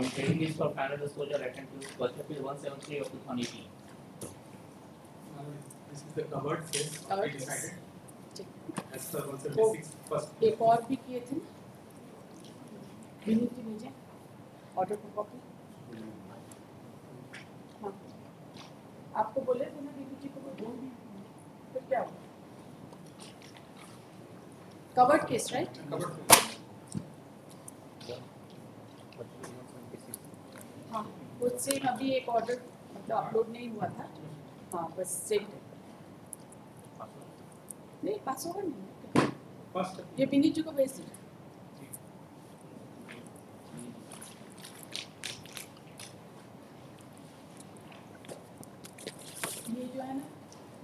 from trading list for final disclosure attend to First Appeal 173 of 2018. This is the covered case we decided as per 176 first. एक और भी किए थे विनीत की भेजे ऑर्डर को कॉपी हाँ आपको बोले थे ना डीबीटी को बोल दिया फिर क्या हुआ कवर्ड केस राइट हाँ उससे अभी एक ऑर्डर मतलब अपलोड नहीं हुआ था हाँ बस सेम नहीं पास होगा नहीं First. ये विनीत जी को भेज दीजिए ये जो है ना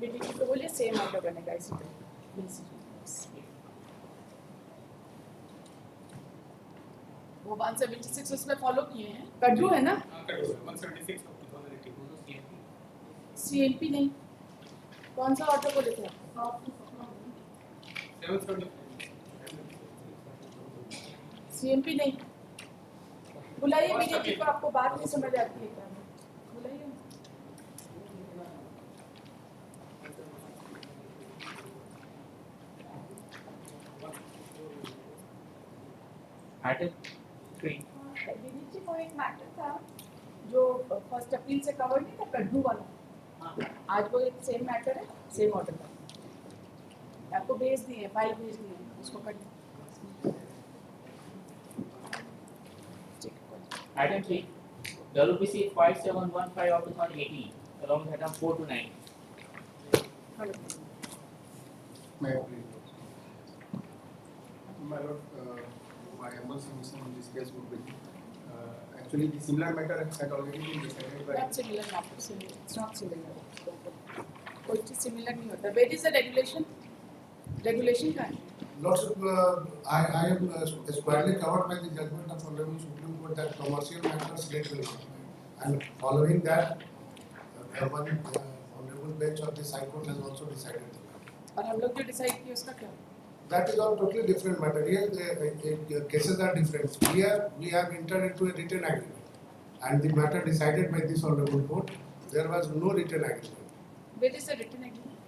विनीत जी को बोलिए सेम ऑर्डर बनेगा इसी तरह वो 176 उसमें फॉलो किए हैं कड्रू है ना 176 of 2018 सीएनपी नहीं कौन सा ऑर्डर बोले थे आप 770 सीएमपी नहीं बुलाइए बीजेपी को आपको बात नहीं समझ आती है क्या बुलाइए Item 3. बीजेपी को एक मैटर था जो फर्स्ट अपील से कवर नहीं था कड्डू वाला आज वो एक सेम मैटर है सेम ऑर्डर का आपको भेज दिए फाइल भेज दिए उसको कर Item 3. WPC 5715 of 2018 along with item 4 to 9. May I please? My lord, my humble submission in this case would be actually the similar matter had already been decided by. Not similar, not similar. It's not similar. कोई चीज similar नहीं होता. Where is the regulation? Regulation का है. Lordship, I am squarely covered by the judgment of Honorable Supreme Court that commercial matters get regulation. And following that, one Honorable bench of this High Court has also decided. और हम लोग जो decide किए उसका क्या? That is all totally different matter. Here the cases are different. Here we have entered into a written agreement, and the matter decided by this Honorable Court. There was no written agreement. Where is the written agreement?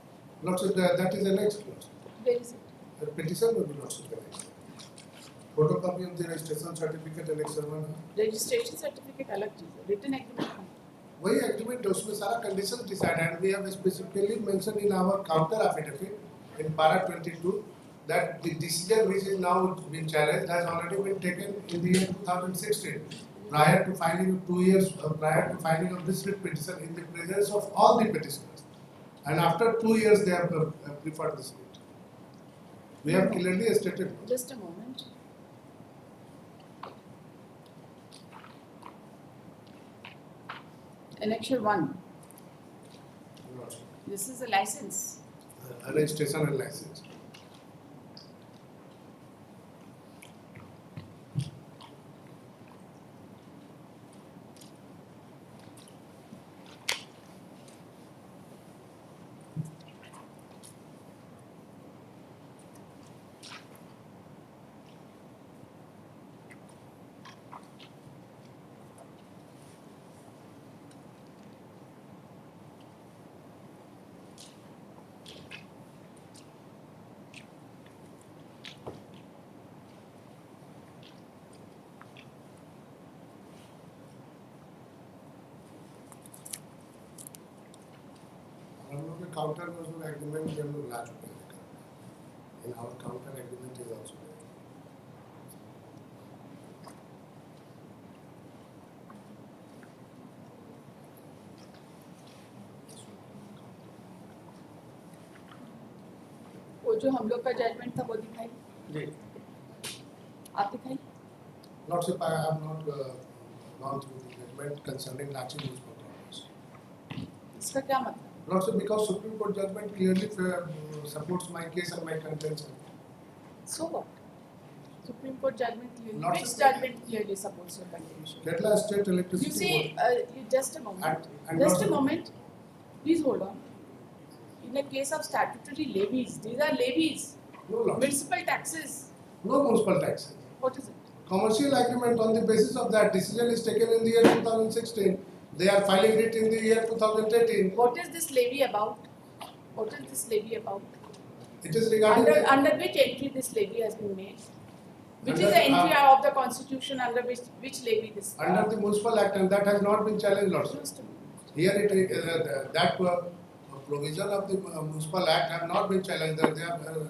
Lordship, that is the next clause. Where is it? The petition will be lodged with the next. Photocopy of the registration certificate and external. Registration certificate अलग चीज़ है. Written agreement है. वही agreement है उसमें सारा conditions decided and we have specifically mentioned in our counter affidavit in para 22 that the decision which is now being challenged has already been taken in the year 2016 prior to filing of 2 years prior to filing of this writ petition in the presence of all the petitioners and after 2 years they have preferred this writ. We have clearly stated. Just a moment. Annexure 1. This is a license. Registration and license. हम लोग के counter में उसमें agreement भी हम लोग ला चुके हैं in our counter agreement is also वो जो हम लोग का जजमेंट था वो दिखाई. जी आप दिखाई. Lordship, I have not gone through the judgment concerning latching use performance. इसका क्या मतलब? Lordship, because Supreme Court judgment clearly supports my case and my contention. So what? Supreme Court judgment clearly. Not Which so- judgment clearly supports your contention? Kerala State Electricity You see, Board. just a moment. And Just a also- moment. Please hold on. In a case of statutory levies, these are levies, No, Lordship. municipal taxes. No municipal taxes. What is it? Commercial agreement on the basis of that decision is taken in the year 2016. They are filing it in the year 2018. What is this levy about? What is this levy about? It is regarding Under which entry this levy has been made? Which is Under- the entry of the constitution under which levy this? under the municipal act, and that has not been challenged, Lordship. Used to be. Here that provision of the municipal act have not been challenged.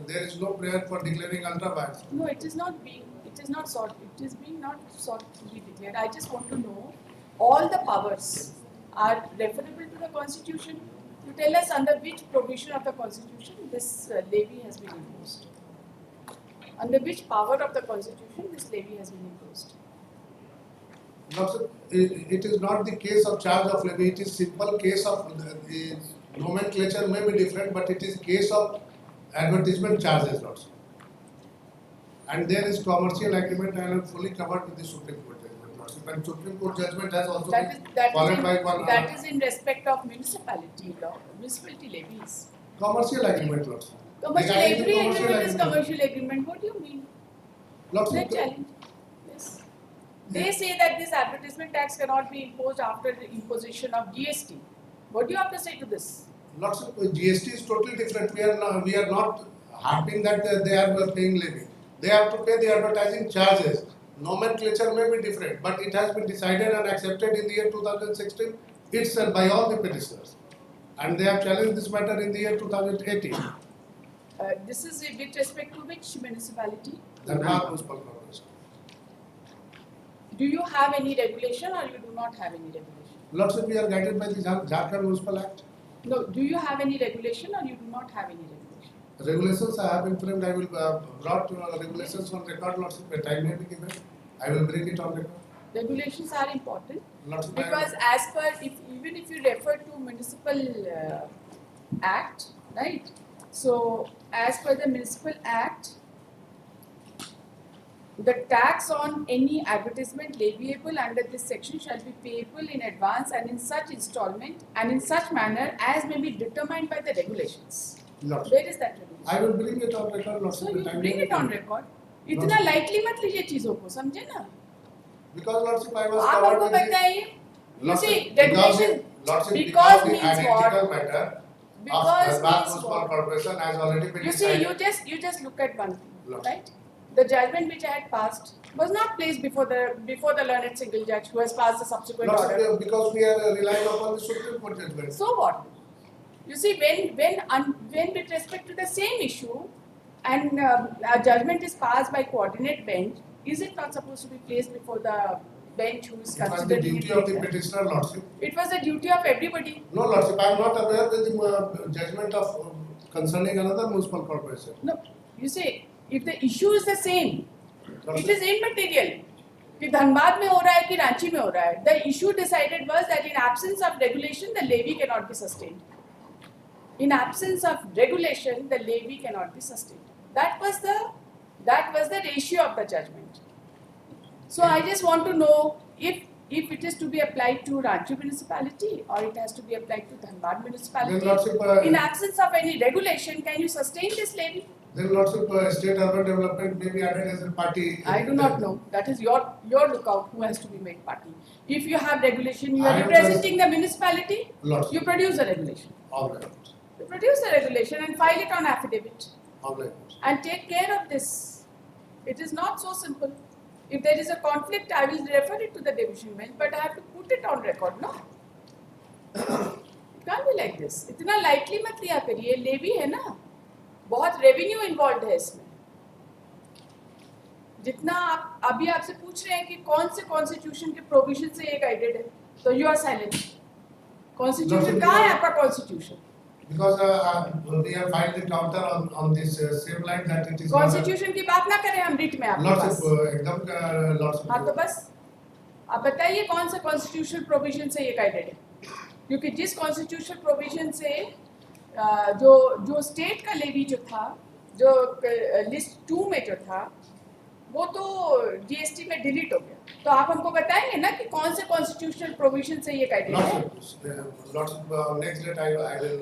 There is no prayer for declaring ultra vires. No, it is not being. It is not sought. It is being not sought to be declared. I just want to know all the powers are referable to the constitution. You tell us under which provision of the constitution this levy has been imposed. Under which power of the constitution this levy has been imposed. Lordship, it is not the case of charge of levy. It is simple case of the nomenclature may be different, but it is case of advertisement charges, Lordship. And there is commercial agreement and fully covered with the Supreme Court judgment, Lordship. And Supreme Court judgment has also been followed by one. That is in respect of municipality law, municipality levies. Commercial agreement, Lordship. Commercial Regarding the every commercial agreement is agreement. commercial agreement. What do you mean? Lordship, They challenge. Yes. They say that this advertisement tax cannot be imposed after the imposition of GST. What do you have to say to this? Lordship, GST is totally different. We are not harping that they are paying levy. They have to pay the advertising charges. Nomenclature may be different, but it has been decided and accepted in the year 2016 itself by all the petitioners. And they have challenged this matter in the year 2018. This is with respect to which municipality? Dhanbad Municipal Corporation. Do you have any regulation or you do not have any regulation? Lordship, we are guided by the Jharkhand Municipal Act. No, do you have any regulation or you do not have any regulation? Regulations I have been framed. I will brought regulations on record, Lordship. A time may be given. I will bring it on record. Regulations are important Lordship, because as per, even if you refer to municipal act, right? So as per the municipal act, the tax on any advertisement leviable under this section shall be payable in advance and in such installment and in such manner as may be determined by the regulations. Lordship. Where is that regulation? I will bring it on record, Lordship. So The you time bring may it be on given. record. इतना lightly मत लीजिए चीजों को, समझे ना? Because Lordship, I was आप covered हमको with the बताइए. You Lordship, see, because regulation Lordship, because the means identical what? matter of Because Dhanbad means Municipal what? Corporation has already been You see, decided. you just look at one thing, Lord. right? The judgment which I had passed was not placed before the learned single judge who has passed the subsequent order. Lordship, because we are relying upon the Supreme Court judgment. So what? You see, when with respect to the same issue, and a judgment is passed by coordinate bench, is it not supposed to be placed before the bench who is It was the considering duty it of the later? petitioner, Lordship. It was the duty of everybody. No, Lordship, I am not aware with the judgment of concerning another municipal corporation. No, you see, if the issue is the same, it Lordship, is immaterial. कि धनबाद में हो रहा है कि रांची में हो रहा है. The issue decided was that in absence of regulation, the levy cannot be sustained. In absence of regulation, the levy cannot be sustained. That was the ratio of the judgment. So I just want to know if it is to be applied to Ranchi municipality or it has to be applied to Dhanbad municipality. Then Lordship, In absence of any regulation, can you sustain this levy? then Lordship, state urban development may be added as a party. I do not know. That is your lookout who has to be made party. If you have regulation, you I are have representing the municipality, Lordship, you produce a regulation. all right, You produce a regulation and file it on affidavit all right. and take care of this. It is not so simple. If there is a conflict, I will refer it to the division bench, but I have to put it on record, no? It can't be like this. इतना lightly मत लिया करिए, levy है ना? बहुत revenue involved है इसमें. जितना आप अभी आपसे पूछ रहे हैं कि कौन से constitution के provision से ये guided है, तो you are silent. Constitution कहाँ है आपका constitution? Because we have filed the counter on this same line that it is Constitution की बात ना करें हम writ में आपके पास. Lordship, एकदम Lordship. हाँ तो बस आप बताइए कौन सा कॉन्स्टिट्यूशनल प्रोविजन से ये गाइडेड है, क्योंकि जिस कॉन्स्टिट्यूशनल प्रोविजन से जो स्टेट का लेवी जो था, जो लिस्ट 2 में जो था, वो तो जीएसटी में डिलीट हो गया. तो आप हमको बताएंगे ना कि कौन से कॉन्स्टिट्यूशनल प्रोविजन से ये गाइडेड है. Lordship, next date I will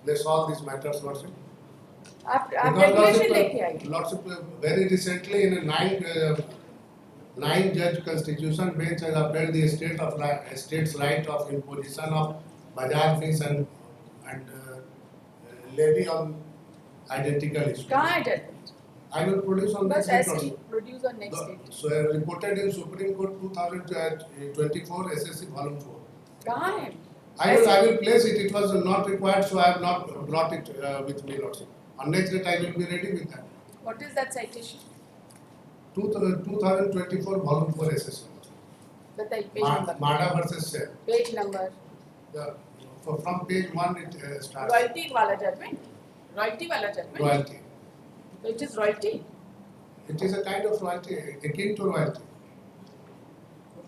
let's solve these matters, Lordship. आप Because रेगुलेशन लेके आइए. Lordship, very recently in a 9 9-judge Constitution Bench has upheld the state's right of imposition of bazaar fees and levy on identical issues. कहाँ है judgment? I will produce on बस next date ऐसे ही also. produce on next date. So reported in Supreme Court 2024 SSC Volume 4. कहाँ है? I will place it. It was not required, so I have not brought it with me, Lordship. On next date, I will be ready with that. What is that citation? 2024 Volume 4 SSC. बताइए page number. Mada versus Shell. Page number. From page 1 it starts. Royalty वाला judgment. Royalty वाला judgment. Royalty. So it is royalty. It is a kind of royalty, akin to royalty.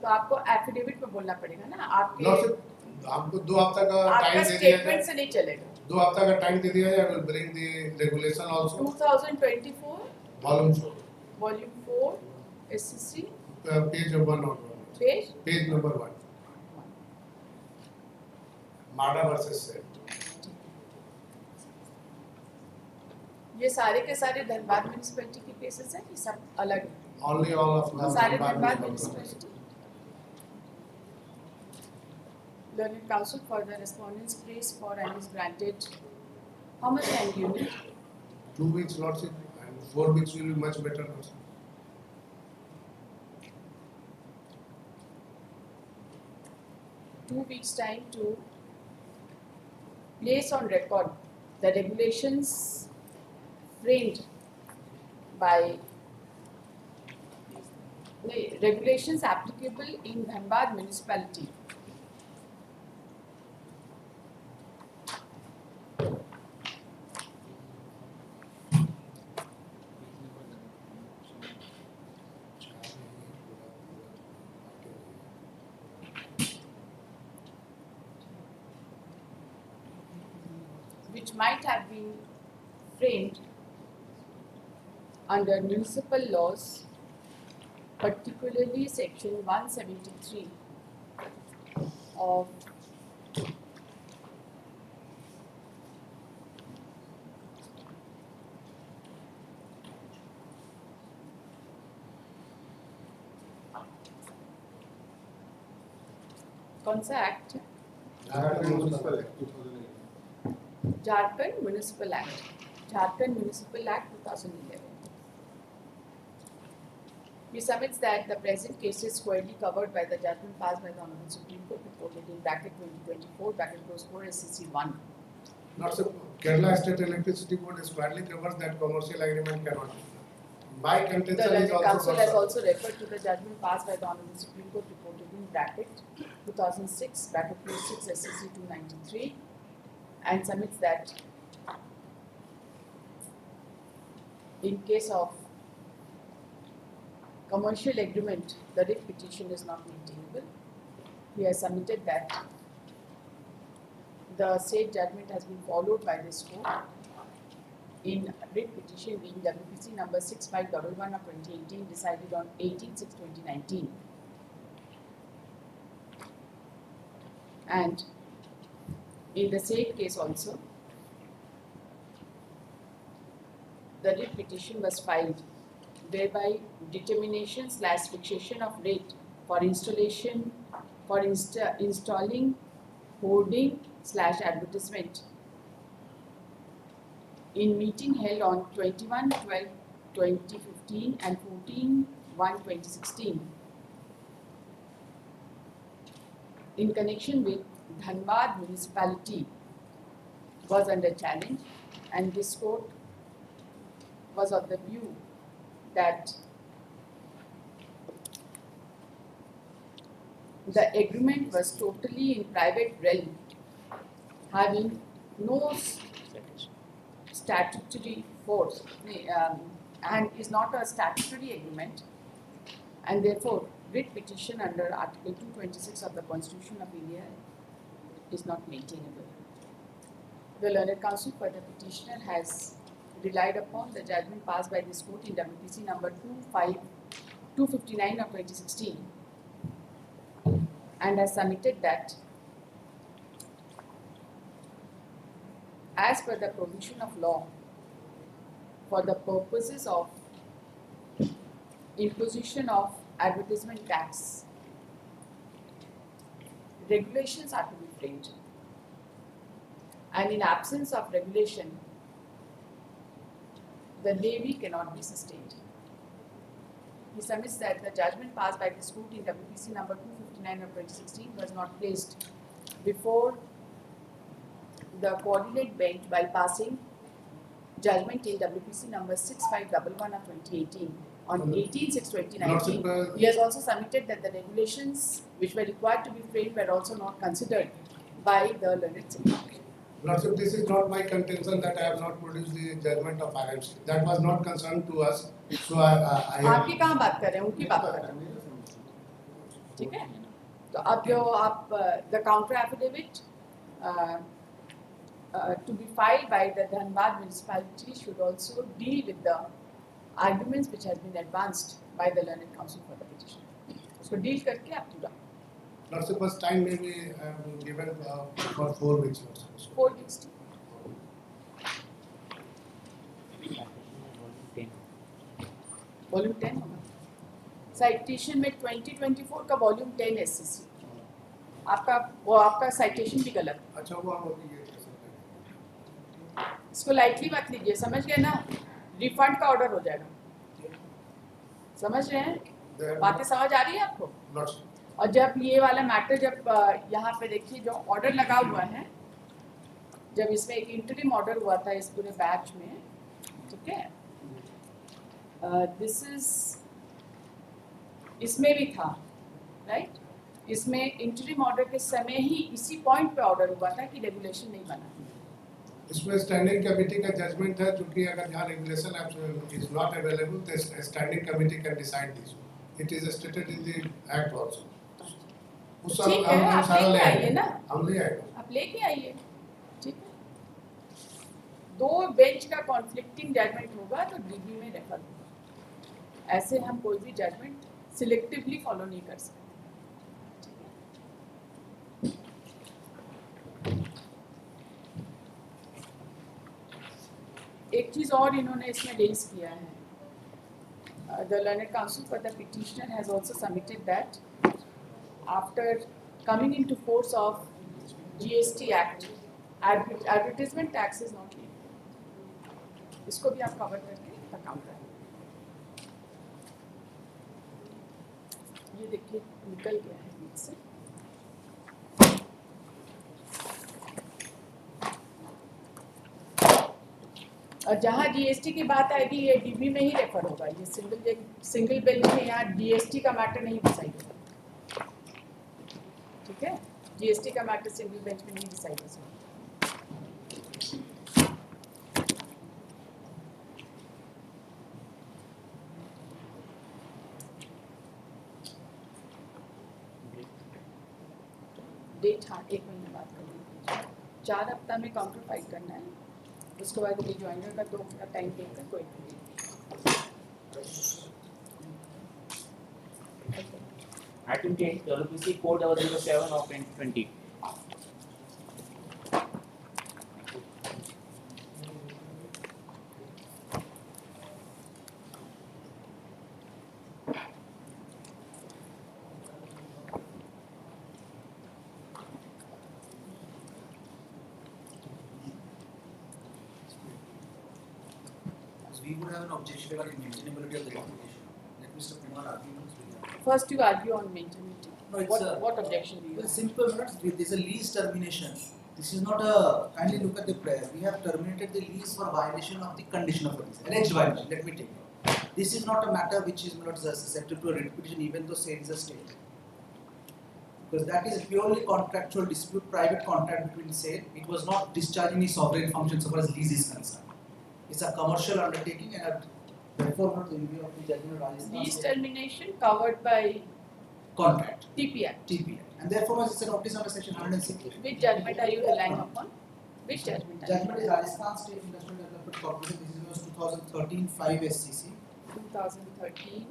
तो आपको affidavit में बोलना पड़ेगा ना आपके. Lordship, हमको 2 हफ्ता का आपका टाइम दे दिया statement जाए. से नहीं चलेगा. 2 हफ्ता का टाइम दे दिया जाए. I will bring the regulation also. 2024 Volume 4. Volume 4 SCC Page 1 or 1. page. Page number 1. Mada versus Shell. ये सारे के सारे धनबाद म्यूनिसिपैलिटी के केसेस हैं कि सब अलग हैं? Only all of them. सारे Dhanbad municipality. Learned counsel for the respondents praise for and is granted. How much time do you need? 2 weeks, Lordship, and 4 weeks will be much better, Lordship. Two weeks time to place on record the regulations framed by regulations applicable in Dhanbad municipality. Which might have been framed under municipal laws, particularly section 173 of कौन सा act? Jharkhand Municipal Act. Jharkhand Municipal Act 2011. He submits that the present case is squarely covered by the judgment passed by the Honorable Supreme Court reported in bracket 2024 bracket close 4 SCC 1. Not so. Kerala State Electricity Board squarely covers that commercial agreement cannot. My The contention is learned also counsel has concerned. also referred to the judgment passed by the Honorable Supreme Court reported in bracket 2006 bracket close 6 SCC 293 and submits that in case of commercial agreement, the writ petition is not maintainable. He has submitted that the said judgment has been followed by this court in writ petition being WPC number 6511 of 2018 decided on 18/6/2019. And in the said case also, the writ petition was filed whereby determination / fixation of rate for installation for installing hoarding / advertisement in meeting held on 21/12/2015 and 14/1/2016 in connection with Dhanbad municipality was under challenge, and this court was of the view that the agreement was totally in private realm, having no statutory force and is not a statutory agreement, and therefore writ petition under Article 226 of the Constitution of India is not maintainable. The learned counsel for the petitioner has relied upon the judgment passed by this court in WPC number 259 of 2016 and has submitted that as per the provision of law for the purposes of imposition of advertisement tax, regulations are to be framed. And in absence of regulation, the levy cannot be sustained. He submits that the judgment passed by this court in WPC number 259 of 2016 was not placed before the coordinate bench while passing judgment in WPC number 6511 of 2018 on 18/6/2019. He has also submitted that the regulations which were required to be framed were also not considered by the learned Supreme. Lordship, this is not my contention that I have not produced the judgment of RMC. That was not concerned to us. So I आपकी कहाँ बात कर रहे हैं, उनकी बात कर रहे हैं, ठीक है? तो अब जो आप the counter affidavit to be filed by the Dhanbad municipality should also deal with the arguments which has been advanced by the learned counsel for the petition. उसको deal करके आप पूरा Lordship, first time may be given for 4 weeks. 4 weeks to volume 10 होगा. Citation में 2024 का volume 10 SCC. आपका citation भी गलत. अच्छा वो हम अभी ये कर सकते हैं. इसको लाइटली मत लीजिए, समझ गए ना? रिफंड का ऑर्डर हो जाएगा. समझ रहे हैं? बातें समझ आ रही है आपको? और जब ये वाला मैटर जब यहाँ पे देखिए जो ऑर्डर लगा हुआ है, जब इसमें एक इंटरिम ऑर्डर हुआ था इस पूरे बैच में, ठीक है? दिस इज इसमें भी था, राइट? इसमें इंटरिम ऑर्डर के समय ही इसी पॉइंट पे ऑर्डर हुआ था कि रेगुलेशन नहीं बना. इसमें स्टैंडिंग कमेटी का जजमेंट है, क्योंकि अगर यहाँ रेगुलेशन इज नॉट अवेलेबल तो standing committee can decide this. It is stated in the act also. उस ठीक है, आप लेके आइए ना, हम ले आएंगे. आप लेके आइए, ठीक है? दो बेंच का कॉन्फ्लिक्टिंग जजमेंट होगा तो डीबी में रेफर होगा. ऐसे हम कोई भी जजमेंट सिलेक्टिवली फॉलो नहीं कर सकते. एक चीज और इन्होंने इसमें रेज किया है. The learned counsel for the petitioner has also submitted that after coming into force of GST Act, advertisement tax is not legal. इसको भी आप कवर करके अकाउंट करें. ये देखिए निकल गया है बीच से. और जहाँ जीएसटी की बात आएगी ये डीबी में ही रेफर होगा. ये सिंगल बेंच में यहाँ जीएसटी का मैटर नहीं डिसाइड होगा, ठीक है? जीएसटी का मैटर सिंगल बेंच में नहीं डिसाइड होगा. डेट हाँ 1 महीने बाद करेंगे. 4 हफ्ता में काउंटर फाइल करना है. उसके बाद रिजॉइनर का 2 हफ्ता टाइम देकर कोई नहीं. Item 10, WPC code 007 of 2020. We would have an objection regarding maintainability of the documentation. Let Mr. Kumar argue. First you argue on maintainability. No, it's what objection do you well, have? simple. There's a lease termination. This is not a. Kindly look at the prayer. We have terminated the lease for violation of the condition of the lease. Alleged violation. Let me take it. This is not a matter which is not susceptible to a writ petition, even though sale is a state. Because that is purely contractual dispute, private contract between sale. It was not discharging the sovereign function so far as lease is concerned. It's a commercial undertaking and therefore not the review of the judgment of Lease termination covered by contract. TPI. TPI. And therefore it's a notice under section 106. Which judgment are you relying upon? Which judgment? Judgment is Rajasthan State Industrial Development Corporation. This is 2013 5 SCC. 2013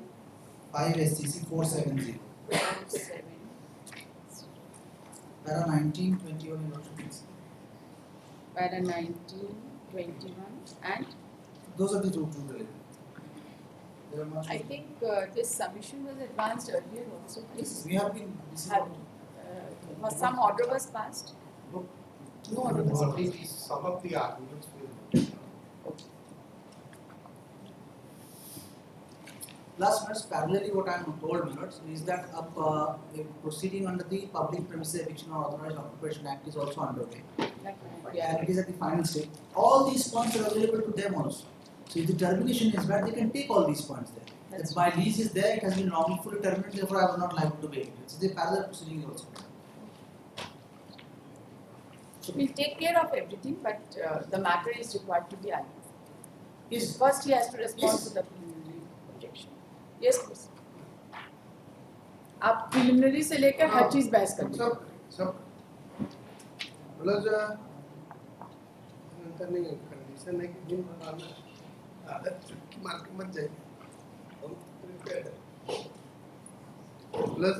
5 SCC 470. 7. Para 19, 21 and also please. Para 19, 21 and Those are the two relevant. They are much. I think this submission was advanced earlier also. Yes, we have been. This is Have, was some order was passed? no order. Only some of the arguments will. Last minutes, parallelly what I am told minutes is that a proceeding under the Public Premises Eviction or Authorized Occupation Act is also underway. And it is at the final stage. All these points are available to them also. So if the termination is bad, they can take all these points there. That's my lease is there, it has been wrongfully terminated, therefore I will not liable to pay it. It's the parallel proceeding also. We'll take care of everything, but the matter is required to be argued. Yes. First, he has to respond Yes. to the preliminary objection. Yes, please. आप preliminary से लेकर हर चीज बहस कर लीजिए. सब मतलब जो नहीं कंडीशन है कि दिन बनाना आदत चुटकी मार के मत जाइए मतलब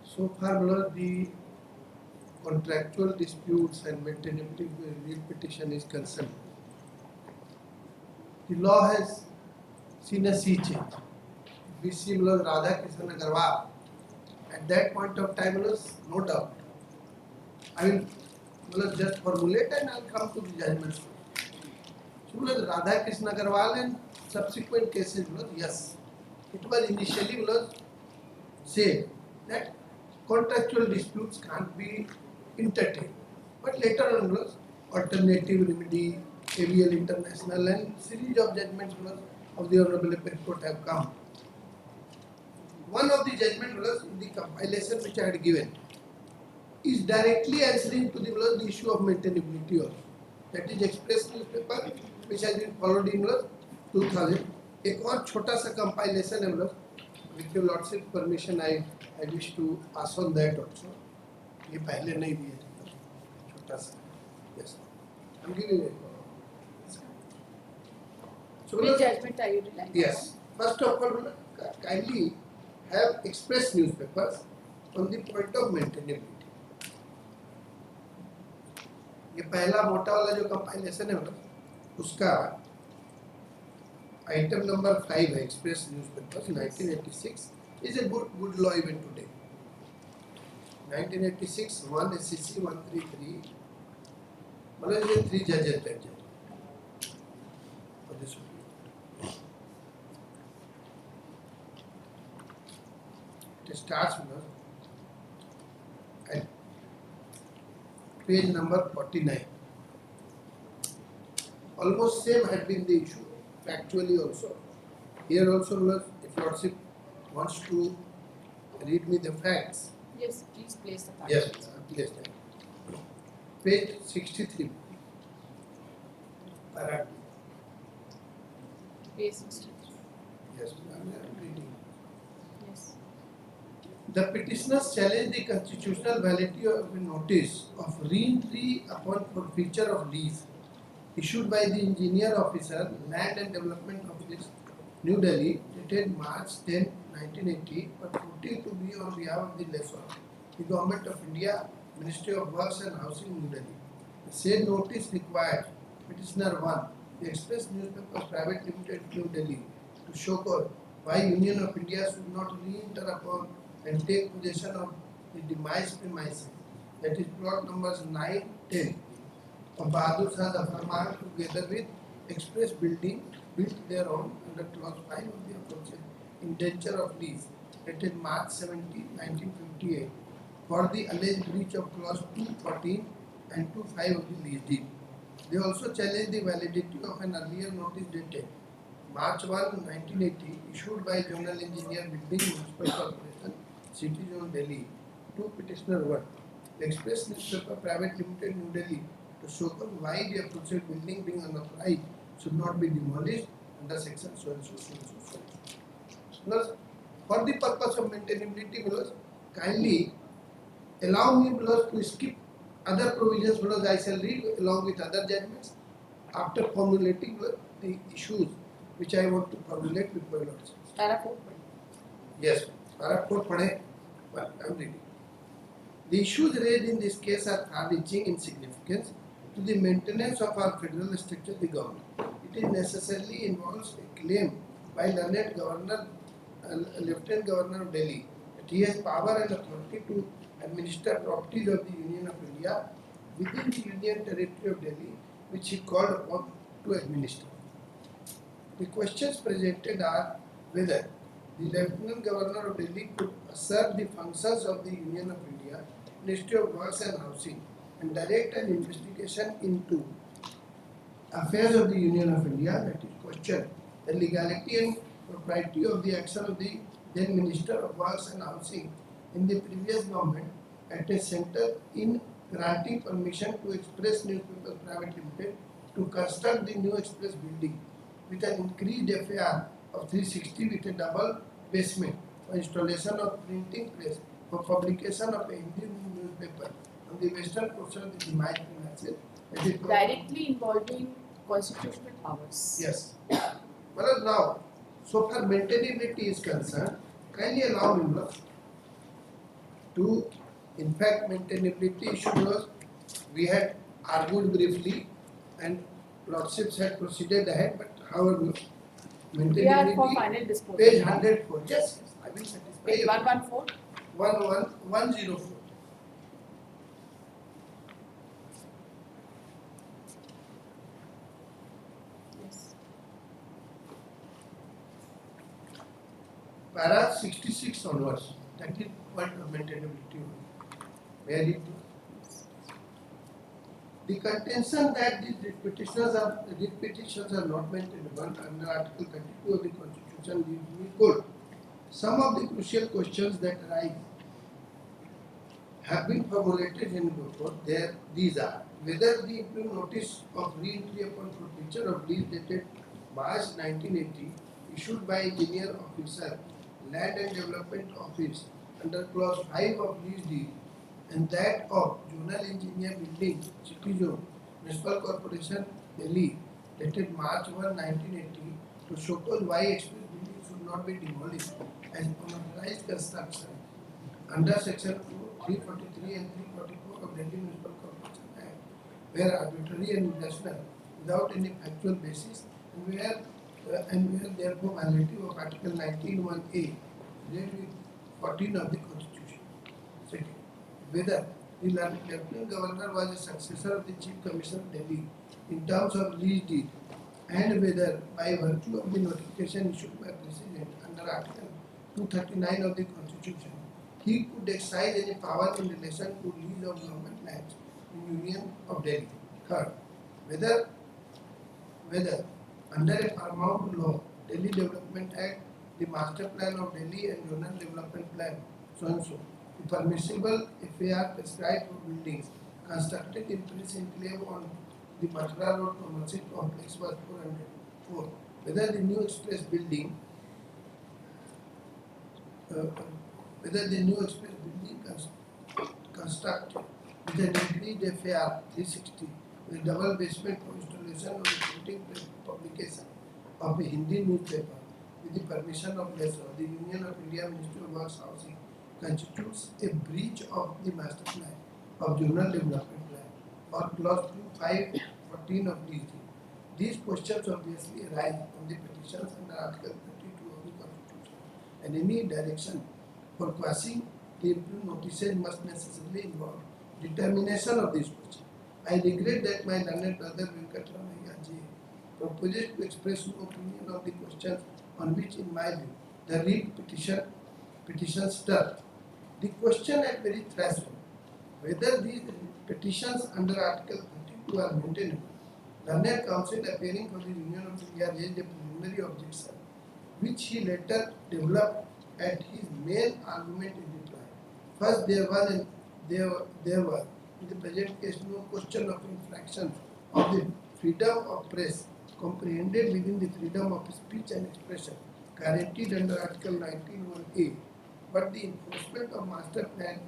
so far मतलब the contractual disputes and maintenance review petition is concerned, the law has seen a sea change. We see मतलब Radha Krishna Agarwal at that point of time no doubt. I mean just formulate and I'll come to the judgment. So Radha Krishna Agarwal and subsequent cases yes, it was initially said that contractual disputes can't be entertained, but later on alternative remedy, AVL International and series of judgments of the Honorable Appellate Court have come. One of the judgments was in the compilation which I had given is directly answering to the issue of maintainability also. That is Express newspaper which has been followed in 2000. एक और छोटा सा compilation है with your lordship permission I wish to pass on that also. ये पहले नहीं दिए थे छोटा सा. Yes, I'm giving it. So Which judgment are you relying on? yes, first of all kindly have Express newspapers on the point of maintainability. ये पहला मोटा वाला जो कंपाइलेशन है उसका आइटम नंबर 5 है express newspapers 1986 is a good law even today. 1986 1 SCC 133 मतलब ये 3 judges bench for this it starts at page number 49. Almost same had been the issue factually also. Here also if lordship wants to read me the facts. Yes, please place the facts. Yes, please. Page 63. Page 63. Yes, I am reading. Yes. The petitioners challenge the constitutional validity of a notice of re-entry upon forfeiture of lease issued by the engineer officer, Land and Development Office, New Delhi, dated March 10, 1980, purporting to be on behalf of the lessor, the Government of India, Ministry of Works and Housing, New Delhi. The said notice required petitioner 1, the Express Newspapers Private Limited, New Delhi, to show cause why Union of India should not re-enter upon and take possession of the demised premises, that is plot numbers 9, 10 of Bahadur Shah Farman together with Express Building built thereon under clause 5 of the aforesaid indenture of lease dated March 17, 1958 for the alleged breach of clause 214 and 25 of the lease deed. They also challenge the validity of an earlier notice dated March 1, 1980 issued by General Engineer Building Municipal Corporation, City Zone Delhi to petitioner 1, the Express Newspaper Private Limited, New Delhi, to show why the aforesaid building being unauthorized should not be demolished under section so and so, so and so, so and so. For the purpose of maintainability, kindly allow me to skip other provisions because I shall read along with other judgments after formulating the issues which I want to formulate with my lords. Para 4. Yes, para 4 padhe, but I am reading. The issues raised in this case are far-reaching in significance to the maintenance of our federal structure, the government. It necessarily involves a claim by learned governor, Lieutenant Governor of Delhi, that he has power and authority to administer properties of the Union of India within the Union Territory of Delhi, which he called upon to administer. The questions presented are whether the Lieutenant Governor of Delhi could assert the functions of the Union of India, Ministry of Works and Housing, and direct an investigation into affairs of the Union of India, that is question the legality and propriety of the action of the then Minister of Works and Housing in the previous government at a center in granting permission to Express Newspaper Private Limited to construct the new express building with an increased FAR of 360 with a double basement for installation of printing press for publication of a Hindi newspaper on the western portion of the demise premises. Directly involving constitutional powers. Yes. Well, now, so far maintainability is concerned, kindly allow me now to, in fact, maintainability issue was, we had argued briefly and lordships had proceeded ahead, but however, We are for maintainability, final disposal. page 104, yes, I will satisfy Page you. 114. 11104. Yes. Para 66 onwards, that is point of maintainability. Where it the contention that these petitions are not maintainable under Article 32 of the Constitution leaves me cold. Some of the crucial questions that arise have been formulated in the report. These are whether the interim notice of re-entry upon forfeiture of lease dated March 1980 issued by engineer officer Land and Development Office under clause 5 of lease deed and that of Zonal Engineer Building City Zone Municipal Corporation Delhi dated March 1, 1980 to show cause why express building should not be demolished as unauthorized construction under section 343 and 344 of Delhi Municipal Corporation Act, where arbitrary and irrational without any factual basis and where therefore violative of Article 19(1)(a) read with 14 of the Constitution. Second, whether the Lieutenant Governor was a successor of the Chief Commissioner of Delhi in terms of lease deed and whether by virtue of the notification issued by President under Article 239 of the Constitution, he could exercise any power in relation to lease of government lands in Union of Delhi. Third, whether under a paramount law, Delhi Development Act, the Master Plan of Delhi and Zonal Development Plan, so and so, the permissible FAR prescribed for buildings constructed in Prince Enclave on the Mathura Road Commercial Complex was 404. Whether the new express building constructed with an increased FAR 360 with double basement for installation of the printing press publication of a Hindi newspaper with the permission of lessor, the Union of India Ministry of Works Housing constitutes a breach of the master plan of Zonal Development Plan or clause 514 of DT. These questions obviously arise from the petitions under Article 32 of the Constitution, and any direction for quashing the improved notices must necessarily involve determination of these questions. I regret that my learned brother Venkatramaiah J. proposes to express no opinion on the questions on which, in my view, the writ petition stirred. The question at very threshold, whether these petitions under Article 32 are maintainable. Learned counsel appearing for the Union of India raised a preliminary objection, which he later developed at his main argument in reply. First, there was in the present case no question of infraction of the freedom of press comprehended within the freedom of speech and expression guaranteed under Article 19(1)(a), but the enforcement of Master Plan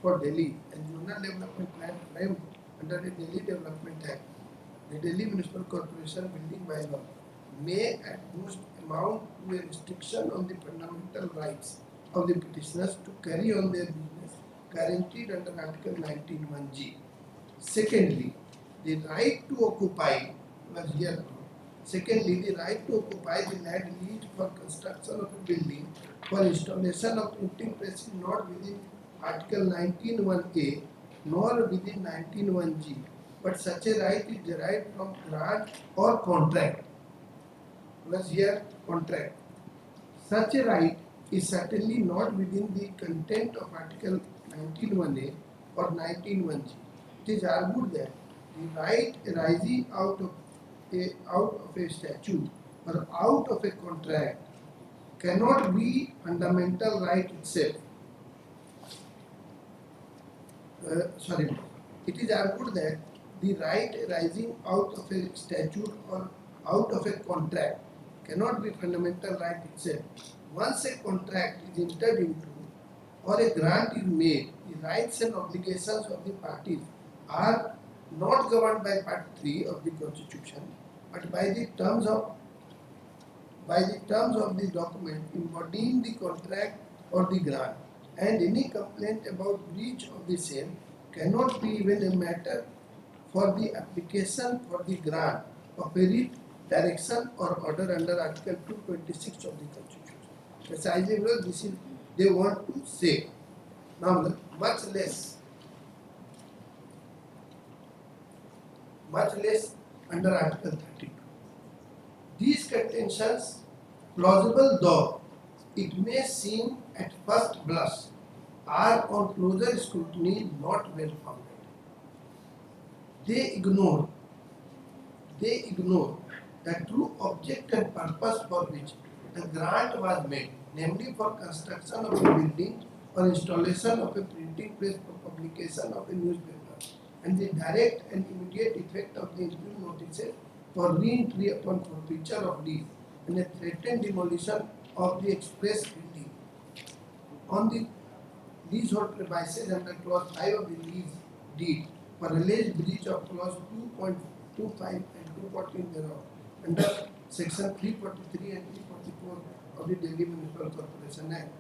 for Delhi and Zonal Development Plan framed under the Delhi Development Act, the Delhi Municipal Corporation Building Bylaw may at most amount to a restriction on the fundamental rights of the petitioners to carry on their business guaranteed under Article 19(1)(g). Secondly, the right to occupy was here Secondly, the right to occupy the land leased for construction of a building for installation of printing press is not within Article 19(1)(a) nor within 19(1)(g), but such a right is derived from grant or contract. Plus here contract. Such a right is certainly not within the content of Article 19(1)(a) or 19(1)(g). It is argued that the right arising out of a statute or out of a contract cannot be fundamental right itself. It is argued that the right arising out of a statute or out of a contract cannot be fundamental right itself. Once a contract is entered into or a grant is made, the rights and obligations of the parties are not governed by Part 3 of the Constitution, but by the terms of the document embodying the contract or the grant, and any complaint about breach of the same cannot be even a matter for the application for the grant of a writ, direction or order under Article 226 of the Constitution. Precisely, this is they want to say. Now, much less under Article 32. These contentions, plausible though it may seem at first blush, are on closer scrutiny not well founded. They ignore the true object and purpose for which the grant was made, namely for construction of a building or installation of a printing press for publication of a newspaper, and the direct and immediate effect of the issued notices for re-entry upon forfeiture of lease and a threatened demolition of the express building on the leasehold premises under clause 5 of the lease deed for alleged breach of clause 2.25 and 2.14 thereof under section 343 and 344 of the Delhi Municipal Corporation Act.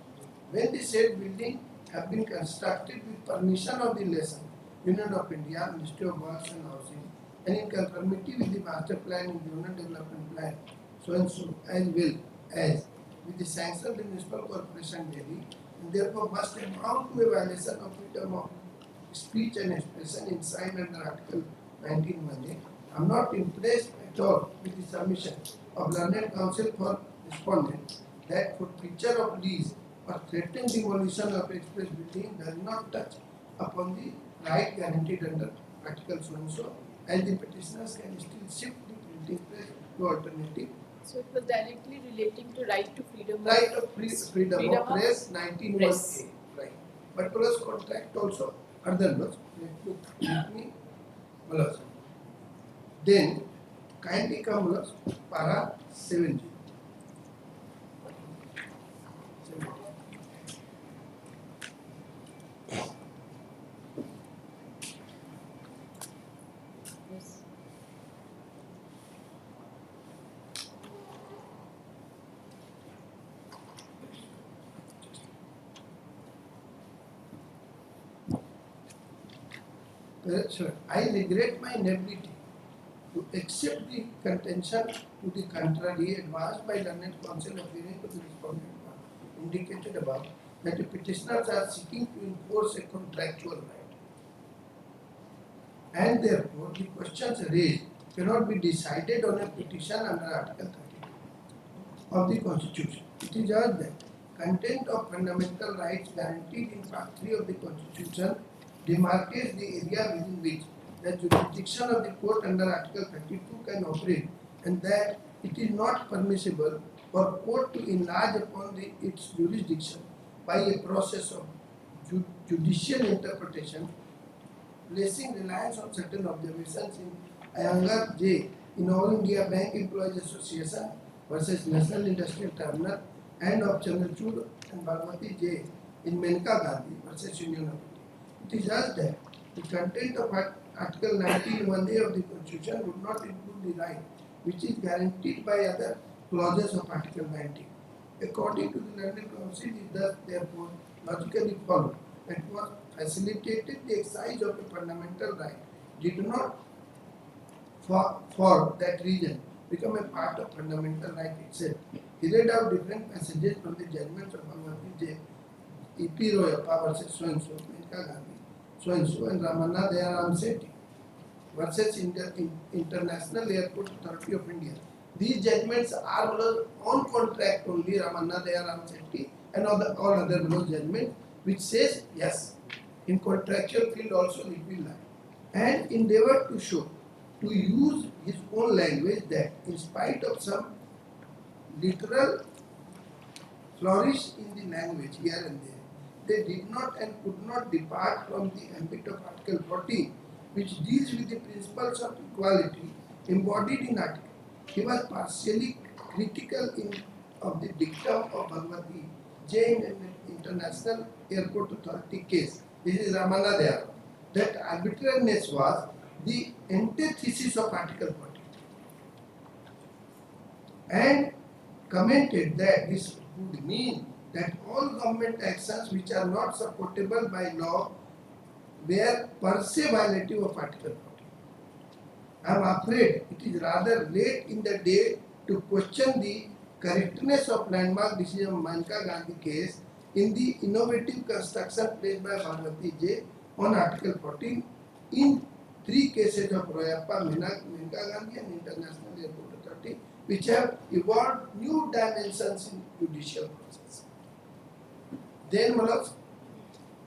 When the said building have been constructed with permission of the lessor, Union of India, Ministry of Works and Housing, and in conformity with the master plan and zonal development plan, so and so, as well as with the sanction of the Municipal Corporation Delhi, and therefore must amount to a violation of freedom of speech and expression enshrined under Article 19(1)(a). I am not impressed at all with the submission of learned counsel for respondent that forfeiture of lease or threatened demolition of express building does not touch upon the right guaranteed under Article so and so, and the petitioners can still shift the printing press to alternative. So it was directly relating to right to freedom. Right of freedom of press 19(1)(a). Right. But plus contract also other laws. Let me plus. Then kindly come plus para 70. Yes. Sir, I regret my inability to accept the contention to the contrary advanced by learned counsel appearing to the respondent indicated above, that the petitioners are seeking to enforce a contractual right, and therefore the questions raised cannot be decided on a petition under Article 32 of the Constitution. It is urged that content of fundamental rights guaranteed in Part 3 of the Constitution demarcates the area within which the jurisdiction of the court under Article 32 can operate, and that it is not permissible for court to enlarge upon its jurisdiction by a process of judicial interpretation, placing reliance on certain observations in Iyengar J. in All India Bank Employees Association versus National Industrial Terminal, and of Chandrachud and Bharwati J. in Menka Gandhi versus Union of India. It is urged that the content of Article 19(1)(a) of the Constitution would not include the right which is guaranteed by other clauses of Article 19. According to the learned counsel, it does therefore logically follow that was facilitated the exercise of a fundamental right did not for that reason become a part of fundamental right itself. He read out different passages from the judgments of Bhagavati J. E.P. Royappa versus so-and-so, Maneka Gandhi, so-and-so, and Ramana Dayaram Sethi versus International Airport Authority of India. These judgments are on contract only, Ramana Dayaram Sethi, and all other judgments, which says yes, in contractual field also it will lie. And endeavored to show, to use his own language, that in spite of some literal flourish in the language here and there, they did not and could not depart from the ambit of Article 14, which deals with the principles of equality embodied in article. He was partially critical of the dictum of Bhagavati J in an International Airport Authority case. This is Ramana Daya. That arbitrariness was the antithesis of Article 14, and commented that this would mean that all government actions which are not supportable by law were per se violative of Article 14. I am afraid it is rather late in the day to question the correctness of landmark decision of Maneka Gandhi case in the innovative construction placed by Bhagavati J on Article 14 in 3 cases of Royappa, Maneka Gandhi and International Airport Authority, which have evolved new dimensions in judicial process. Then, Malas,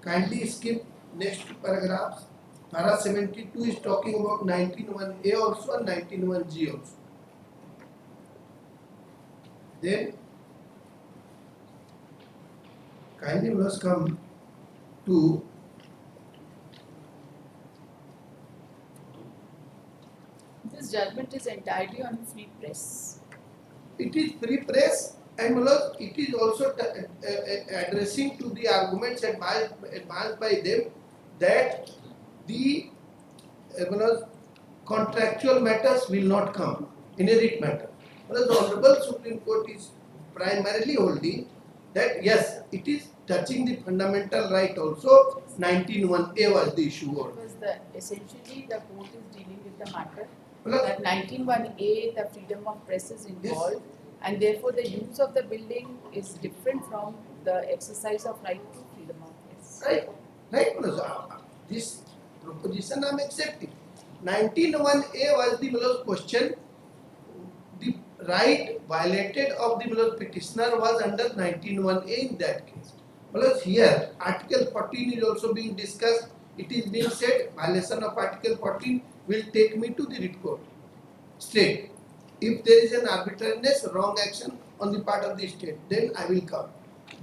kindly skip next paragraphs. Para 72 is talking about 19.1a also and 19.1g also. Then, kindly Malas come to This judgment is entirely on free press. it is free press, and Malas, it is also addressing to the arguments advanced by them that the contractual matters will not come in a writ matter. The Honorable Supreme Court is primarily holding that yes, it is touching the fundamental right also. 19.1a was the issue. Because essentially the court is dealing with the matter Malas, that 19.1a, the freedom of press is involved, and therefore the use of the building is different from the exercise of right to freedom of press. right, Malas. This proposition I am accepting. 19.1a was the question. The right violated of the petitioner was under 19.1a in that case. Here, Article 14 is also being discussed. It is being said violation of Article 14 will take me to the writ court straight. If there is an arbitrariness, wrong action on the part of the state, then I will come.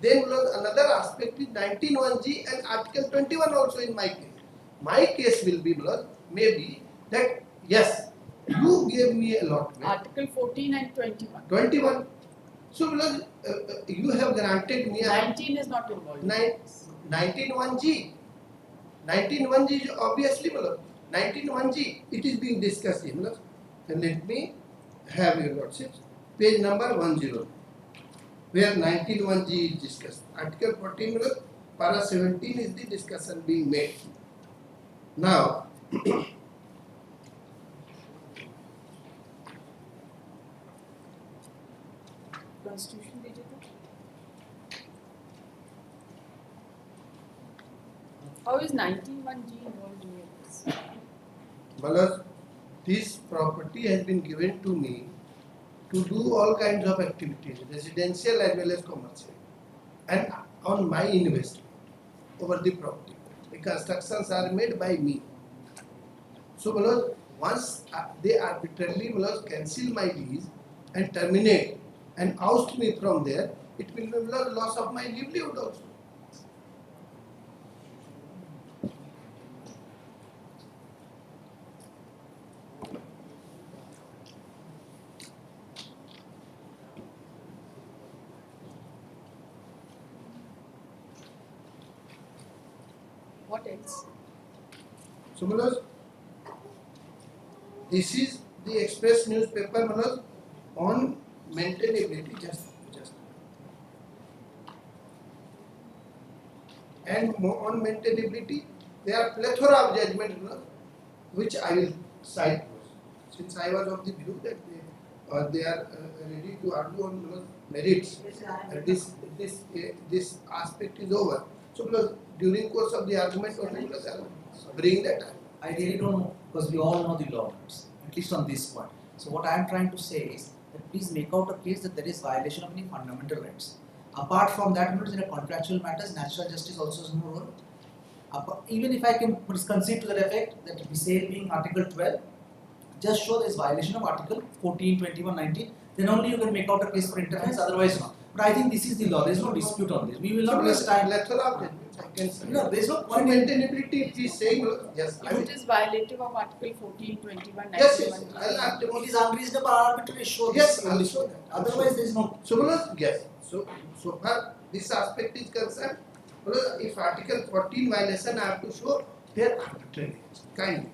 Then another aspect is 19.1g and Article 21 also in my case. My case will be maybe that yes, you gave me allotment. Article 14 and 21. 21. So you have granted me 19 is not involved. 19.1g. 19.1g is obviously 19.1g. It is being discussed here. And let me have your lordships. Page number 10, where 19.1g is discussed. Article 14, para 17 is the discussion being made. Now, Constitution did How is 19.1g involved in this? Malas, this property has been given to me to do all kinds of activities, residential as well as commercial, and on my investment over the property. The constructions are made by me. So, Malas, once they arbitrarily cancel my lease and terminate and oust me from there, it will be loss of my livelihood also. What else? So, Malas, this is the Express newspaper, Malas, on maintainability, just. And on maintainability, there are plethora of judgments, which I will cite. Since I was of the view that or they are ready to argue on merits. And this aspect is over. So plus during course of the argument only plus I'll bring that up. I really don't know because we all know the law, at least on this point. So what I am trying to say is that please make out a case that there is violation of any fundamental rights. Apart from that, in a contractual matters, natural justice also has no role. Even if I can concede to that effect that we say being Article 12, just show there is violation of Article 14, 21, 19, then only you can make out a case for interference, otherwise not. But I think this is the law, there is no dispute on this. We will not waste time. Lateral judgments I can say. No, there is no So point. maintainability, if we say yes, I If will. it is violative of Article 14, 21, 91. Yes, I'll have It is unreasonable arbitrary, show Yes, this. I'll show that. Otherwise, there is no. So, yes. So far this aspect is concerned. If Article 14 violation, I have to show they are arbitrary. Kindly.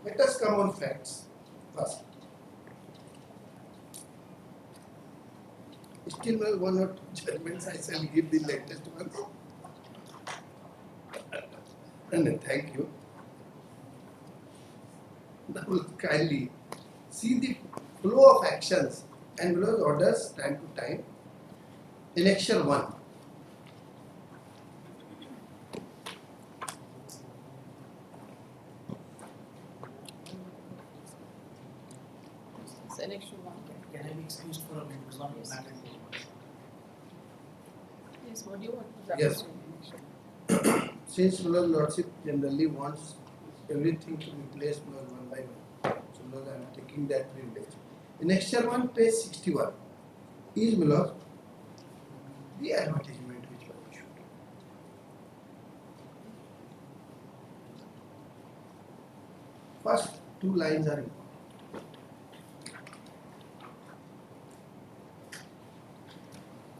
Let us come on facts first. Still, one or two judgments I shall give the latest ones. And thank you. Now, kindly see the flow of actions and orders time to time. Annexure 1. Selection 1. Can I be excused for a minute? It's not Yes. matter. Yes, what do you want to Yes. Since Lordship generally wants everything to be placed one by one, so I am taking that privilege. Annexure 1, page 61 is the advertisement which was issued. First two lines are important.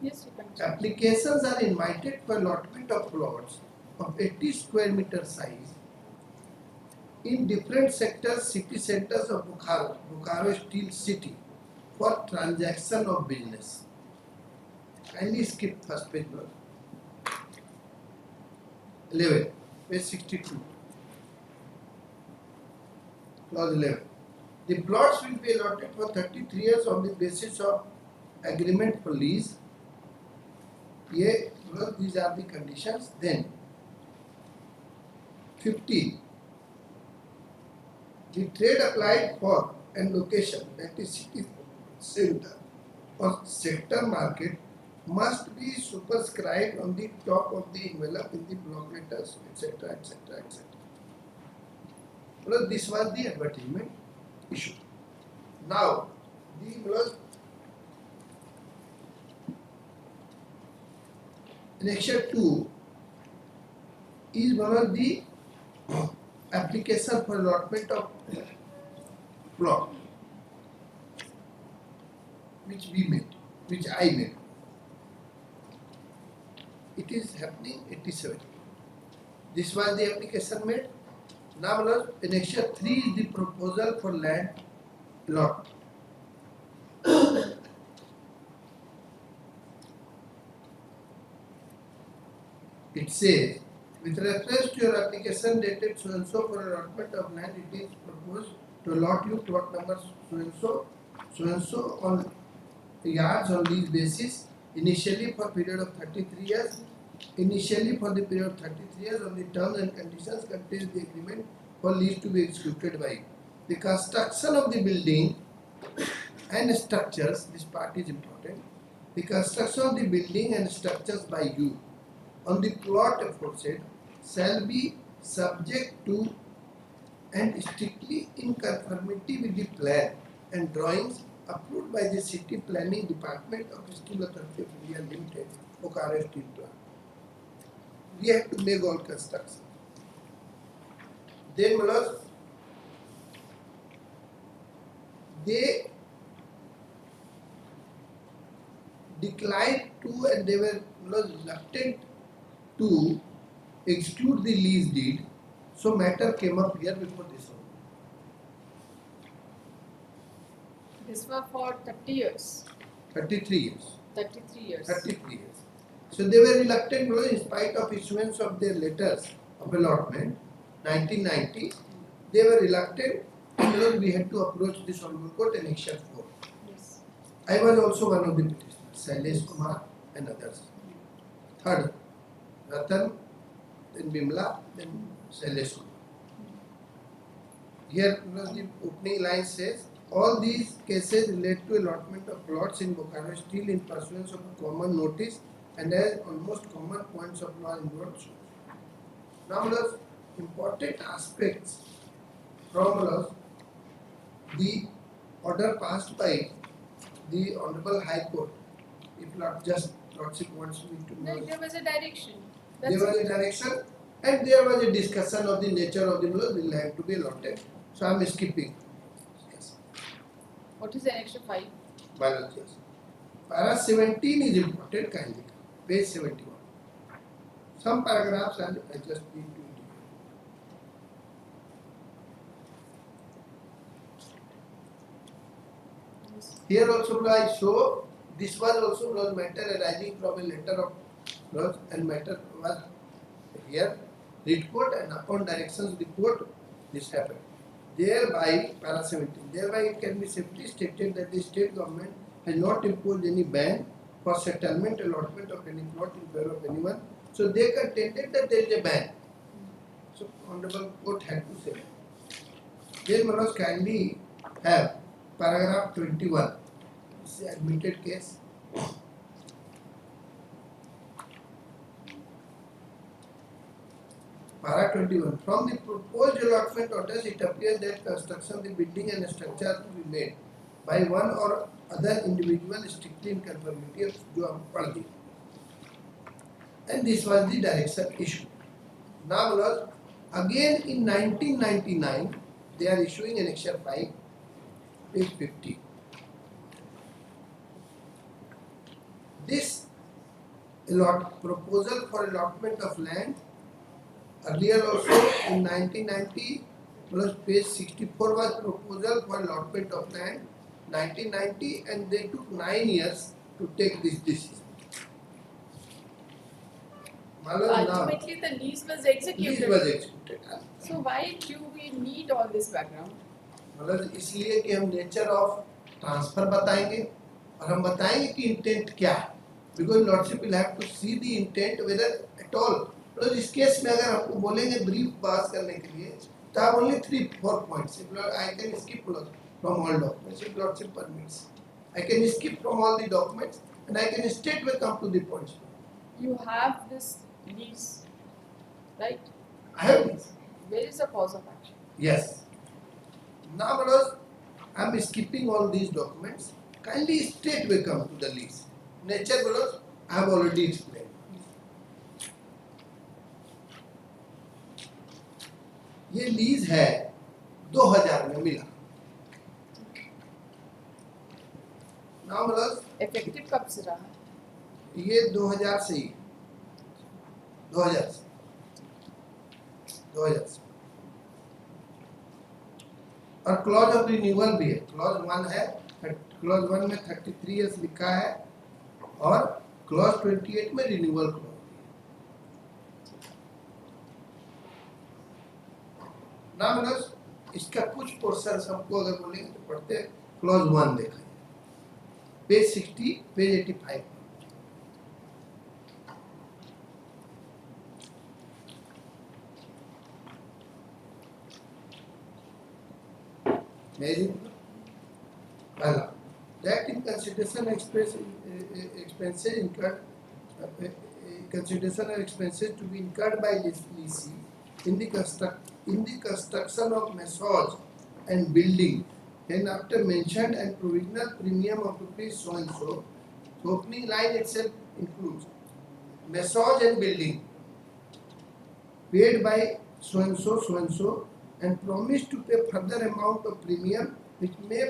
Yes, you can. Applications are invited for allotment of plots of 80 square meter size in different sectors, city centers of Bokaro Steel City for transaction of business. Kindly skip first page, no? 11, page 62. Clause 11. The plots will be allotted for 33 years on the basis of agreement for lease. These are the conditions. Then 15. The trade applied for and location, that is city center or sector market, must be superscribed on the top of the envelope in the block letters, etc., etc., etc. Well, this was the advertisement issue. Now, the Annexure 2 is one of the application for allotment of plot which I made. It is happening 87. This was the application made. Now Annexure 3 is the proposal for land lot. It says, with reference to your application dated so and so for allotment of land, it is proposed to allot you plot number so and so on yards on lease basis, initially for period of 33 years. Initially for the period of 33 years on the terms and conditions contained in the agreement for lease to be executed by you. The construction of the building and structures, this part is important. The construction of the building and structures by you on the plot aforesaid shall be subject to and strictly in conformity with the plan and drawings approved by the City Planning Department of Steel Authority of India Limited, Bokaro Steel Plant. We have to make all construction. Then they declined to and they were reluctant to execute the lease deed, so matter came up here before this one. This was for 30 years. 33 years. 33 years. 33 years. So they were reluctant in spite of issuance of their letters of allotment, 1990, they were reluctant and we had to approach this honorable court in Action 4. Yes. I was also one of the petitioners, Shailesh Kumar and others. Third, Ratan, then Bimla, then Shailesh Kumar. Here, the opening line says, all these cases relate to allotment of plots in Bokaro still in pursuance of a common notice and as almost common points of law involved. Now, the important aspects from the order passed by the Honorable High Court, if not just Lordship wants me to know. No, there was a direction. There That's was a it. direction and there was a discussion of the nature of the land to be allotted. So I am skipping. Yes. What is Annexure 5? Biology. Para 17 is important, kindly. Page 71. Some paragraphs I just need to indicate. Yes. Here also I show this was also was matter arising from a letter of laws and matter was here read court and upon directions of the court this happened. Thereby, para 17, thereby it can be safely stated that the state government has not imposed any ban for settlement, allotment of any plot in favor of anyone. So they contended that there is a ban. So Honorable Court had to say that. Then Manoj kindly have paragraph 21. This is admitted case. Para 21. From the proposed allotment orders, it appears that construction of the building and structure to be made by one or other individual strictly in conformity of जो हम पढ़ दी. And this was the direction issue. Now, Lord, again in 1999, they are issuing Annexure 5, page 50. This proposal for allotment of land earlier also in 1990 plus page 64 was proposal for allotment of land 1990 and they took 9 years to take this decision. Ultimately, the lease was executed. Lease was executed. So why do we need all this background? मतलब इसलिए कि हम nature of transfer बताएंगे और हम बताएंगे कि intent क्या है because lordship will have to see the intent whether at all मतलब इस केस में अगर आपको बोलेंगे ब्रीफ पास करने के लिए तो आप only 3-4 points I can skip from all documents if lordship permits I can skip from all the documents and I can straight way come to the points. You have this lease, right? I have this. Where is the cause of action? Yes. Now, because I am skipping all these documents, kindly straight way come to the lease. Nature, because I have already explained. ये lease है 2000 में मिला. Now, because Effective कब से रहा? ये 2000 से ही 2000 से और क्लॉज ऑफ रिन्यूअल भी है. क्लॉज 1 है, क्लॉज 1 में 33 इयर्स लिखा है और क्लॉज 28 में रिन्यूअल क्लॉज ना. मतलब इसका कुछ पोर्शन हमको अगर बोलेंगे तो पढ़ते हैं. क्लॉज 1 देखा page 60 page 85. That in consideration expenses incurred, consideration of expenses to be incurred by leasee in the construction of massage and building, and after mentioned and provisional premium of rupees so and so, the opening line itself includes massage and building paid by so and so and promise to pay further amount of premium which may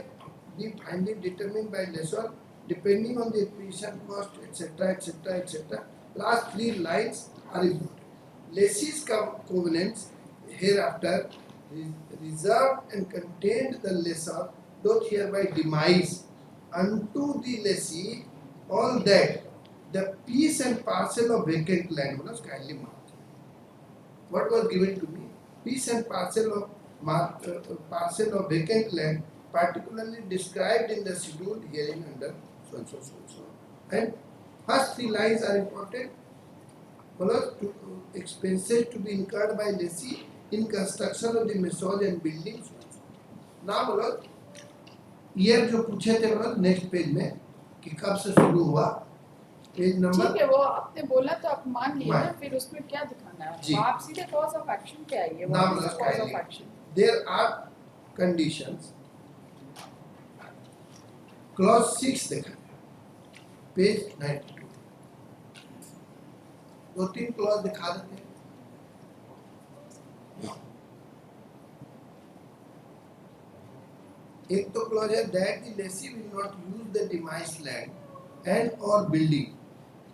be finally determined by lessor depending on the acquisition cost, etc., etc., etc. Last 3 lines are important. Lessee's covenants hereafter reserved and contained the lessor doth hereby demise unto the lessee all that the piece and parcel of vacant land was kindly marked. What was given to me? Piece and parcel of parcel of vacant land particularly described in the schedule herein under so and so so and so. And first three lines are important. Expenses to be incurred by lessee in construction of the massage and building. Now year जो पूछे थे next page में कि कब से शुरू हुआ page number ठीक है वो आपने बोला तो आप मान लिए ना फिर उसमें क्या दिखाना जी। है आप सीधे कॉज ऑफ एक्शन पे आइए नाम व्हाट इज कॉज ऑफ लगाइए। Action there are conditions clause 6 देखा पेज 92 दो तीन क्लॉज दिखा देते हैं एक तो क्लॉज है that the Lesi will not use the demise land and और building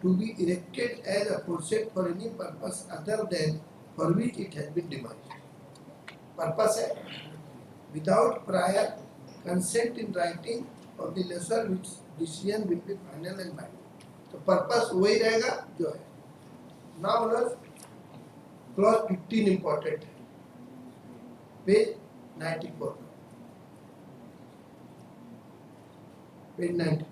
to be erected as a aforesaid for any purpose other than for which it has been devised. Purpose है without prior consent in writing of the lessor which decision will be final and binding. तो purpose वही रहेगा जो है. Now clause 15 important है. Page 94. Page 94.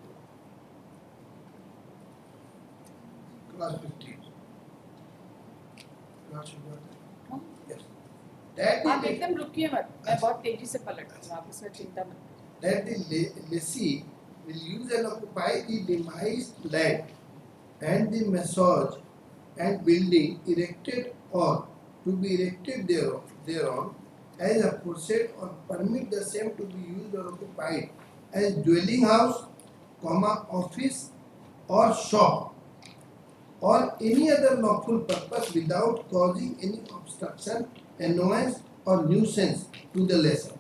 Clause 15. Yes. That आप the एकदम रुकिए मत मैं बहुत तेजी से पलट रही हूँ आप इसमें चिंता मत that the lessee will use and occupy the demised land and the massage and building erected or to be erected thereon as aforesaid or permit the same to be used or occupied as dwelling house, office or shop or any other lawful purpose without causing any obstruction, annoyance or nuisance to the lessor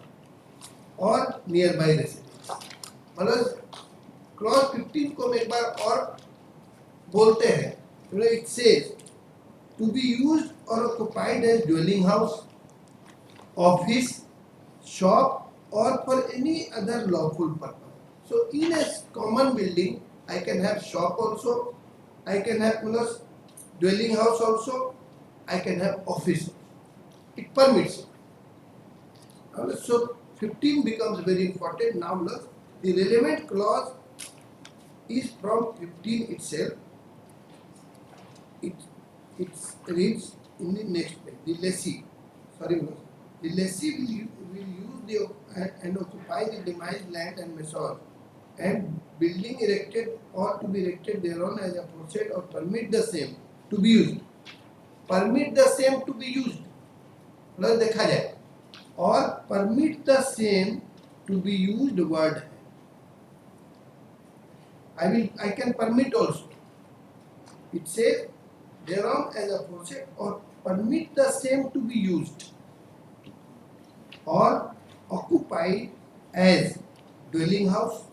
or nearby residents. मतलब clause 15 को हम एक बार और बोलते हैं. It says to be used or occupied as dwelling house, office, shop or for any other lawful purpose. So in a common building, I can have shop also, I can have dwelling house also, I can have office. It permits. So 15 becomes very important. Now look, the relevant clause is from 15 itself. It reads in the next page. The lessee will use the and occupy the demised land and massage and building erected or to be erected thereon as aforesaid or permit the same to be used. Permit the same to be used. मतलब देखा जाए और permit the same to be used word है. I can permit also. It says thereon as aforesaid or permit the same to be used or occupied as dwelling house,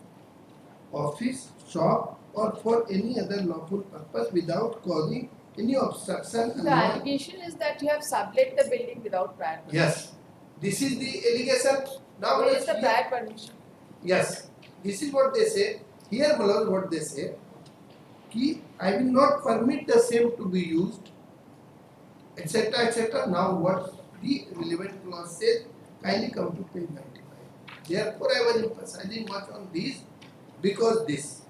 office, shop or for any other lawful purpose without causing any obstruction. The allegation is that you have sublet the building without prior permission. Yes, this is the allegation. Now Where is the prior permission? Yes, this is what they say. Here what they say कि I will not permit the same to be used, etc. etc. Now what the relevant clause says, kindly come to page 95. Therefore I was emphasizing much on this because this.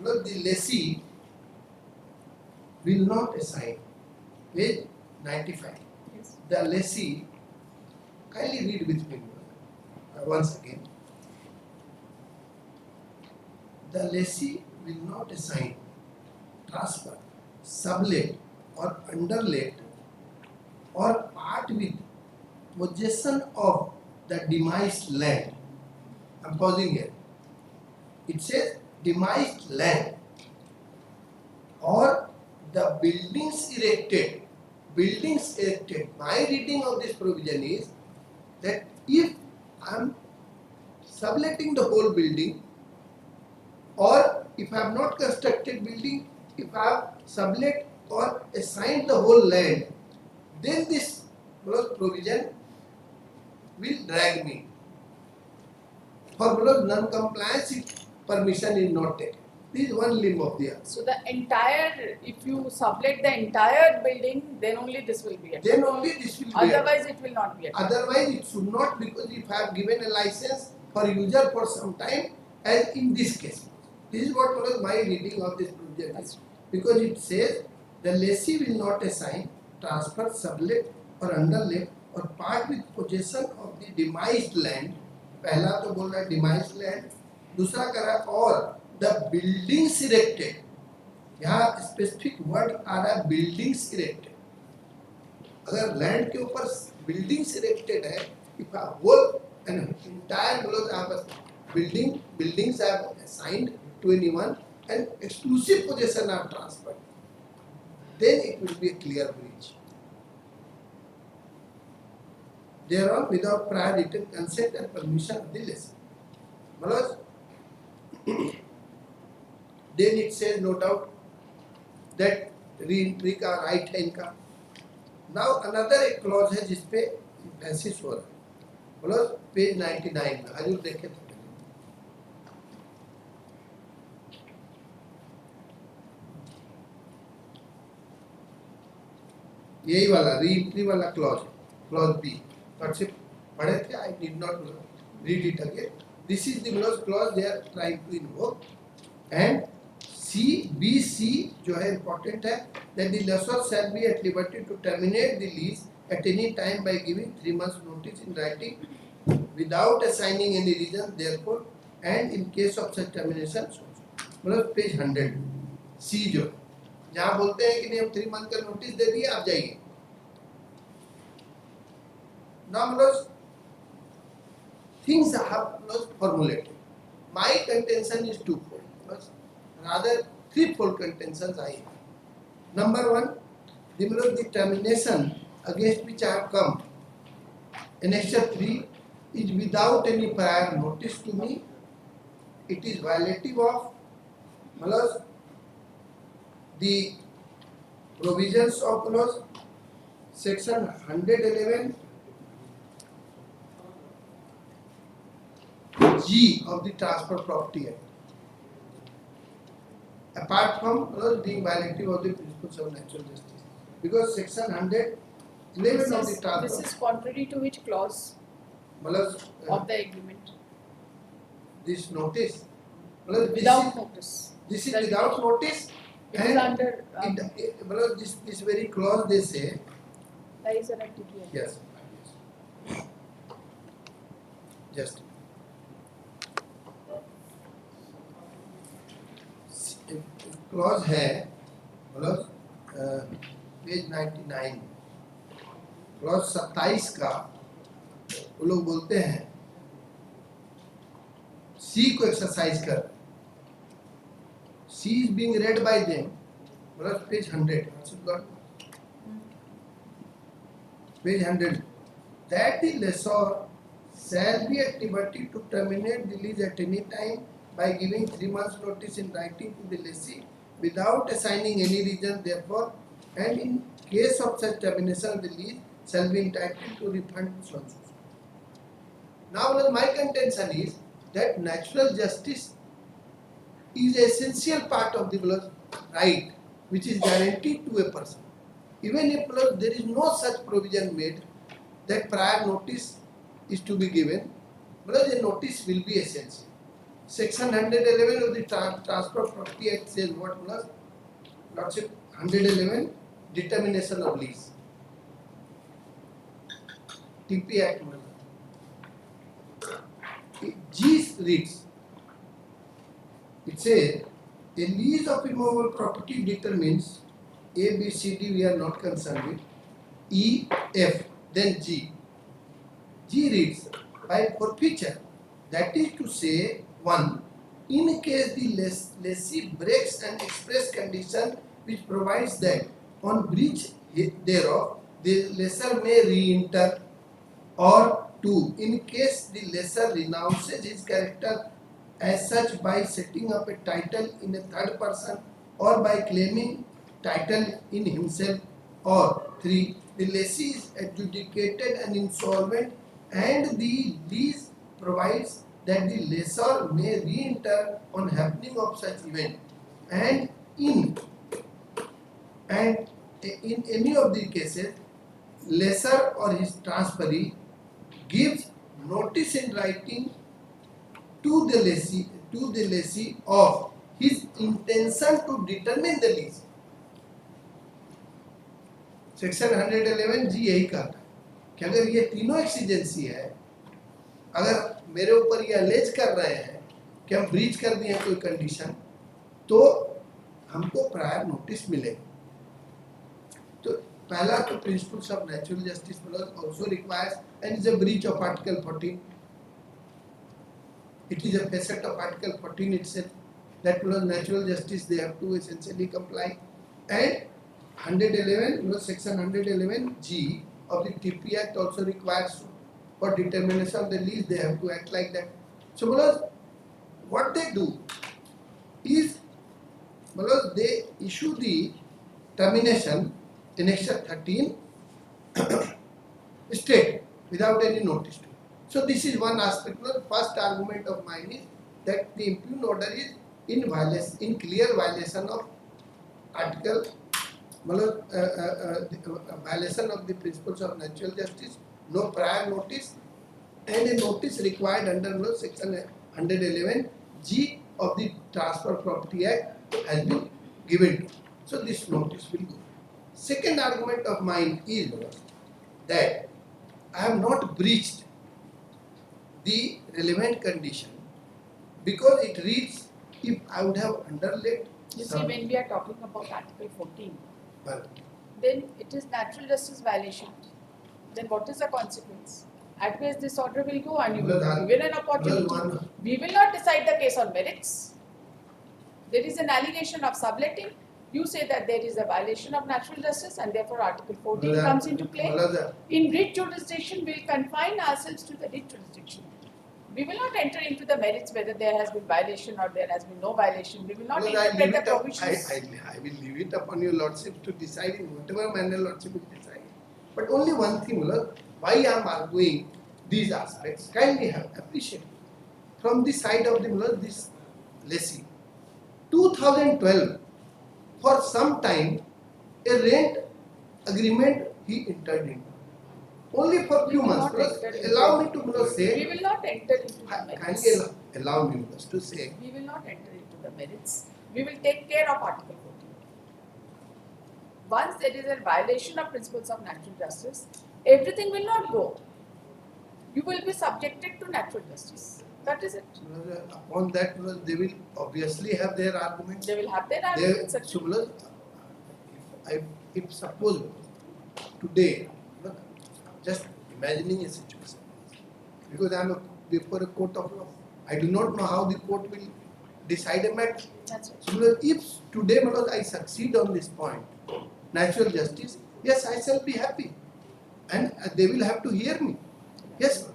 Look, the lessee will not assign. Page 95. Yes. The lessee, kindly read with me once again. The lessee will not assign, transfer, sublet or underlet or part with possession of the demised land. I'm pausing here. It says demised land or the buildings erected. My reading of this provision is that if I'm subletting the whole building or if I have not constructed building, if I have sublet or assigned the whole land, then this provision will drag me. For non-compliance, permission is not taken. This is one limb of the earth. So the entire, if you sublet the entire building, then only this will be at. Then only this will be at. Otherwise, it will not be at. Otherwise, it should not, because if I have given a license for user for some time, as in this case. This is what was my reading of this provision is. Because it says the lessee will not assign, transfer, sublet or underlet or part with possession of the demised land. पहला तो बोल रहा है demised land, दूसरा कह रहा है और the buildings erected. यहाँ specific word आ रहा है buildings erected. अगर land के ऊपर buildings erected है, if a whole an entire buildings are assigned to anyone and exclusive possession are transferred, then it will be a clear breach. Thereon, without prior written consent and permission of the lessee. Then it says no doubt that re-entry का right है इनका. Now another एक clause है जिसपे emphasis हो रहा है. बोलो page 99 में हजूर देखे थे. यही वाला re-entry वाला clause B. But पढ़े थे, I did not read it again. This is the clause they are trying to invoke. And BC जो है important है, that the lessor shall be at liberty to terminate the lease at any time by giving 3 months notice in writing without assigning any reason therefore, and in case of such termination, मतलब page 100 C जो जहाँ बोलते हैं कि नहीं हम 3 month का notice दे दिए आप जाइए. Now things have formulated. My contention is twofold. Rather threefold contentions I have. Number one, the termination against which I have come, annexure 3 is without any prior notice to me. It is violative of the provisions of section 111 G of the Transfer Property Act. Apart from being violative of the principles of natural justice, because section 111 of the transfer. This is contrary to which clause of the agreement? This notice. Without notice. This is without notice. It is under. This very clause they say. Lies are at DT. Yes. Just. Clause है page 99 clause 27 का वो लोग बोलते हैं सी को exercise कर C is being read by them page 100 page 100 that the lessor shall be at liberty to terminate the lease at any time by giving 3 months notice in writing to the lessee without assigning any reason therefore, and in case of such termination the lease shall be entitled to refund so and so. Now my contention is that natural justice is an essential part of the right which is guaranteed to a person. Even if there is no such provision made that prior notice is to be given, the notice will be essential. Section 111 of the Transfer Property Act says what plus? Lordship 111 determination of lease. TP Act. G reads. It says a lease of immovable property determines A, B, C, D. We are not concerned with E, F, then G. G reads by forfeiture. That is to say. 1. In case the lessee breaks an express condition which provides that on breach thereof the lessor may re-enter, or 2. In case the lessor renounces his character as such by setting up a title in a third person or by claiming title in himself, or 3. The lessee is adjudicated and insolvent and the lease provides that the lessor may re-enter on happening of such event, and in any of the cases, lessor or his transferee gives notice in writing to the lessee of his intention to determine the lease. Section 111 जी यही कहता है कि अगर ये तीनों exigency है, अगर मेरे ऊपर ये अलेज कर रहे हैं कि हम ब्रीच कर दिए कोई कंडीशन, तो हमको प्रायर नोटिस मिलेगा। तो पहला तो principles of natural justice also requires and is a breach of Article 14. It is a facet of Article 14 itself that natural justice they have to essentially comply. And 111, section 111G of the TP Act also requires for determination of the lease they have to act like that. So what they do is they issue the termination in Section 13 state without any notice. So this is one aspect. First argument of mine is that the impugned order is in clear violation of article, violation of the principles of natural justice, no prior notice, and a notice required under section 111G of the Transfer Property Act has been given. So this notice will go. Second argument of mine is that I have not breached the relevant condition because it reads if I would have underlaid. You see, when we are talking about Article 14, Well, then it is natural justice violation. Then what is the consequence? At best, this order will go and you will be given an opportunity. We will not decide the case on merits. There is an allegation of subletting. You say that there is a violation of natural justice and therefore Article 14 comes into play. In writ jurisdiction, we will confine ourselves to the writ jurisdiction. We will not enter into the merits whether there has been violation or there has been no violation. We will not interpret the provisions. I will leave it upon your lordship to decide in whatever manner lordship will decide. But only one thing, why I am arguing these aspects, kindly have appreciated from the side of the this lessee. 2012, for some time, a rent agreement he entered into. Only for few months. Allow me to say. We will not enter into the merits. Kindly allow me to say. We will not enter into the merits. We will take care of Article 14. Once there is a violation of principles of natural justice, everything will not go. You will be subjected to natural justice. That is it. Upon that, they will obviously have their arguments. They will have their arguments. If suppose today, just imagining a situation, because I am before a court of law, I do not know how the court will decide a matter. That's it. So if today I succeed on this point, natural justice, yes, I shall be happy, and they will have to hear me. Yes,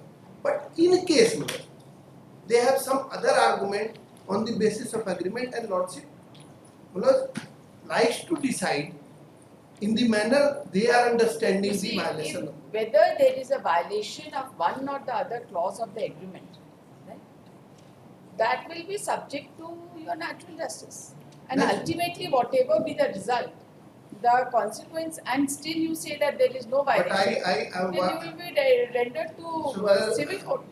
but in case they have some other argument on the basis of agreement and lordship likes to decide in the manner they are understanding the violation. Whether there is a violation of one or the other clause of the agreement, right, that will be subject to your natural justice. And ultimately, whatever be the result, the consequence, and still you say that there is no violation, then you will be rendered to civil court,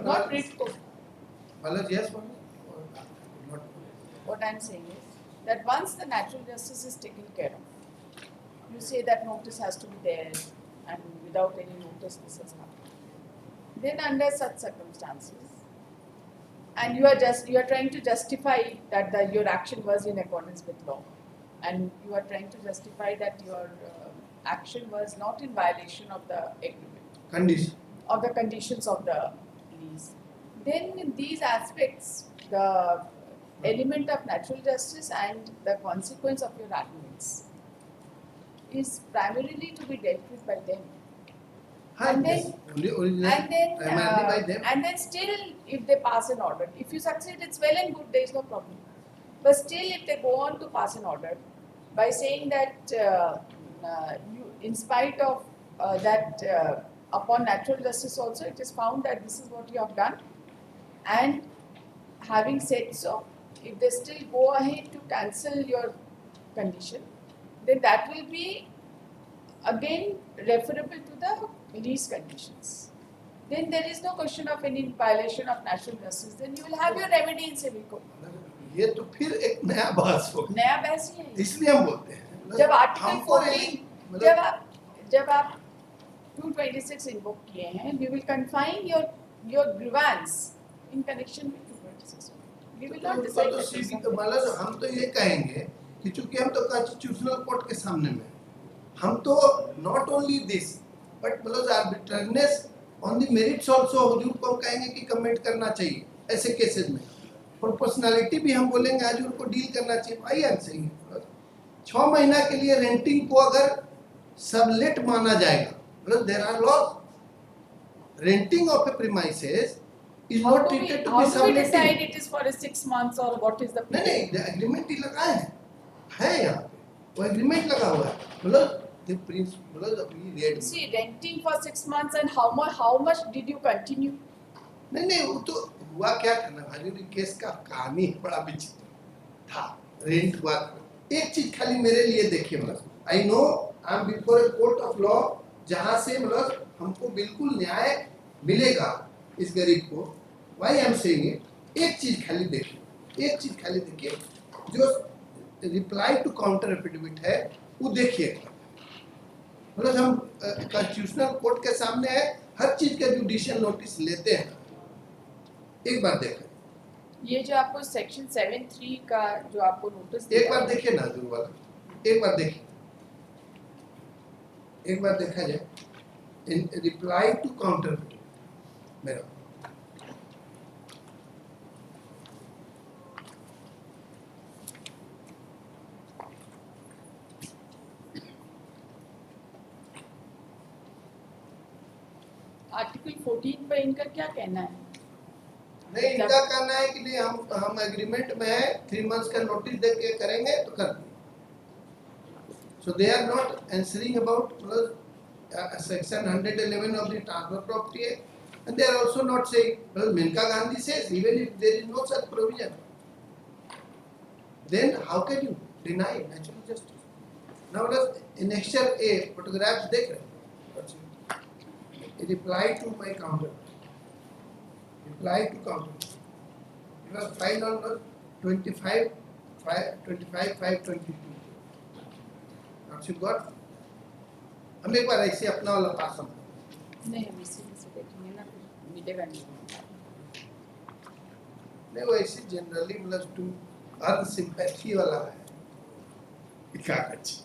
not writ court. Yes, What I am saying is that once the natural justice is taken care of, you say that notice has to be there, and without any notice this has happened. Then under such circumstances, and you are trying to justify that your action was in accordance with law, and you are trying to justify that your action was not in violation of the agreement, of the conditions of the lease. Then in these aspects, the element of natural justice and the consequence of your arguments is primarily to be dealt with by them. And then still, if they pass an order, if you succeed, it's well and good, there is no problem. But still, if they go on to pass an order by saying that in spite of that, upon natural justice also, it is found that this is what you have done, And having said so, if they still go ahead to cancel your condition, then that will be again referable to the lease conditions. Then there is no question of any violation of national justice. Then you will have your remedy in civil court. ये तो फिर एक नया बहस हो गया, नया बहस ही है ये। इसलिए हम बोलते हैं जब आर्टिकल हमको 14 जब आप 226 इन्वोक किए हैं, you will confine your grievance in connection with 226. We will not decide तो that सीधी is तो मतलब हम तो ये कहेंगे कि चूंकि हम तो कॉन्स्टिट्यूशनल कोर्ट के सामने में हम तो नॉट ओनली दिस बट मतलब arbitrariness on the merits also हजूर को हम कहेंगे कि कमेंट करना चाहिए ऐसे केसेस में। प्रोपोर्शनैलिटी भी हम बोलेंगे हजूर को डील करना चाहिए। भाई हम सही 6 महीना के लिए रेंटिंग को अगर सबलेट माना जाएगा, मतलब there are laws renting of a premises is how not do treated we, to how be do we subletting. decide it is for a 6 months or what is the नहीं period? नहीं agreement ही लगा है यहाँ पे वो agreement लगा हुआ है मतलब द प्रिंसिपल मतलब अभी rate See, renting for 6 months and how much did you continue? नहीं वो तो हुआ क्या था ना भाई केस का कहानी बड़ा विचित्र था। रेंट हुआ एक चीज खाली मेरे लिए देखिए मतलब I know I am before a court of law जहाँ से मतलब हमको बिल्कुल न्याय मिलेगा इस गरीब को। Why I am saying it एक चीज खाली देखिए जो रिप्लाई टू काउंटर एफिडेविट है वो देखिए मतलब हम कॉन्स्टिट्यूशनल कोर्ट के सामने है हर चीज का जुडिशियल नोटिस लेते हैं। एक बार देखें ये जो आपको सेक्शन 7(3) का जो आपको नोटिस एक बार देखिए ना जरूर वाला एक बार देखा जाए इन रिप्लाई टू काउंटर मेरा आर्टिकल 14 पर इनका क्या कहना है? नहीं इनका कहना है कि नहीं हम एग्रीमेंट में है 3 मंथ्स का नोटिस दे के करेंगे तो कर देंगे। So they are not answering about section 111 of the transfer property act and they are also not saying well Maneka Gandhi says even if there is no such provision then how can you deny natural justice? Now let annexure A photographs देख रहे हैं reply to my counter reply to counter it was filed on 25/5/22 not you got हम एक बार ऐसे अपना वाला पास हम नहीं हम इसी में से देखेंगे ना फिर मिलेगा नहीं वो ऐसे जनरली मतलब टू अर्न सिंपैथी वाला है क्या अच्छी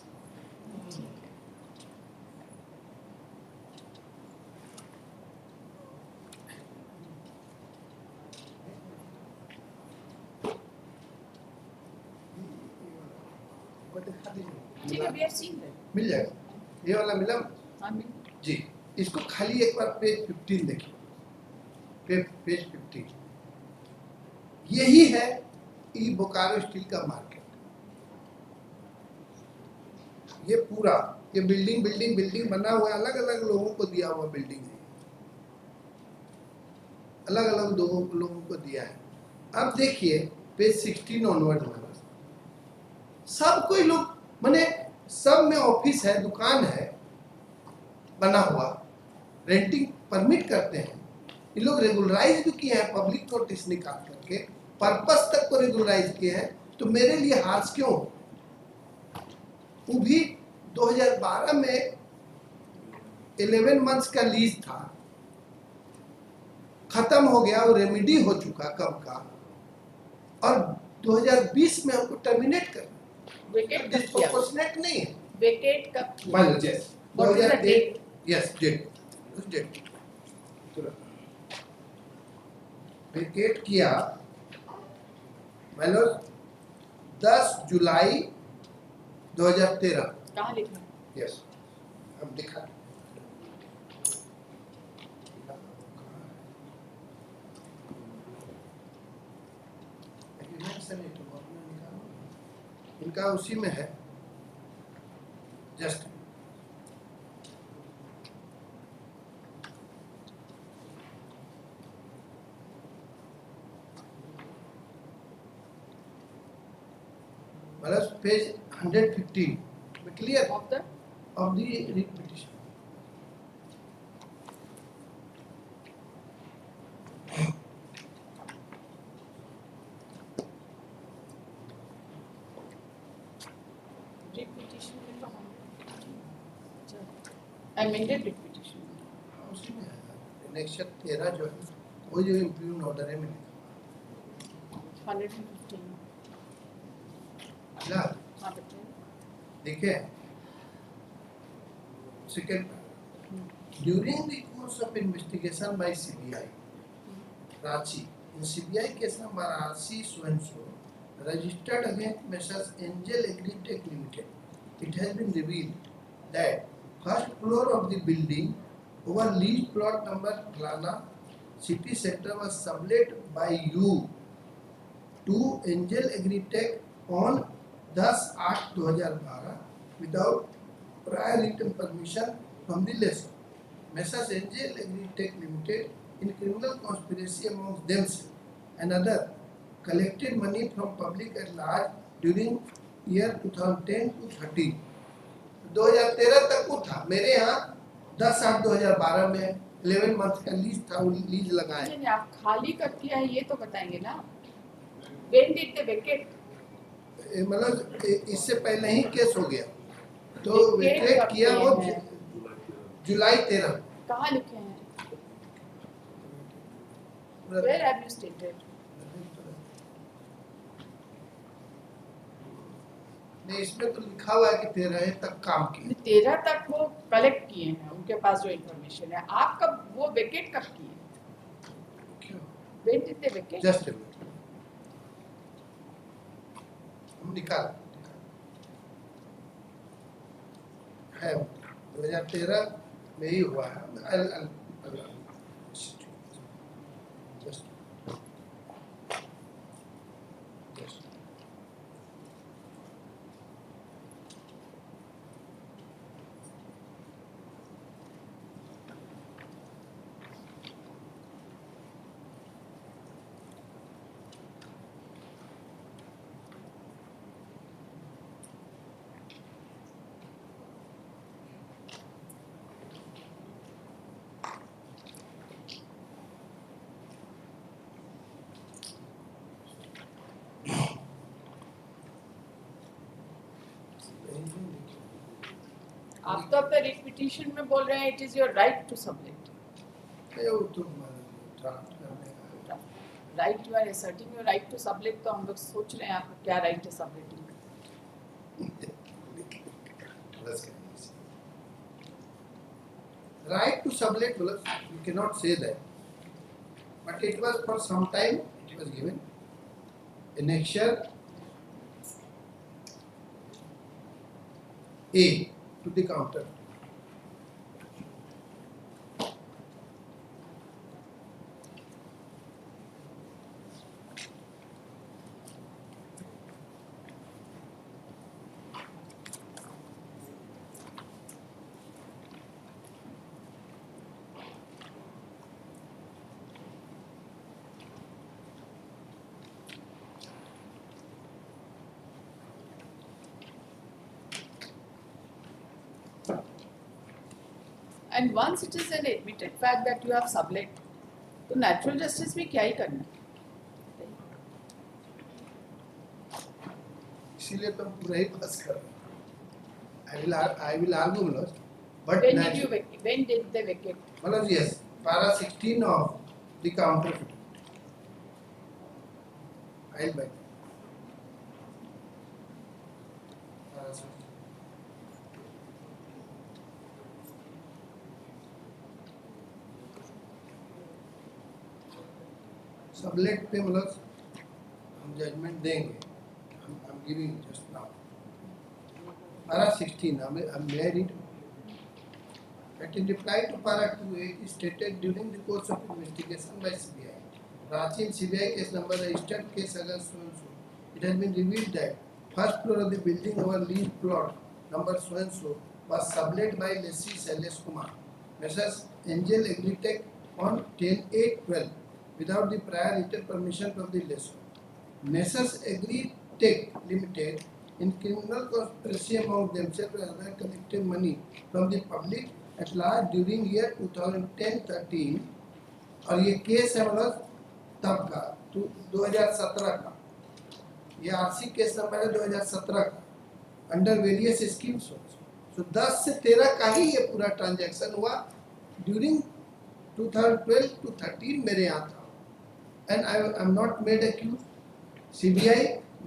ठीक है, we have seen that. मिल जाएगा ये वाला मिला हाँ मिल जी। इसको खाली एक बार पेज 15 देखिए पेज 15 यही है ई बोकारो स्टील का मार्केट। ये पूरा ये बिल्डिंग बना हुआ अलग अलग लोगों को दिया हुआ बिल्डिंग है अलग अलग लोगों को दिया है। अब देखिए पेज 16 ऑनवर्ड में सब कोई लोग माने सब में ऑफिस है दुकान है बना हुआ रेंटिंग परमिट करते हैं। ये लोग रेगुलराइज भी किए हैं पब्लिक नोटिस निकाल करके पर्पस तक को रेगुलराइज किए हैं तो मेरे लिए हार्श क्यों? वो भी 2012 में 11 मंथ्स का लीज था खत्म हो गया वो रेमेडी हो चुका कब का और 2020 में हमको टर्मिनेट कर वेकेट कब किया? डिस्प्रोपोर्शनेट नहीं है वेकेट कब? मान लो yes What is the date? Yes date vacate किया मान लो 10 जुलाई 2013 कहाँ लिखा? यस हम दिखा इनका उसी में है जस्ट मतलब पेज 115 में clear Of the of the writ petition. writ petition में कहाँ? Amended writ petition. उसी में आएगा नेक्स्ट 13 जो है वो जो इम्प्रूव ऑर्डर है में 115. ला हाँ बताइए. देखिए second during the course of investigation by CBI Ranchi in CBI case number RC so and so registered against Messrs. Angel Agritech Limited. It has been revealed that first floor of the building over lease plot number Plana city center was sublet by you to Angel Agritech on 10/8/2012 without prior written permission from the lessor. Messrs. Angel Agritech Limited in criminal conspiracy amongst themselves and others collected money from public at large during year 2010 to 13. 2013 तक वो था मेरे यहाँ 10/8/2012 में 11 month का lease था वो lease लगाए नहीं आप खाली कब किया है ये तो बताएंगे ना. When did they vacate? मतलब इससे पहले ही केस हो गया तो Vacate वेकेट कब किया वो किए हैं? जुलाई 13 कहाँ लिखे हैं? Where have you stated? नहीं इसमें तो लिखा हुआ है कि 13 तक काम किया 13 तक वो कलेक्ट किए हैं उनके पास जो इन्फॉर्मेशन है. आप कब वो वेकेट कब किए? क्यों When did they vacate? Just a minute हम निकाल है 2013 में ही हुआ है just आप तो अपने रिपीटिशन में बोल रहे हैं it is your right to sublet. वो तो ड्राफ्ट करने का right you are asserting your right to sublet. तो हम लोग सोच रहे हैं आपका क्या राइट है सबलेटिंग का. right to sublet you cannot say that but it was for some time it was given annexure A to the counter and once it is an admitted fact that you have sublet तो natural justice में क्या ही करना. इसीलिए तो हम पूरा ही पास कर रहे हैं I will argue but when did they vacate? मतलब yes para 16 of the counter I'll buy para 16 sublet पे मतलब हम जजमेंट देंगे I'm giving just now para 16 I'm married that in reply to para 28 is stated during the course of investigation by CBI Ranchi in CBI case number registered case against so and so it has been revealed that first floor of the building over lease plot number so and so was sublet by lessee Shailesh Kumar Messrs. Angel Agritech on 10/8/12 without the prior written permission from the lessor. Messrs. Agritech Limited in criminal conspiracy among themselves and other collecting money from the public at large during year 2010-13 और ये case है मतलब तब का 2017 का, ये RC case number है 2017 का अंडर वेरियस स्कीम्स। सो 10 से 13 का ही ये पूरा ट्रांजैक्शन हुआ ड्यूरिंग 2012 to 13 मेरे यहाँ था and I am not made accused. CBI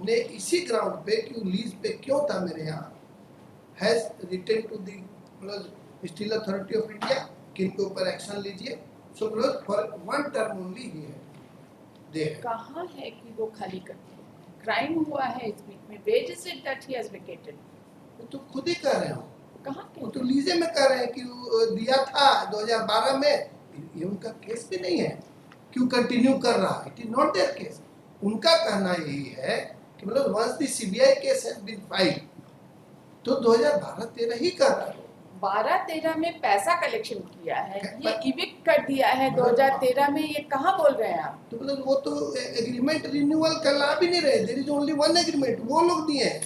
ने इसी ग्राउंड पे कि लीज पे क्यों था मेरे यहाँ has written to the Steel Authority of India कि इनके ऊपर एक्शन लीजिए। So for one term only ही है दे कहाँ है कि वो खाली करते हैं? क्राइम हुआ है इस बीच में, why's is it that he has vacated? वो तो खुद ही कह रहे हो, कहाँ वो के? तो लीजे में कह रहे हैं कि वो दिया था 2012 में, ये उनका केस भी नहीं है, क्यों कंटिन्यू कर रहा है? It is not their case. उनका कहना यही है कि मतलब once the CBI case has been filed तो 2012-13 ही कर रहा है। 12-13 में पैसा कलेक्शन किया है, ये इविक्ट कर दिया है 2013 में, ये कहाँ बोल रहे हैं आप? तो मतलब वो तो एग्रीमेंट रिन्यूअल कर ला भी नहीं रहे, there is only one agreement, वो लोग दिए हैं,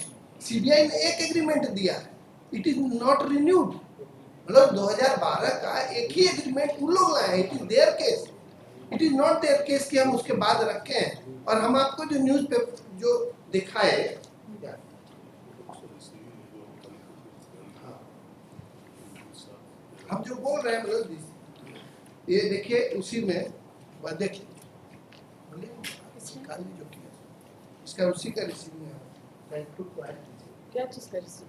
सीबीआई ने एक एग्रीमेंट दिया है, इट इज नॉट रिन्यूड। मतलब 2012 का एक ही एग्रीमेंट उन लोग लाए हैं, it is there case, it is not their case कि हम उसके बाद रखे हैं। और हम आपको जो न्यूज पेपर जो दिखाए हम जो बोल रहे हैं मतलब ये देखिए उसी में देखिए खाली जो किया इसका उसी का रिसीविंग है। क्या चीज का रिसीव?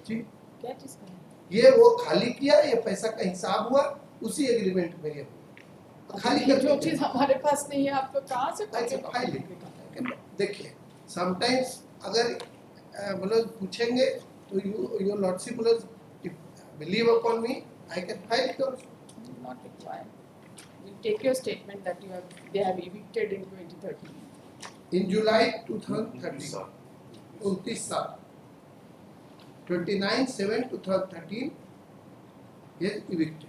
जी क्या चीज का? ये वो खाली किया, ये पैसा का हिसाब हुआ उसी एग्रीमेंट में, ये खाली ये जो चीज हमारे पास नहीं है आपको कहाँ से आई कैन फाइल इट। देखिए समटाइम्स अगर मतलब पूछेंगे तो you lordship believe upon me, I can file it also. Not required. You take your statement that they have evicted in 2013. In July 2013, 29/7/2013, he is evicted.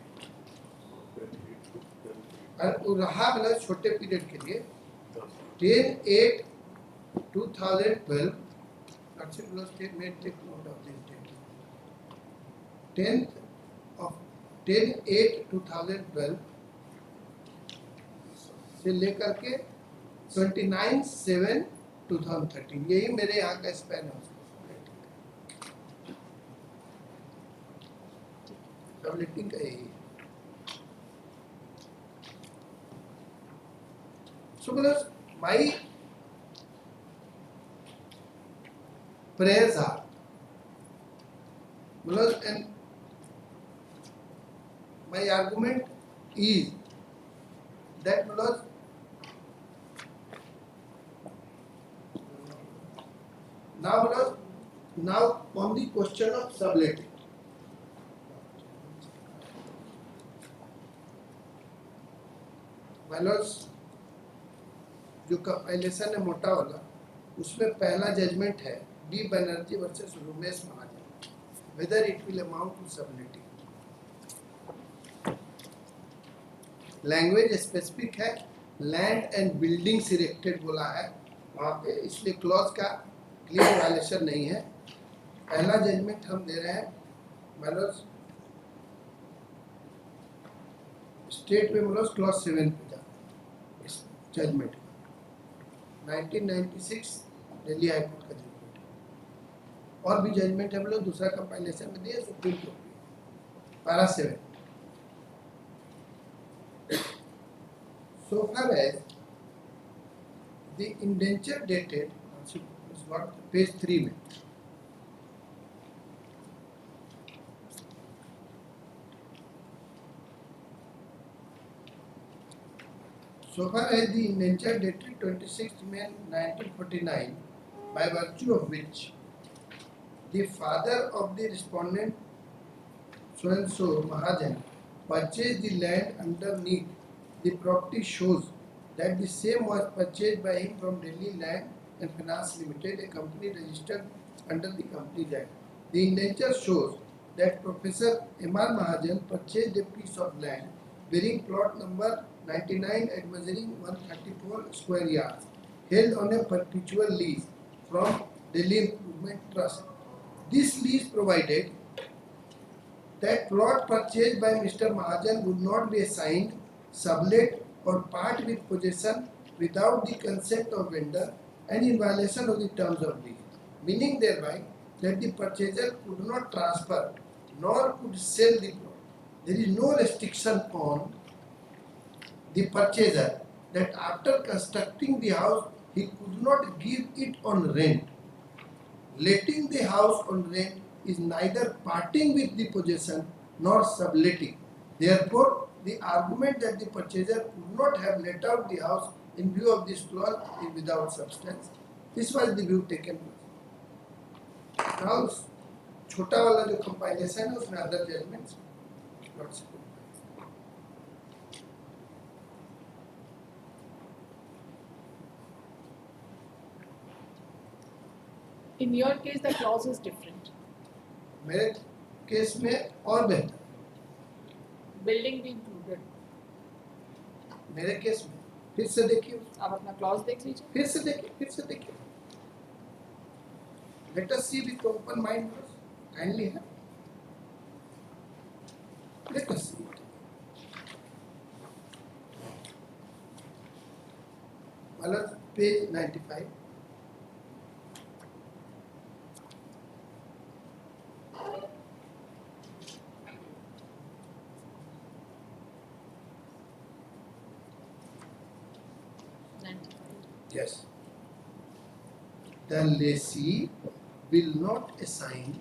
और वो रहा मतलब छोटे पीरियड के लिए 10/8/2012, may take note of this date. 10/8/2012 से लेकर के 29/7/2013, यही मेरे यहाँ का स्पैन है। सबलेटिंग का यही है। So my prayers are and my argument is that now on the question of subletting, जो कंपाइलेशन है मोटा वाला, उसमें पहला जजमेंट है D Banerjee versus Rumesh Mahajan, whether it will amount to subletting. Language specific है, लैंड एंड बिल्डिंग्स इरेक्टेड बोला है वहाँ पे, इसलिए क्लॉज का क्लियर वायलेशन नहीं है। पहला जजमेंट हम दे रहे हैं मतलब स्टेट में मतलब क्लॉज 7 पे जाता है इस जजमेंट 1996 दिल्ली हाई कोर्ट का जजमेंट। और भी जजमेंट हम लोग दूसरा कंपाइलेशन में दिए सुप्रीम कोर्ट में para 7। So far as the indenture dated is what page 3 में so far as the indenture dated 26th May 1949, by virtue of which the father of the respondent so and so Mahajan purchased the land underneath the property, shows that the same was purchased by him from Delhi Land and Finance Limited, a company registered under the Companies Act. The indenture shows that Professor M.R. Mahajan purchased a piece of land bearing plot number 99 and measuring 134 square yards, held on a perpetual lease from Delhi government trust. This lease provided that plot purchased by Mr. Mahajan would not be assigned, sublet or part with possession without the consent of vendor and in violation of the terms of lease, meaning thereby that the purchaser could not transfer nor could sell the plot. There is no restriction on the purchaser that after constructing the house he could not give it on rent. Letting the house on rent is neither parting with the possession nor subletting. Therefore, the argument that the purchaser could not have let out the house in view of this clause is without substance. This was the view taken. Now, छोटा वाला जो compilation है उसमें other judgments not supported. In your case, the clause is different. मेरे case में और बेहतर. Building भी included. मेरे केस में फिर से देखिए. आप अपना clause देख लीजिए. फिर से देखिए. Let us see with open mind first. Kindly have. Let us see it. मतलब page 95. Yes. The lessee will not assign,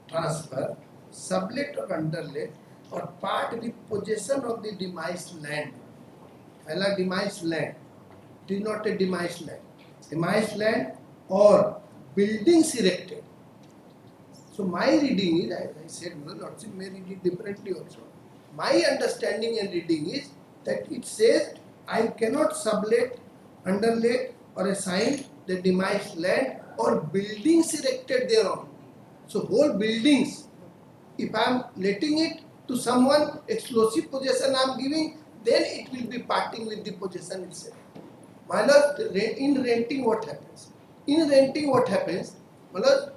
transfer, sublet or underlet or part with possession of the demised land. पहला demised land. It is not a demised land. Demised land or buildings erected. So my reading is, as I said, Lordship may read it differently also. My understanding and reading is that it says I cannot sublet, underlet or assign the demised land or buildings erected thereon. So whole buildings, if I am letting it to someone, exclusive possession I am giving, then it will be parting with the possession itself. My lord, in renting what happens? In renting what happens? My lord,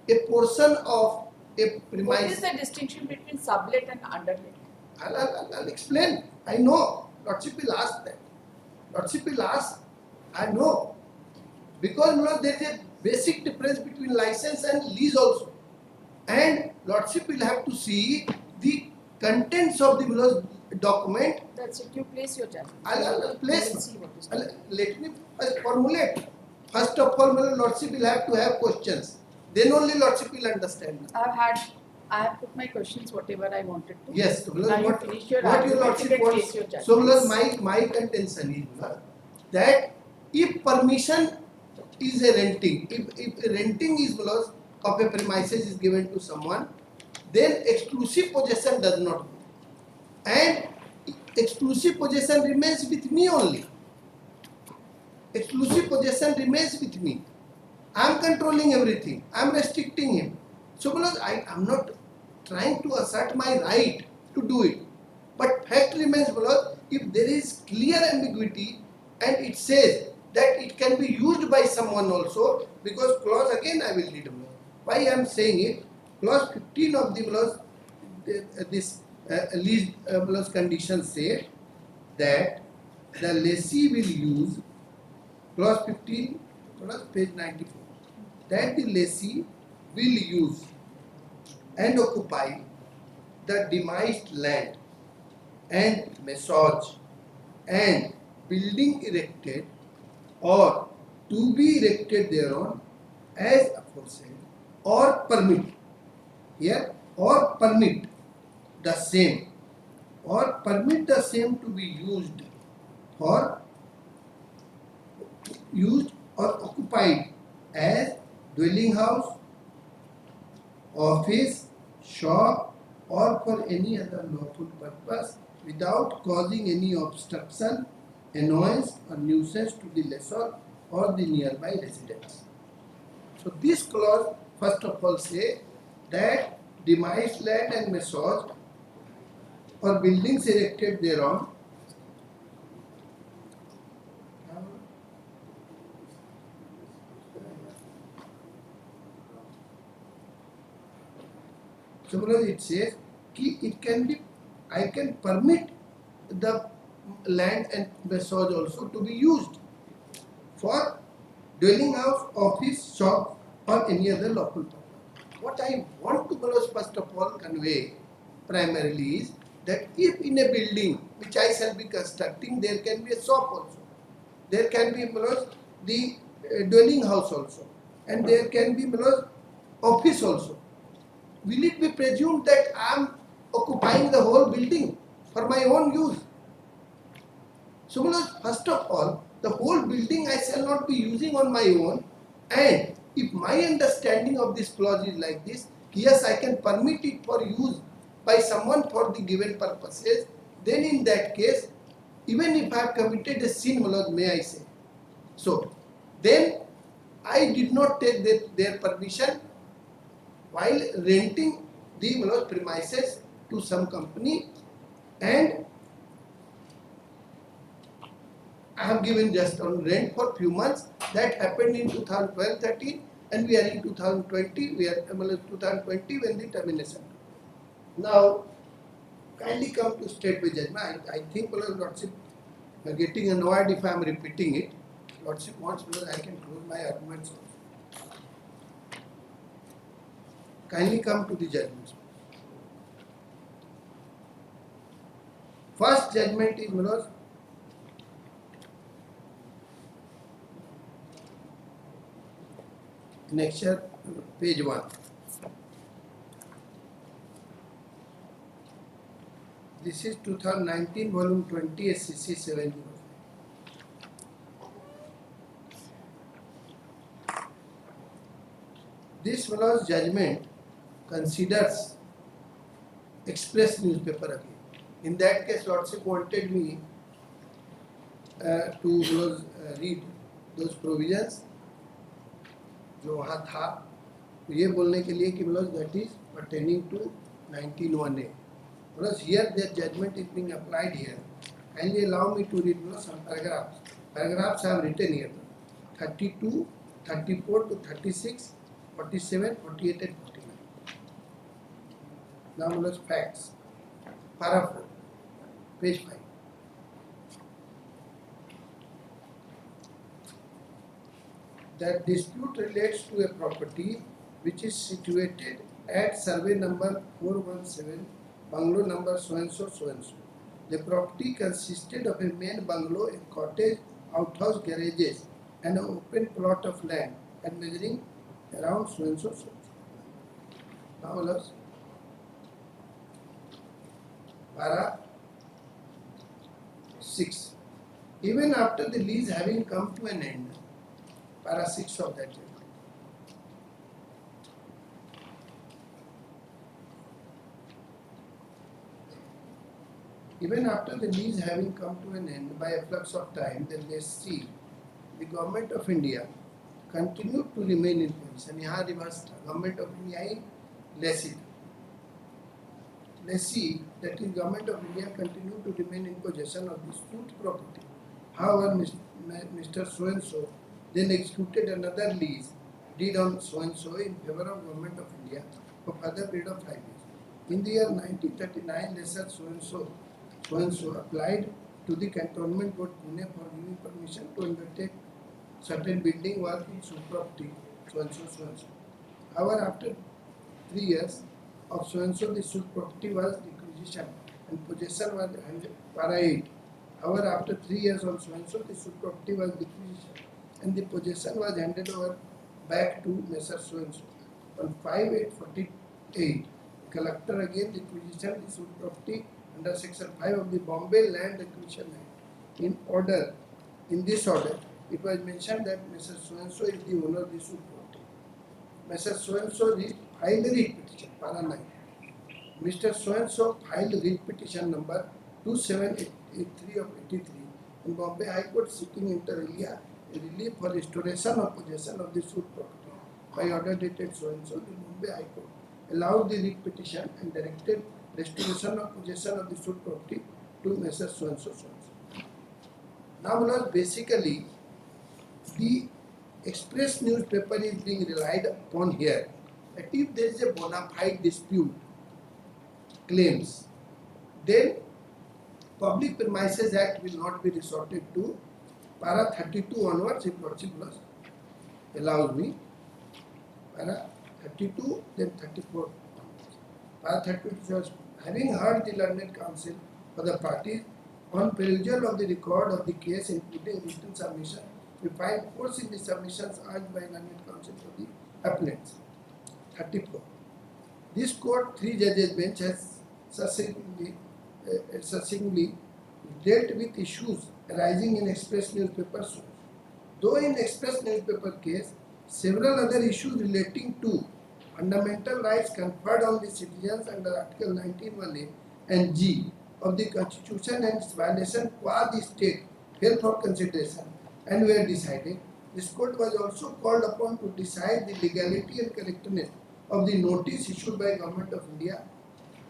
a portion of a premise. What is the distinction between sublet and underlet? I'll explain. I know. Lordship will ask that. Lordship will ask. I know. Because Lord, there is a basic difference between license and lease also. And Lordship will have to see the contents of the document. That's it. You place your judgment. I'll place. We'll see what is Let me formulate. First of all, Lordship will have to have questions. Then only Lordship will understand. I have put my questions whatever I wanted to. Yes. So now you finish your what your argument, Lordship place your wants. judgments. So my contention is that if permission is a renting, if a renting is of a premises is given to someone, then exclusive possession does not go. And exclusive possession remains with me only. Exclusive possession remains with me. I am controlling everything. I am restricting him. So I am not trying to assert my right to do it. But fact remains, if there is clear ambiguity and it says that it can be used by someone also, because clause again I will read. Why I am saying it? Clause 15 of the this lease conditions say that the lessee will use, clause 15 page 94, that the lessee will use and occupy the demised land and massage and building erected or to be erected thereon as aforesaid, or permit, here, or permit the same, or permit the same to be used or occupied as dwelling house, office, shop, or for any other lawful purpose without causing any obstruction, annoyance or nuisance to the lessor or the nearby residents. So this clause first of all say that demised land and massage or buildings erected thereon Similarly, it says it can be, I can permit the land and massage also to be used for dwelling house, office, shop, or any other local purpose. What I want to first of all convey primarily is that if in a building which I shall be constructing, there can be a shop also, there can be the dwelling house also, and there can be office also. Will it be presumed that I am occupying the whole building for my own use? So, first of all, the whole building I shall not be using on my own, and if my understanding of this clause is like this, yes, I can permit it for use by someone for the given purposes, then in that case, even if I have committed a sin, may I say. So, then I did not take their permission while renting the premises to some company, and I have given just on rent for few months. That happened in 2012-13, and we are in 2020. We are 2020 when the termination. Now, kindly come to state by judgment. I think Lordship getting annoyed if I am repeating it. Lordship wants I can close my arguments also. Kindly come to the judgments. First judgment is next year, page 1. This is 2019 volume 20 SCC 70. This fellow's judgment considers express newspaper again. In that case, Lordship wanted me to read those provisions जो वहाँ था, तो ये बोलने के लिए कि that is pertaining to 19(1)(a). Because here their judgment is being applied here. Kindly allow me to read some paragraphs. Paragraphs I have written here: 32, 34 to 36, 47, 48 and 49. Now facts. Para 4, page 5. That dispute relates to a property which is situated at survey number 417, bungalow number so and so, so and so. The property consisted of a main bungalow, a cottage, outhouse, garages, and an open plot of land, and measuring around so and so, so and so. Now let's para 6. Even after the lease having come to an end, para 6 of that chapter. Even after the lease having come to an end by a flux of time, the lessee, the government of India, continued to remain in possession. यहाँ reverse था, government of India in lessee. Lessee, that is government of India, continued to remain in possession of the suit property. However, Mr. So and so then executed another lease deed on so and so in favor of government of India for further period of 5 years. In the year 1939, lesser so and so applied to the Cantonment Board Pune for giving permission to undertake certain building work in suit property so and so, so and so. However, after 3 years of so and so, the suit property was requisitioned and possession was handed para 8. However, after 3 years on so and so, the suit property was requisitioned and the possession was handed over back to Messrs. So and so. On 5/8/48, collector again requisitioned the suit property under section 5 of the Bombay Land Acquisition Act. In this order, it was mentioned that Messrs. So and so is the owner of the suit property. Messrs. So and so filed a writ petition, para 9. Mr. So and so filed writ petition number 2783 of 83 in Bombay High Court seeking inter alia relief for restoration of possession of the suit property by order dated so and so. The Bombay High Court allowed the writ petition and directed restoration of possession of the suit property to Messrs. So and so, so and so. Now, basically, the express newspaper is being relied upon here. That if there is a bona fide dispute claims, then Public Premises Act will not be resorted to. Para 32 onwards, if Lordship allows me. Para 32, then 34. Para 32 says, having heard the learned counsel for the parties on perusal of the record of the case, including written submission, we find force in the submissions urged by learned counsel for the appellants. 34. This court, 3 judges bench, has succinctly dealt with issues arising in express newspaper source. Though in express newspaper case, several other issues relating to fundamental rights conferred on the citizens under Article 19(1)(a) and (g) of the Constitution and its violation qua the state fell for consideration and were decided, this court was also called upon to decide the legality and correctness of the notice issued by Government of India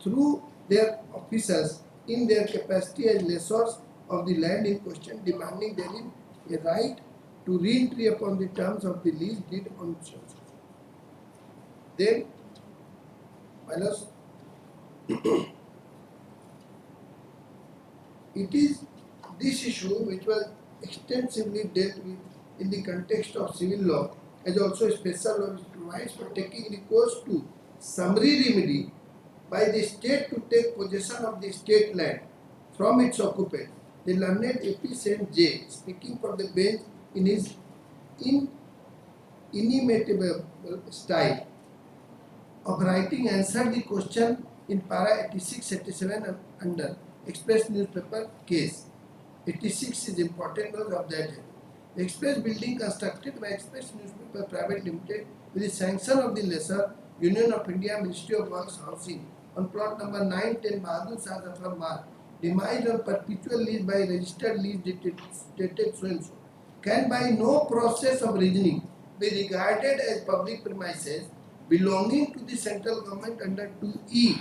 through their officers in their capacity as lessors of the land in question, demanding therein a right to re-entry upon the terms of the lease deed on so. Then, minus, it is this issue which was extensively dealt with in the context of civil law, as also a special law which provides for taking recourse to summary remedy by the state to take possession of the state land from its occupant. The learned A.P. Saint J, speaking for the bench in his inimitable style of writing, answered the question in para 86-87 under express newspaper case. 86 is important because of that. The express building constructed by Express Newspaper Private Limited with the sanction of the lesser Union of India Ministry of Works Housing on plot number 910 Bahadur Shah Zafar Marg, demised on perpetual lease by registered lease dated so and so, can by no process of reasoning be regarded as public premises belonging to the central government under 2E.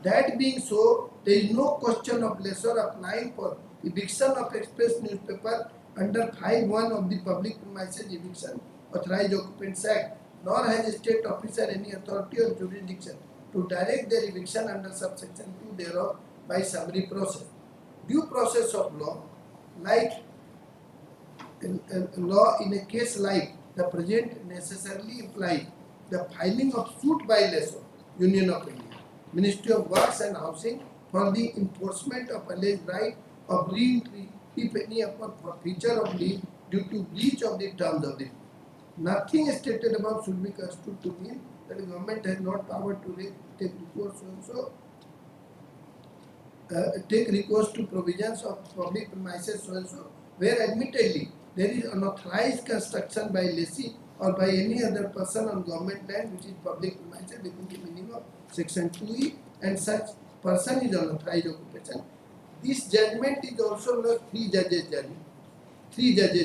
That being so, there is no question of lessor applying for eviction of express newspaper under 5(1) of the Public Premises Eviction Authorized Occupants Act, nor has a state officer any authority or jurisdiction to direct their eviction under subsection 2 thereof by summary process. Due process of law, like law in a case like the present, necessarily implies the filing of suit by lessor, Union of India, Ministry of Works and Housing for the enforcement of alleged right of re-entry, if any, upon forfeiture of lease due to breach of the terms of the lease. Nothing stated above should be construed to mean that the government has not power to take recourse to provisions of public premises so and so, where admittedly there is unauthorized construction by lessee or by any other person on government land which is public premises within the meaning of section 2E, and such person is unauthorized occupation. This judgment is also a 3 judges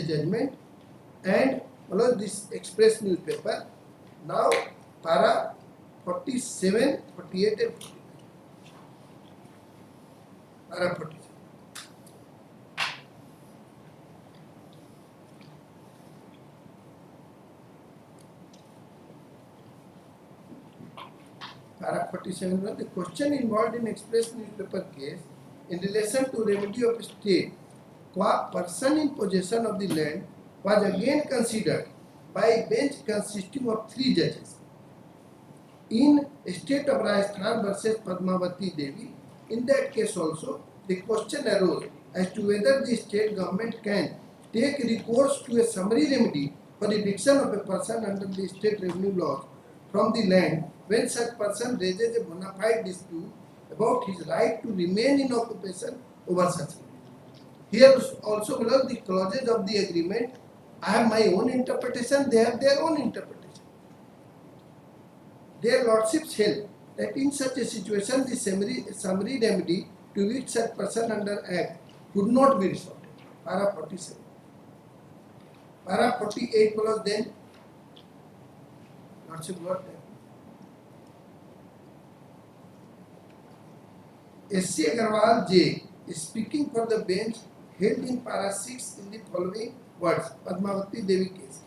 judgment, and this express newspaper. Now para 47, 48 and 49. Para 47. Para 47, the question involved in express newspaper case in relation to remedy of state qua person in possession of the land was again considered by a bench consisting of 3 judges. In state of Rajasthan versus Padmavati Devi, in that case also, the question arose as to whether the state government can take recourse to a summary remedy for eviction of a person under the state revenue laws from the land when such person raises a bona fide dispute about his right to remain in occupation over such land. Here also below the clauses of the agreement, I have my own interpretation, they have their own interpretation. Their lordships held that in such a situation the summary remedy to which such person under Act could not be resorted. Para 47. Para 48 follows then. Lordship got that. S.C. Agarwal J. is speaking for the bench held in para 6 in the following words, Padmavati Devi case.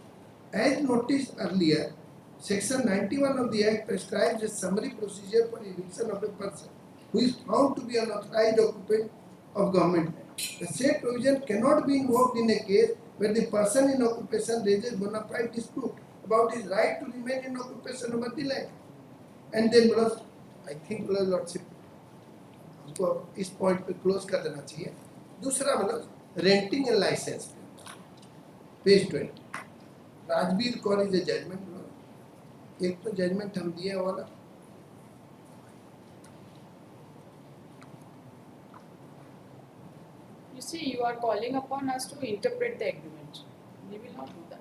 As noticed earlier, section 91 of the Act prescribes a summary procedure for eviction of a person who is found to be an authorized occupant of government land. The said provision cannot be invoked in a case where the person in occupation raises bona fide dispute about his right to remain in occupation over the land. And then I think lordship हमको इस point पे close कर देना चाहिए. दूसरा renting and licence page 20 Rajveer Kaur is a judgment. एक तो judgement हम दिए वाला You see, you are calling upon us to interpret the agreement. We will not do that.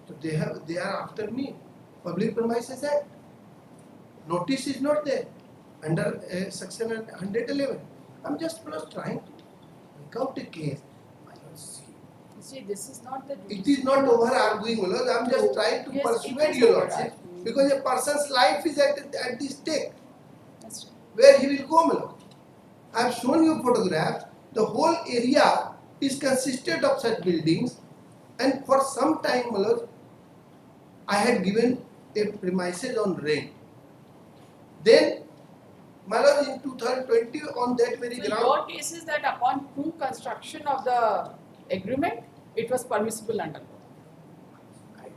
So they are after me. Public Premises Act. Notice is not there under section 111. I'm just trying to make out a case. I don't see. You see, this is not the. It is not over arguing, my lord. I'm just trying to Yes, it persuade is you, over lordship, arguing. because a person's life is at the stake. That's right. Where he will go, my lord. I have shown you photographs. The whole area is consisted of such buildings, and for some time, my lord, I had given a premises on rent. Then, my lord, in 2020, on that very So ground. your case is that upon true construction of the agreement, it was permissible under law.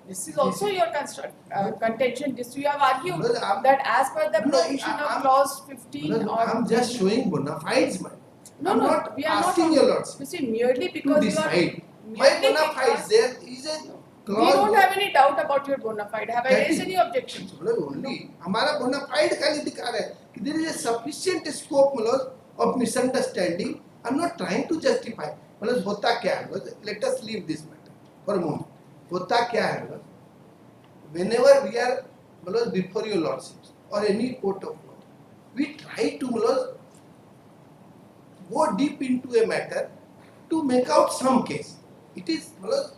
This is also your contention. This you have argued No, I'm- that as per the No, provision of I'm- clause 15 or I'm just showing bona fides, man. No, I'm no, not we are asking not. your lords You see, merely to because you decide. are My merely bona fides, because there is a we clause. don't have any doubt about your bona fide. Have I That raised is- any objection? Only हमारा bona fide खाली दिखा रहा है कि there is a sufficient scope मतलब of misunderstanding. I'm not trying to justify. मतलब होता क्या है मतलब let us leave this matter for a moment. होता क्या है मतलब whenever we are मतलब before your lordships or any court of law, we try to मतलब go deep into a matter to make out some case. It is मतलब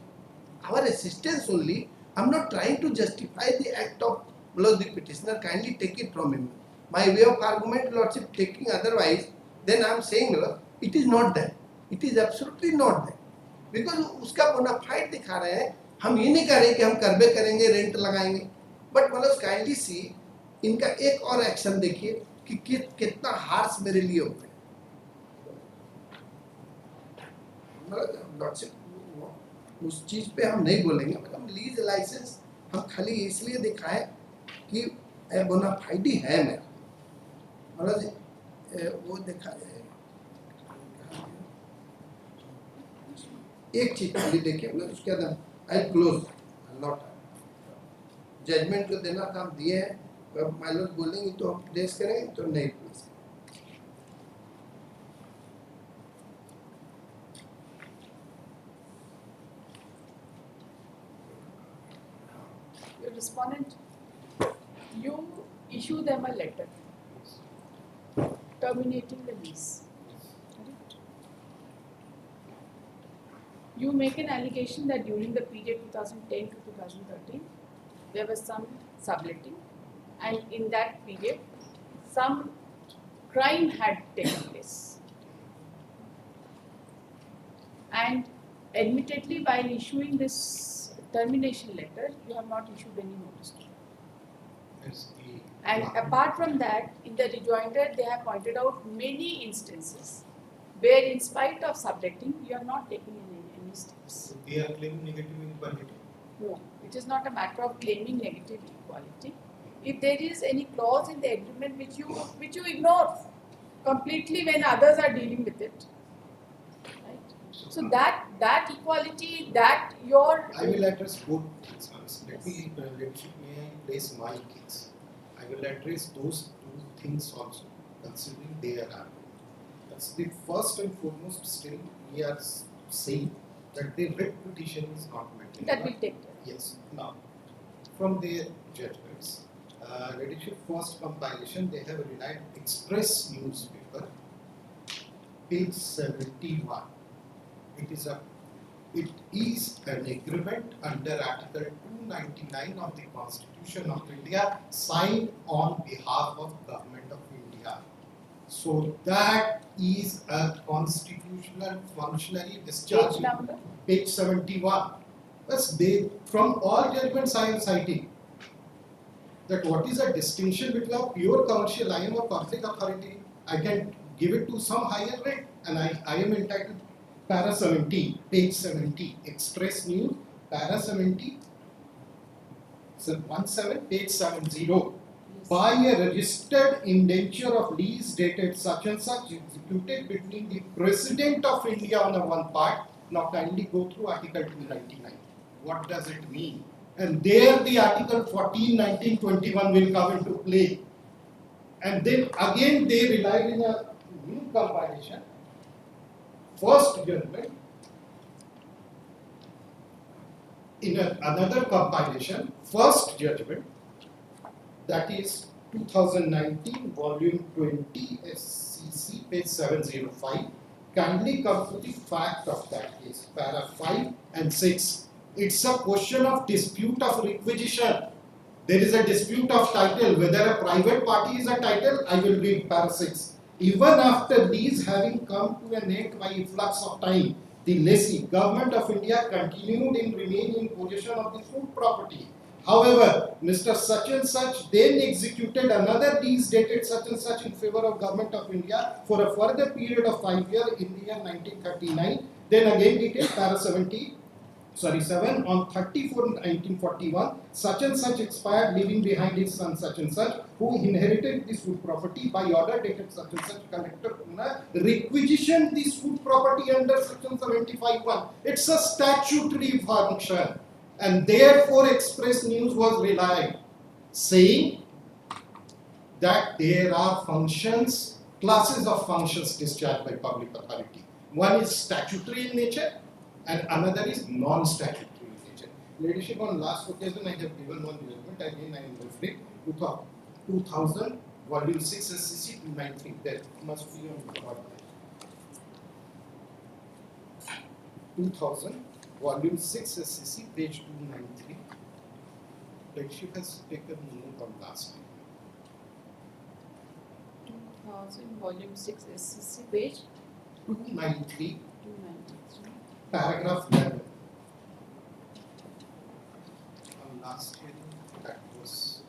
our assistance only. I'm not trying to justify the act of the petitioner. Kindly take it from him. My way of argument, lordship, taking otherwise, then I'm saying it is not that. It is absolutely not that. Because उसका bona fide दिखा रहे हैं. हम ये नहीं कह रहे कि हम करबे करेंगे, रेंट लगाएंगे. But मतलब kindly see, इनका एक और एक्शन देखिए कि कितना हार्श मेरे लिए होता है. लॉर्डशिप उस चीज पे हम नहीं बोलेंगे. मतलब लीज लाइसेंस हम खाली इसलिए दिखाएं कि बोना फाइडी है मेरा. मतलब वो दिखा एक चीज खाली देखिए मतलब उसके बाद आई क्लोज नॉट जजमेंट जो देना था हम दिए हैं. अब माय लॉर्ड बोलेंगे तो हम प्लेस करेंगे तो नहीं place. Your respondent, you issue them a letter terminating the lease. Correct? You make an allegation that during the period 2010 to 2013, there was some subletting, and in that period, some crime had taken place. And admittedly, while issuing this termination letter, you have not issued any notice to them. And apart from that, in the rejoinder, they have pointed out many instances where, in spite of subletting, you are not taking any steps. They are claiming negative equality. No, it is not a matter of claiming negative equality. If there is any clause in the agreement which you ignore completely when others are dealing with it, right? So that equality, that your I will address both things once. Let me place my case. I will address those two things also, considering they are argument. That's the first and foremost. Still, we are saying that the writ petition is not met. that will take care. Yes. Now, from their judgments, Reddish first compilation, they have relied Express newspaper, page 71. It is an agreement under Article 299 of the Constitution of India, signed on behalf of Government of India. So that is a constitutional functionary discharge. Page number? Page 71. That's they from all judgments I am citing. that what is the distinction between a pure commercial, I am a public authority, I can give it to some higher rate, and I am entitled. Para 70, page 70, Express News, para 70, 17, page 70. By a registered indenture of lease dated such and such executed between the President of India on the one part. Now kindly go through Article 299. What does it mean? And there the Article 14, 19, 21 will come into play. And then again they relied in a new compilation. First judgment, in another compilation, first judgment, that is 2019, volume 20, SCC, page 705, kindly come to the fact of that case, para 5 and 6. It's a question of dispute of requisition. There is a dispute of title, whether a private party is a title, I will read para 6. Even after these having come to an end by efflux of time, the lessee, Government of India, continued in remaining in possession of the food property. However, Mr. Such and Such then executed another lease dated such and such in favor of Government of India for a further period of 5 years in the year 1939. Then again detailed para 7 on 34/1941, such and such expired, leaving behind his son such and such, who inherited this food property by order dated such and such. Collector requisitioned this food property under section 75(1). It's a statutory function, and therefore Express News was relied, saying that there are functions, classes of functions discharged by public authority. One is statutory in nature, and another is non-statutory in nature. Ladyship, on last occasion I have given one judgment, again I am referring to 2000, volume 6, SCC 293, there must be on record. 2000, volume 6, SCC, page 293. Ladyship has taken note on last time. 2000, volume 6, SCC, page 293, 293. paragraph 11. On last hearing, that was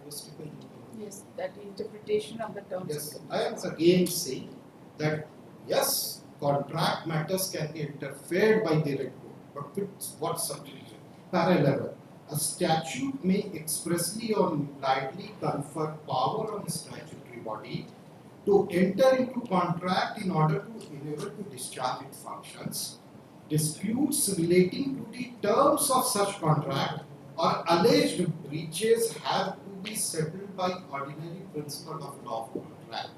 taken note on. Yes, that interpretation of the terms. Yes, I am again saying that yes, contract matters can be interfered by the red code, but with what subdivision? Parallel. A statute may expressly or impliedly confer power on a statutory body to enter into contract in order to enable to discharge its functions. Disputes relating to the terms of such contract or alleged breaches have to be settled by ordinary principle of law of contract.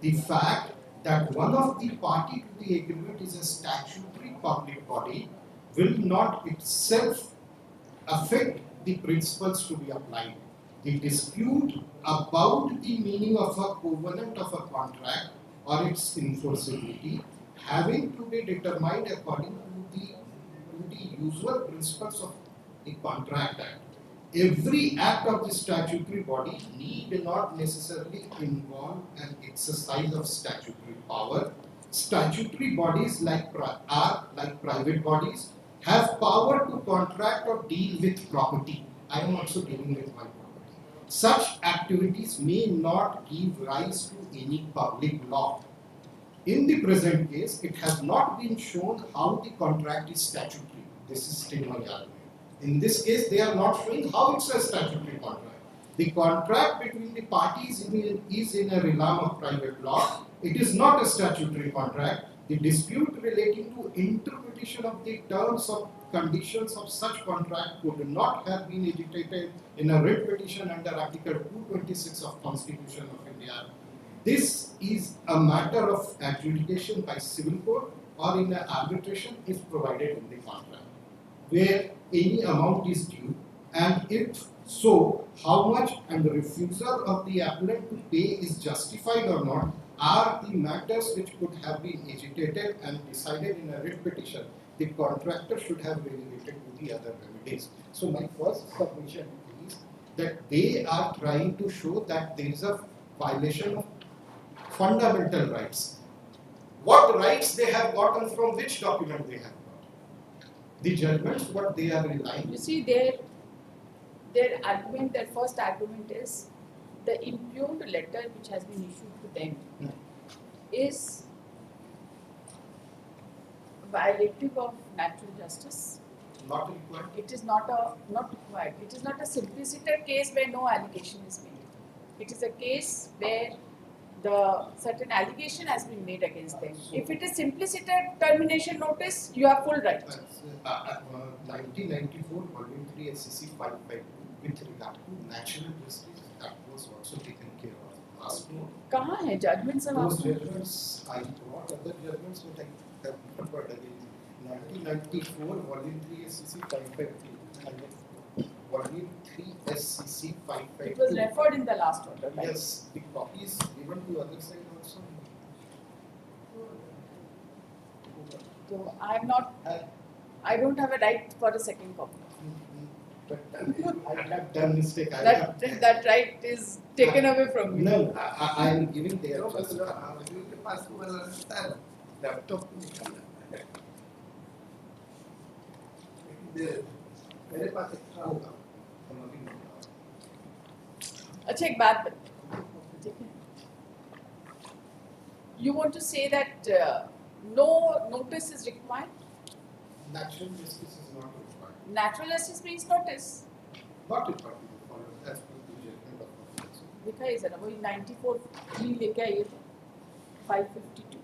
The fact that one of the party to the agreement is a statutory public body will not itself affect the principles to be applied. The dispute about the meaning of a covenant of a contract or its enforceability having to be determined according to the usual principles of the Contract Act. Every act of the statutory body need not necessarily involve an exercise of statutory power. Statutory bodies are like private bodies, have power to contract or deal with property. I am also dealing with my property. Such activities may not give rise to any public law. In the present case, it has not been shown how the contract is statutory. This is still my argument. In this case, they are not showing how it's a statutory contract. The contract between the parties is in a realm of private law. It is not a statutory contract. The dispute relating to interpretation of the terms of conditions of such contract could not have been agitated in a writ petition under Article 226 of Constitution of India. This is a matter of adjudication by civil court or in an arbitration if provided in the contract, where any amount is due, and if so, how much and the refusal of the appellant to pay is justified or not are the matters which could have been agitated and decided in a writ petition. The contractor should have relegated to the other remedies. So my first submission is that they are trying to show that there is a violation of fundamental rights. What rights they have gotten from which document they have got? The judgments, what they are relying. You see, their argument, their first argument is the impugned letter which has been issued to them is violative of natural justice. Not required. It is not required. It is not a simpliciter case where no allegation is made. It is a case where the certain allegation has been made against them. If it is simpliciter termination notice, you have full right. 1994 volume 3 SCC 552 with regard to natural justice, that was also taken care of. Last note. कहाँ है judgment सब Those आपको? judgments, I brought other judgments, but I have remembered again. 1994 volume 3 SCC 552 and volume 3 SCC It 552. was referred in the last order, right? Yes, the copy is given to other side also. So I don't have a right for a second copy. But I have done mistake. I have, That right is taken away from you. no, I am giving their No, just. उनके पास वो वाला रहता है, laptop निकालना है। मेरे पास extra होगा। अच्छा एक बात बताओ, ठीक है? You want to say that no notice is required? Natural justice is not required. Natural justice means notice. Not required to be followed as per the judgment of the council. दिखाइए जरा वही 94 3 लेके आइए तो 552.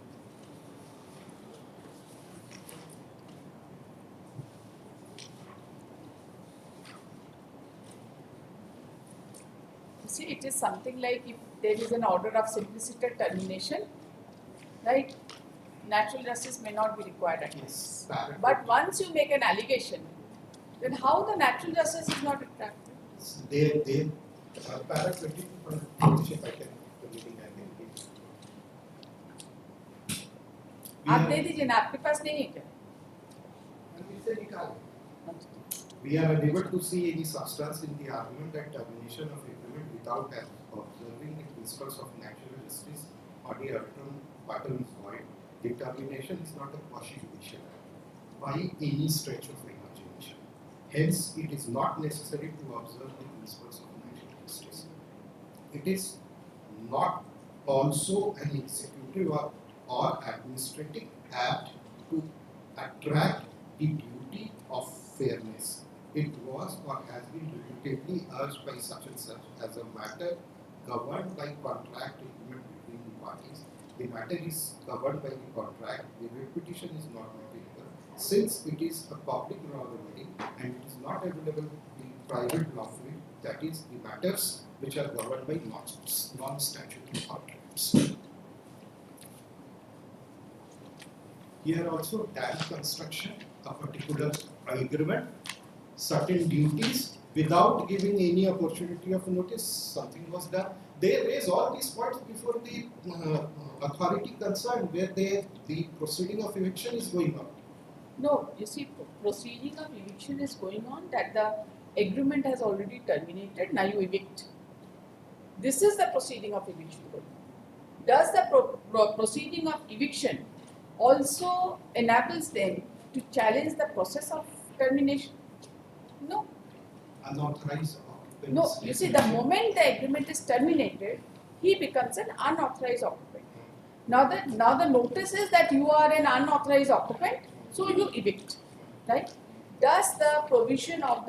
You see, it is something like if there is an order of simpliciter termination, right? Natural justice may not be required at Yes. once. But once you make an allegation, then how the natural justice is not retracted? They para 22.4 if I can the meeting I can give. आप दे दीजिए ना, आपके पास नहीं है क्या? इससे निकाल। We are unable to see any substance in the argument that termination of agreement without observing the principles of natural justice or the pattern is void. The termination is not a quasi-judicial act by any stretch of imagination. Hence, it is not necessary to observe the principles of natural justice. It is not also an executive or administrative act to attract the duty of fairness. It was or has been repeatedly urged by such and such as a matter governed by contract agreement between the parties. The matter is governed by the contract. The repetition is not material since it is a public law remedy and it is not available in private law field, that is, the matters which are governed by non-statutory contracts. Here also, dam construction, a particular agreement, certain duties without giving any opportunity of notice, something was done. They raise all these points before the authority concerned where the proceeding of eviction is going on. No, you see, proceeding of eviction is going on, that the agreement has already terminated, now you evict. This is the proceeding of eviction going on. Does the proceeding of eviction also enables them to challenge the process of termination? No. Unauthorized occupants. No, you see, the moment the agreement is terminated, he becomes an unauthorized occupant. Now the notice is that you are an unauthorized occupant, so you evict, right? Does the provision of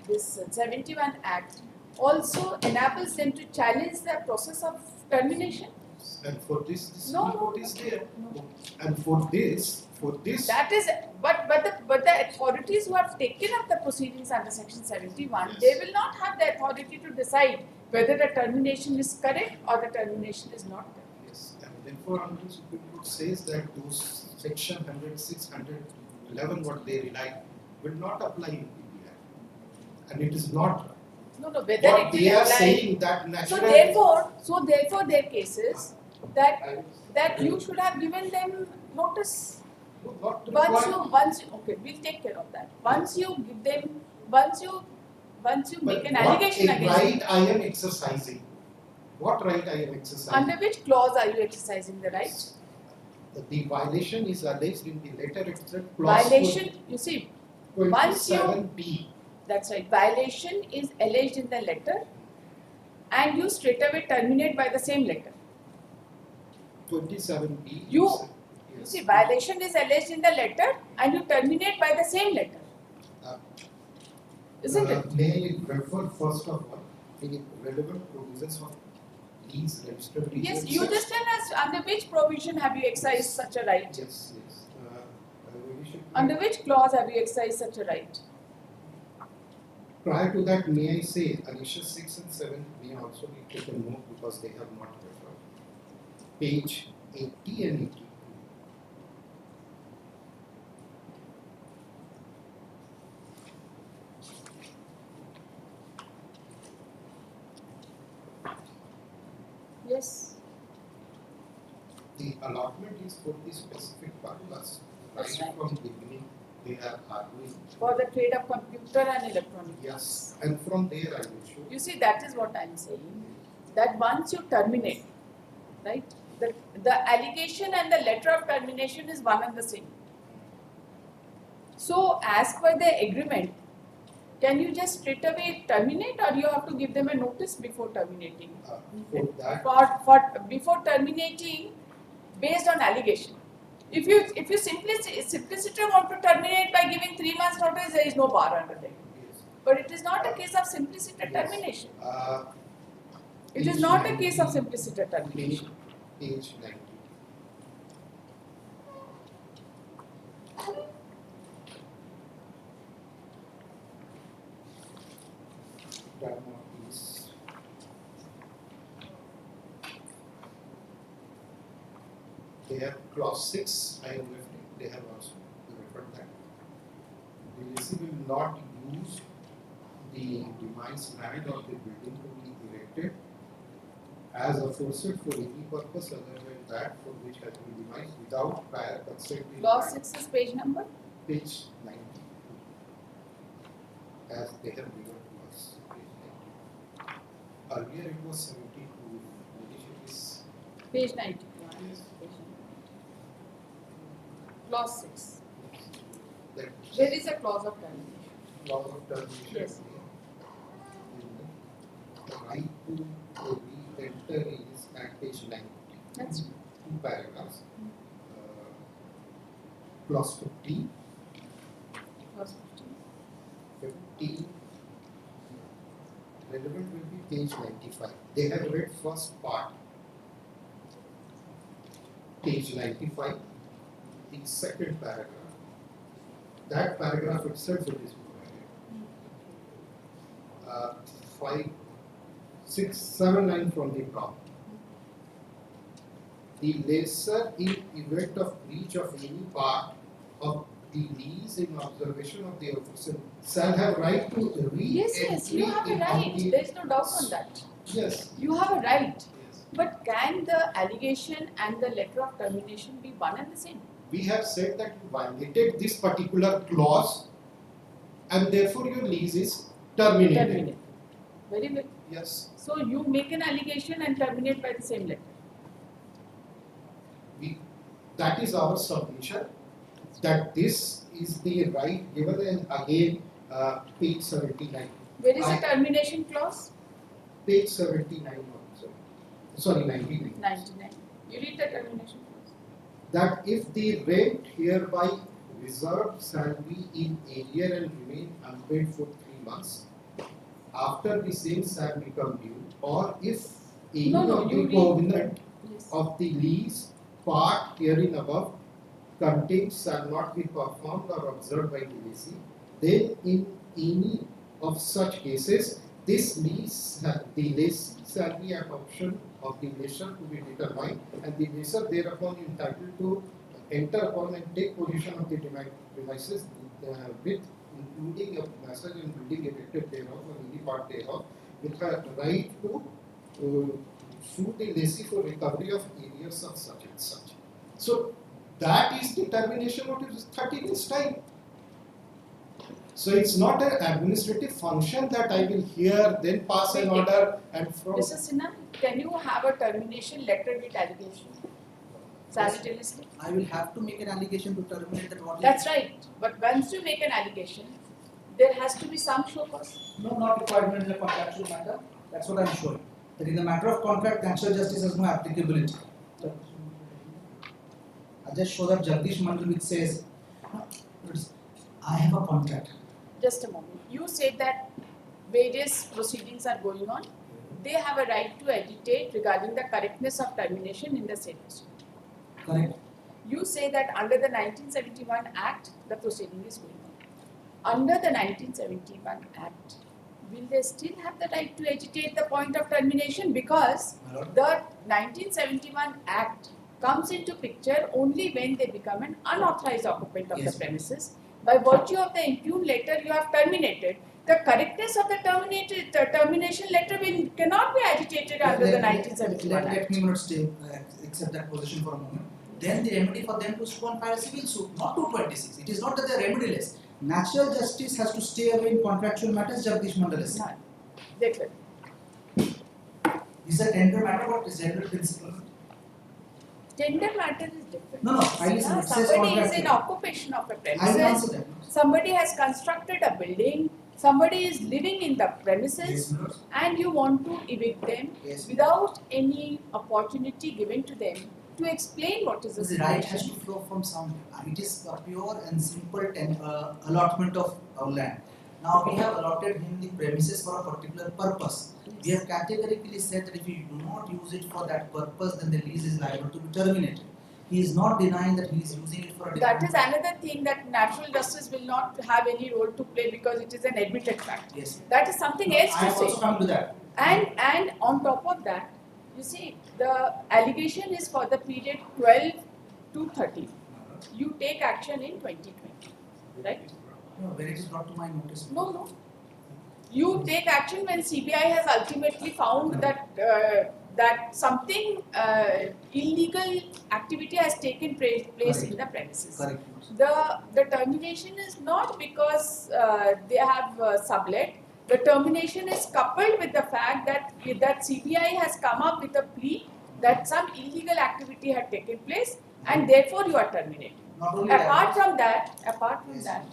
this 71 Act also enables them to challenge the process of termination? And for this No. note is there. No. And for this. That is, but the authorities who have taken up the proceedings under Section 71, they will not have the authority to decide whether the termination is correct or the termination is not correct. Yes, and therefore, Honorable Supreme Court says that those section 106, 111, what they rely, will not apply in PPI. And it is not No, whether what it they will are apply. saying that So natural. therefore, their cases that you should have given them notice. Not Once you okay, we'll take care of that. Once you give them, once you make an allegation against What right I am exercising? What right I am exercising? under which clause are you exercising the right? The violation is alleged in the letter itself. Clause Violation, you see, Once you- 27B. That's right. Violation is alleged in the letter, and you straight away terminate by the same letter. 27B. You- is- You yes. see, violation is alleged in the letter, and you terminate by the same letter. Isn't it? May I refer first of all the relevant provisions of these registered deeds? Yes, you just tell us under which provision have you exercised such a right? Yes, yes. We should- Under which clause have you exercised such a right? Prior to that, may I say, Anisha 6 and 7 may also be taken note because they have not referred. Page 80 and 82. Yes. The allotment is for the specific purpose. That's Right right. from the beginning, they are arguing. For the trade of computer and electronic. Yes, and from there I will show. You see, that is what I am saying. That once you terminate, right? The allegation and the letter of termination is one and the same. So, as per the agreement, can you just straight away terminate, or you have to give them a notice before terminating? For that, For before terminating, based on allegation. If you simplicity want to terminate by giving 3 months notice, there is no bar under there. yes. But it is not a case of simplicity Yes. termination. It is Page not a case of 90, simplicity termination. Page 90. Term of lease. They have clause 6, I have left it, they have also referred that. The lessee will not use the demise land or the building to be erected as aforesaid for any purpose other than that for which has been demised without prior consent. in Clause writing. 6 is page number? Page 90. As they have given to us, page 90. Earlier it was 72, which is, Page 90. yes, Clause 6. that There is a clause of termination. clause of termination. Yes. The right to re-enter is at page 90. That's Two paragraphs. Clause 15. clause 15 relevant will be page 95. They have read first part, page 95, the second paragraph. That paragraph itself it is provided. 5, 6, 7 line from the top. The lessor in event of breach of any part of the lease in observation of the officer shall have right to re-entry Yes, you have a in right. on the- There is no doubt on that. Yes. You have a right. Yes. But can the allegation and the letter of termination be one and the same? We have said that you violated this particular clause and therefore your lease is terminated. Terminate. Very well. Yes. So you make an allegation and terminate by the same letter. That is our submission, that this is the right given, and again, page 79. Where is the I- termination clause? Page 79 also. Sorry, 99. 99. You read the termination clause. That if the rent hereby reserved shall be in arrear and remain unpaid for 3 months, after the same shall become due, or if any No, of you the read. covenant Yes. of the lease part herein above contained shall not be performed or observed by the lessee, then in any of such cases, this lease, the lease shall be an option of the lessor to be determined, and the lessor thereupon entitled to enter upon and take possession of the premises with including a massage and building erected thereof or any part thereof, with a right to sue the lessee for recovery of arrears of such and such. So that is the termination notice 30 days time. So it's not an administrative function that I will hear, then pass an order and from. Mr. Sinha, can you have a termination letter with allegation? simultaneously? I will have to make an allegation to terminate that what That's right. But once you make an allegation, there has to be some show cause. No, not requirement in a contractual matter. That's what I'm showing. That in the matter of contract, natural justice has no applicability. I just show that Jagdish Mandal which says, I have a contract. Just a moment. You said that various proceedings are going on. They have a right to agitate regarding the correctness of termination in the same proceeding. Correct. You say that under the 1971 Act, the proceeding is going on. Under the 1971 Act, will they still have the right to agitate the point of termination? Because My lord. the 1971 Act comes into picture only when they become an unauthorized occupant of Yes. the premises. By virtue of the impugned letter you have terminated, the correctness of the termination letter cannot be agitated under the 1971 Let Act. me not stay, accept that position for a moment. Then the remedy for them to sue and file a civil suit, not 226. It is not that they are remediless. Natural justice has to stay away in contractual matters, Jagdish Mandal has said. None. Declare. Is a tender matter what is general principle? Tender matter is different. No, I listen, Now, it says somebody is contractual. in occupation of a I will premises, answer that. somebody has constructed a building, somebody is living in the premises, Yes, my lord. and you want to evict them Yes. without any opportunity given to them to explain what is the The right has situation. to flow from somewhere. It is a pure and simple allotment of our land. Now we have allotted him the premises for a particular purpose. We have categorically said that if you do not use it for that purpose, then the lease is liable to be terminated. He is not denying that he is using it for a That different is another thing that natural justice will not have any role to play because it is an admitted fact. Yes. That is something else I to am also say. coming to that. And on top of that, you see, the allegation is for the period 12 to 13. You take action in 2020, right? No, when it is brought to my notice. No. You take action when CBI has ultimately found that that something illegal activity has taken place in the premises. Correct. The termination is not because they have sublet. The termination is coupled with the fact that CBI has come up with a plea that some illegal activity had taken place and therefore you are terminated. Not only Apart that. from that,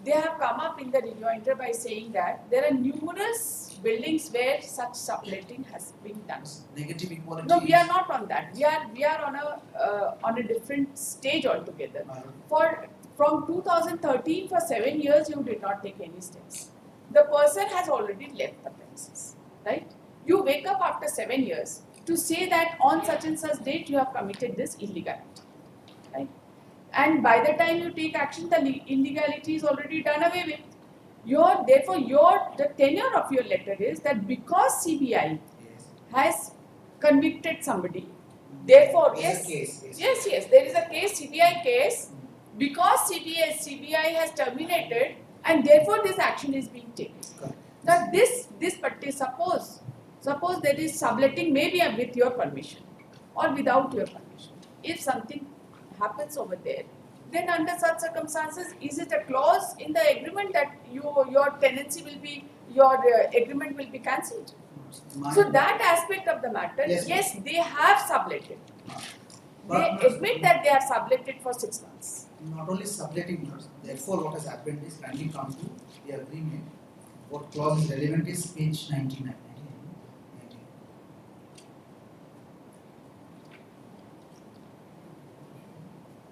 they have come up in the rejoinder by saying that there are numerous buildings where such subletting has been done. Negative equality. No, we are not on that. We are on a different stage altogether. From 2013 for 7 years you did not take any steps. The person has already left the premises, right? You wake up after 7 years to say that on such and such date you have committed this illegality, right? And by the time you take action, the illegality is already done away with. Therefore, the tenure of your letter is that because CBI has convicted somebody, therefore, There is a case, yes, there is a case, CBI case, because CBI has terminated, and therefore this action is being taken. Correct. Now, suppose there is subletting, maybe with your permission or without your permission. If something happens over there, then under such circumstances, is it a clause in the agreement that your tenancy will be, your agreement will be cancelled? So that aspect of the matter, Yes, they have subletted. But They admit that they are subletted for 6 months. not only subletting yours, therefore what has happened is kindly come to the agreement. What clause is relevant is page 99.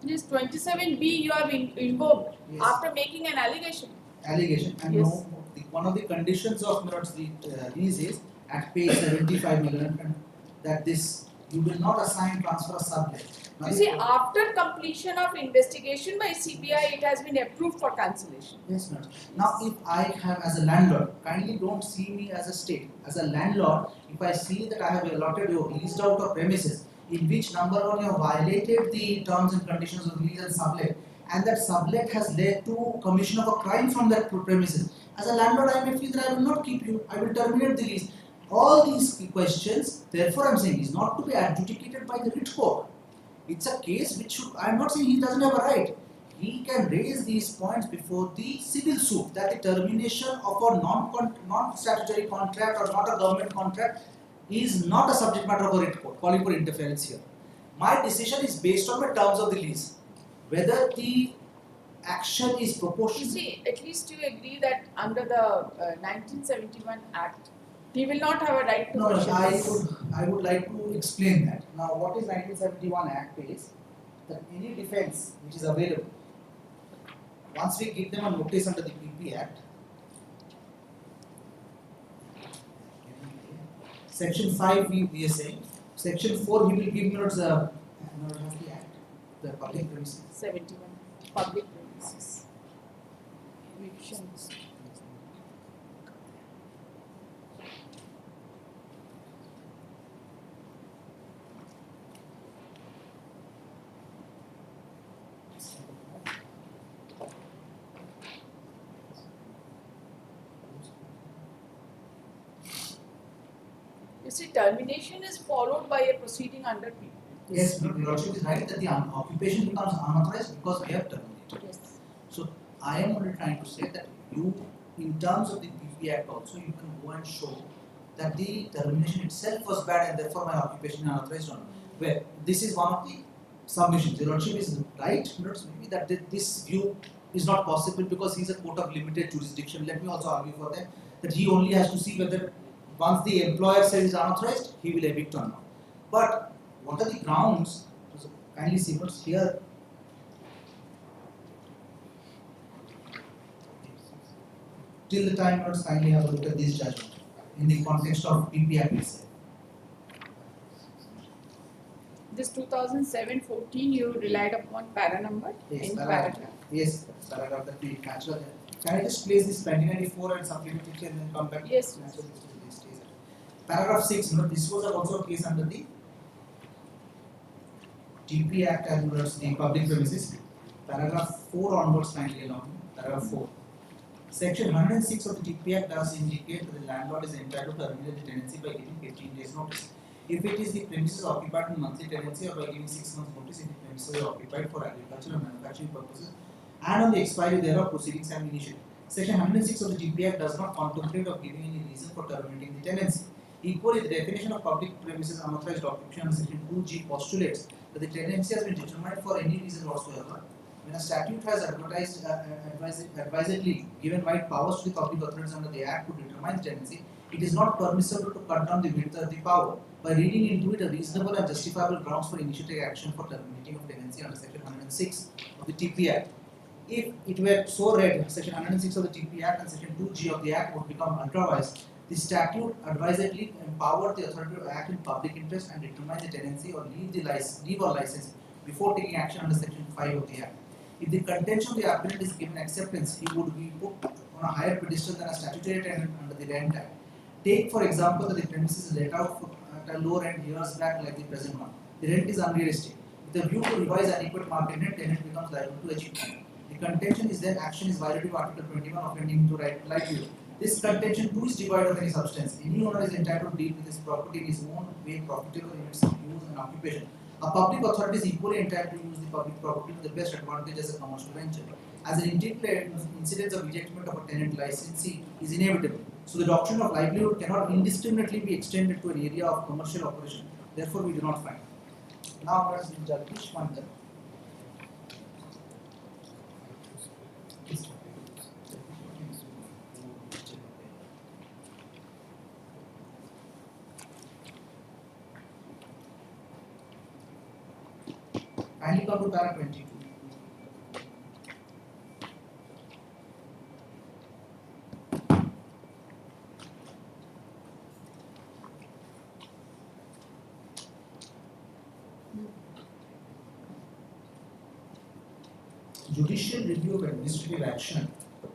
This 27B you have invoked Yes. after making an allegation. Allegation and Yes. one of the conditions of the lease is at page 75 million that this you will not assign transfer or sublet. Now, You see, after completion of investigation by CBI, it has been approved for cancellation. yes, madam. Now, if I have as a landlord, kindly don't see me as a state. As a landlord, if I see that I have allotted you leased out of premises in which number one you have violated the terms and conditions of lease and sublet, and that sublet has led to commission of a crime from that premises. As a landlord, I may feel that I will not keep you. I will terminate the lease. All these questions, therefore, I am saying, is not to be adjudicated by the writ court. It's a case which should, I am not saying he doesn't have a right. He can raise these points before the civil suit that the termination of a non-statutory contract or not a government contract is not a subject matter of a writ court, calling for interference here. My decision is based on the terms of the lease. Whether the action is You proportional. see, at least you agree that under the 1971 Act, he will not have a right to No, question this. I would like to explain that. Now, what is 1971 Act is that any defense which is available, once we give them a notice under the PP Act, Section 5 we are saying, Section 4 he will give notice the Act, the public premises. 71 public premises. Evictions. You see, termination is followed by a proceeding under P. Yes, your Lordship is right that the occupation becomes unauthorized because we have terminated. Yes. So I am only trying to say that you, in terms of the PP Act also, you can go and show that the termination itself was bad and therefore my occupation is unauthorized or not. Where this is one of the submissions. Your Lordship is right, maybe that this view is not possible because he is a court of limited jurisdiction. Let me also argue for that he only has to see whether once the employer says it's unauthorized, he will evict or not. But what are the grounds? Kindly see what's here. Till the time, let's kindly have a look at this judgment in the context of PP Act itself. This 2007-14 you relied upon para number Yes, in paragraph. paragraph. Yes, paragraph that we natural. Can I just place this 1994 and supplement it and then come back? Yes. Naturally, this stays there. Paragraph 6, this was also a case under the TP Act as well as the public premises. Paragraph 4 onwards, kindly allow me. Paragraph 4. Section 106 of the TP Act does indicate that the landlord is entitled to terminate the tenancy by giving 15 days notice. If it is the premises occupied in monthly tenancy or by giving 6 months notice if the premises are occupied for agricultural and manufacturing purposes and on the expiry thereof proceedings have been initiated. Section 106 of the TP Act does not contemplate of giving any reason for terminating the tenancy. Equally, the definition of public premises unauthorized occupation under Section 2G postulates that the tenancy has been determined for any reason whatsoever. When a statute has advisedly given wide powers to the public authorities under the Act to determine the tenancy, it is not permissible to cut down the width of the power by reading into it a reasonable and justifiable grounds for initiating action for terminating of tenancy under Section 106 of the TP Act. If it were so read, Section 106 of the TP Act and Section 2G of the Act would become ultra-wise. The statute advisedly empowered the authority to act in public interest and determine the tenancy or leave or license before taking action under Section 5 of the Act. If the contention of the applicant is given acceptance, he would be put on a higher pedestal than a statutory tenant under the Rent Act. Take, for example, that the premises is let out at a low rent years back like the present one. The rent is unrealistic. With a view to revise adequate market rent, tenant becomes liable to achieve. The contention is then action is violative of Article 21 offending to right livelihood. This contention too is devoid of any substance. Any owner is entitled to deal with his property in his own way, profitable in its use and occupation. A public authority is equally entitled to use the public property to the best advantage as a commercial venture. As an integral incidence of ejectment of a tenant licensee is inevitable, so the doctrine of livelihood cannot indiscriminately be extended to an area of commercial operation. Therefore, we do not find. Now, let's judge one. Kindly come to para 22. Judicial review of administrative action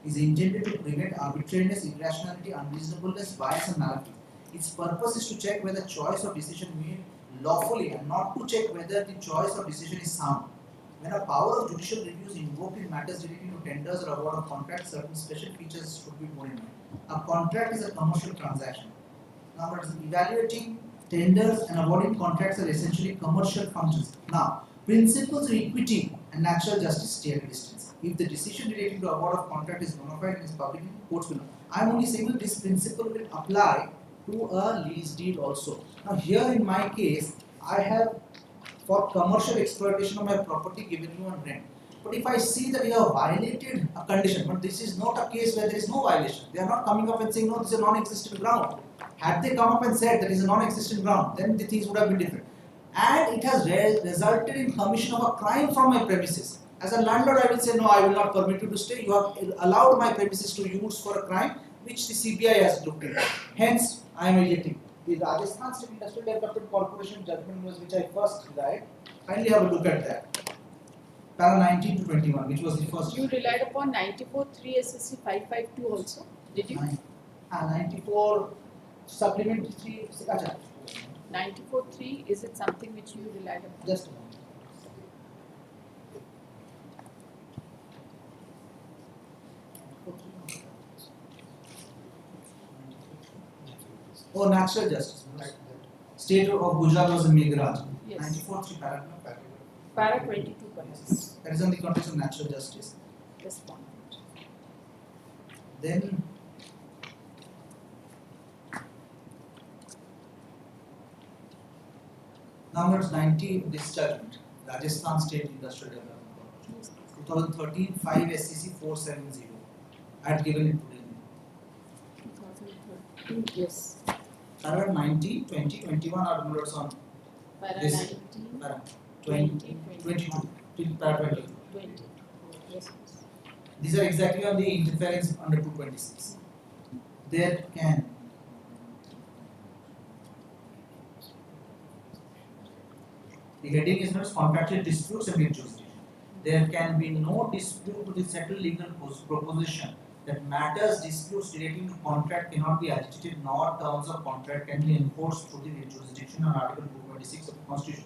is intended to prevent arbitrariness, irrationality, unreasonableness, bias, and malafide. Its purpose is to check whether choice or decision made lawfully and not to check whether the choice or decision is sound. When a power of judicial review is invoked in matters relating to tenders or award of contracts, certain special features should be borne in mind. A contract is a commercial transaction. Now, evaluating tenders and awarding contracts are essentially commercial functions. Now, principles of equity and natural justice stay at a distance. If the decision relating to award of contract is bona fide and is public, courts will know. I am only saying that this principle will apply to a lease deed also. Now, here in my case, I have for commercial exploitation of my property given you on rent. But if I see that you have violated a condition, but this is not a case where there is no violation. They are not coming up and saying, no, this is a non-existent ground. Had they come up and said that is a non-existent ground, then the things would have been different. And it has resulted in commission of a crime from my premises. As a landlord, I will say, no, I will not permit you to stay. You have allowed my premises to use for a crime which the CBI has looked into. Hence, I am rejecting. The Rajasthan State Industrial Development Corporation judgment was which I first relied. Kindly have a look at that. Para 19 to 21, which was the first. You relied upon 94.3 SSC 552 also, did you? 94 supplementary 3. 94.3, is it something which you relied upon? Just a moment. Oh, natural justice. State of Gujarat was a Meghraj. Yes. 94.3 paragraph. Para 22 perhaps. That is on the context of natural justice. Respondent. Then number 90, this judgment, Rajasthan State Industrial Development Corporation, 2013 5 SCC 470. I had given it today. 2013, yes. Paragraph 19, 20, 21 are numbers on Para this. 19, Paragraph 20, 22 till paragraph 22. 20. Yes, yes. These are exactly on the interference under 226. There can the heading is known as contractual disputes and jurisdiction. There can be no dispute to the settled legal proposition that matters disputes relating to contract cannot be agitated nor terms of contract can be enforced through the jurisdiction on Article 226 of the Constitution.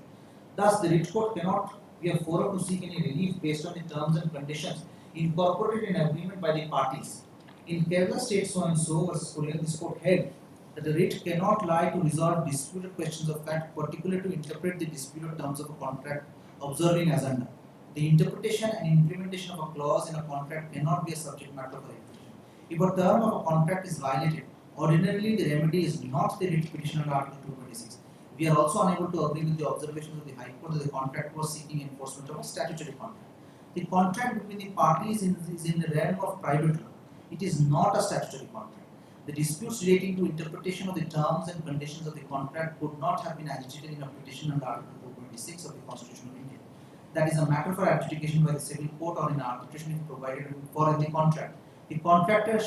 Thus, the writ court cannot be a forum to seek any relief based on the terms and conditions incorporated in agreement by the parties. In Kerala State so and so versus Korean, this court held that the writ cannot lie to resolve disputed questions of fact, particularly to interpret the disputed terms of a contract observing as under. The interpretation and implementation of a clause in a contract cannot be a subject matter for arbitration. If a term of a contract is violated, ordinarily the remedy is not the writ petition under Article 226. We are also unable to agree with the observations of the High Court that the contract was seeking enforcement of a statutory contract. The contract between the parties is in the realm of private law. It is not a statutory contract. The disputes relating to interpretation of the terms and conditions of the contract could not have been agitated in a petition under Article 226 of the Constitution of India. That is a matter for adjudication by the civil court or in arbitration if provided for in the contract. The contractor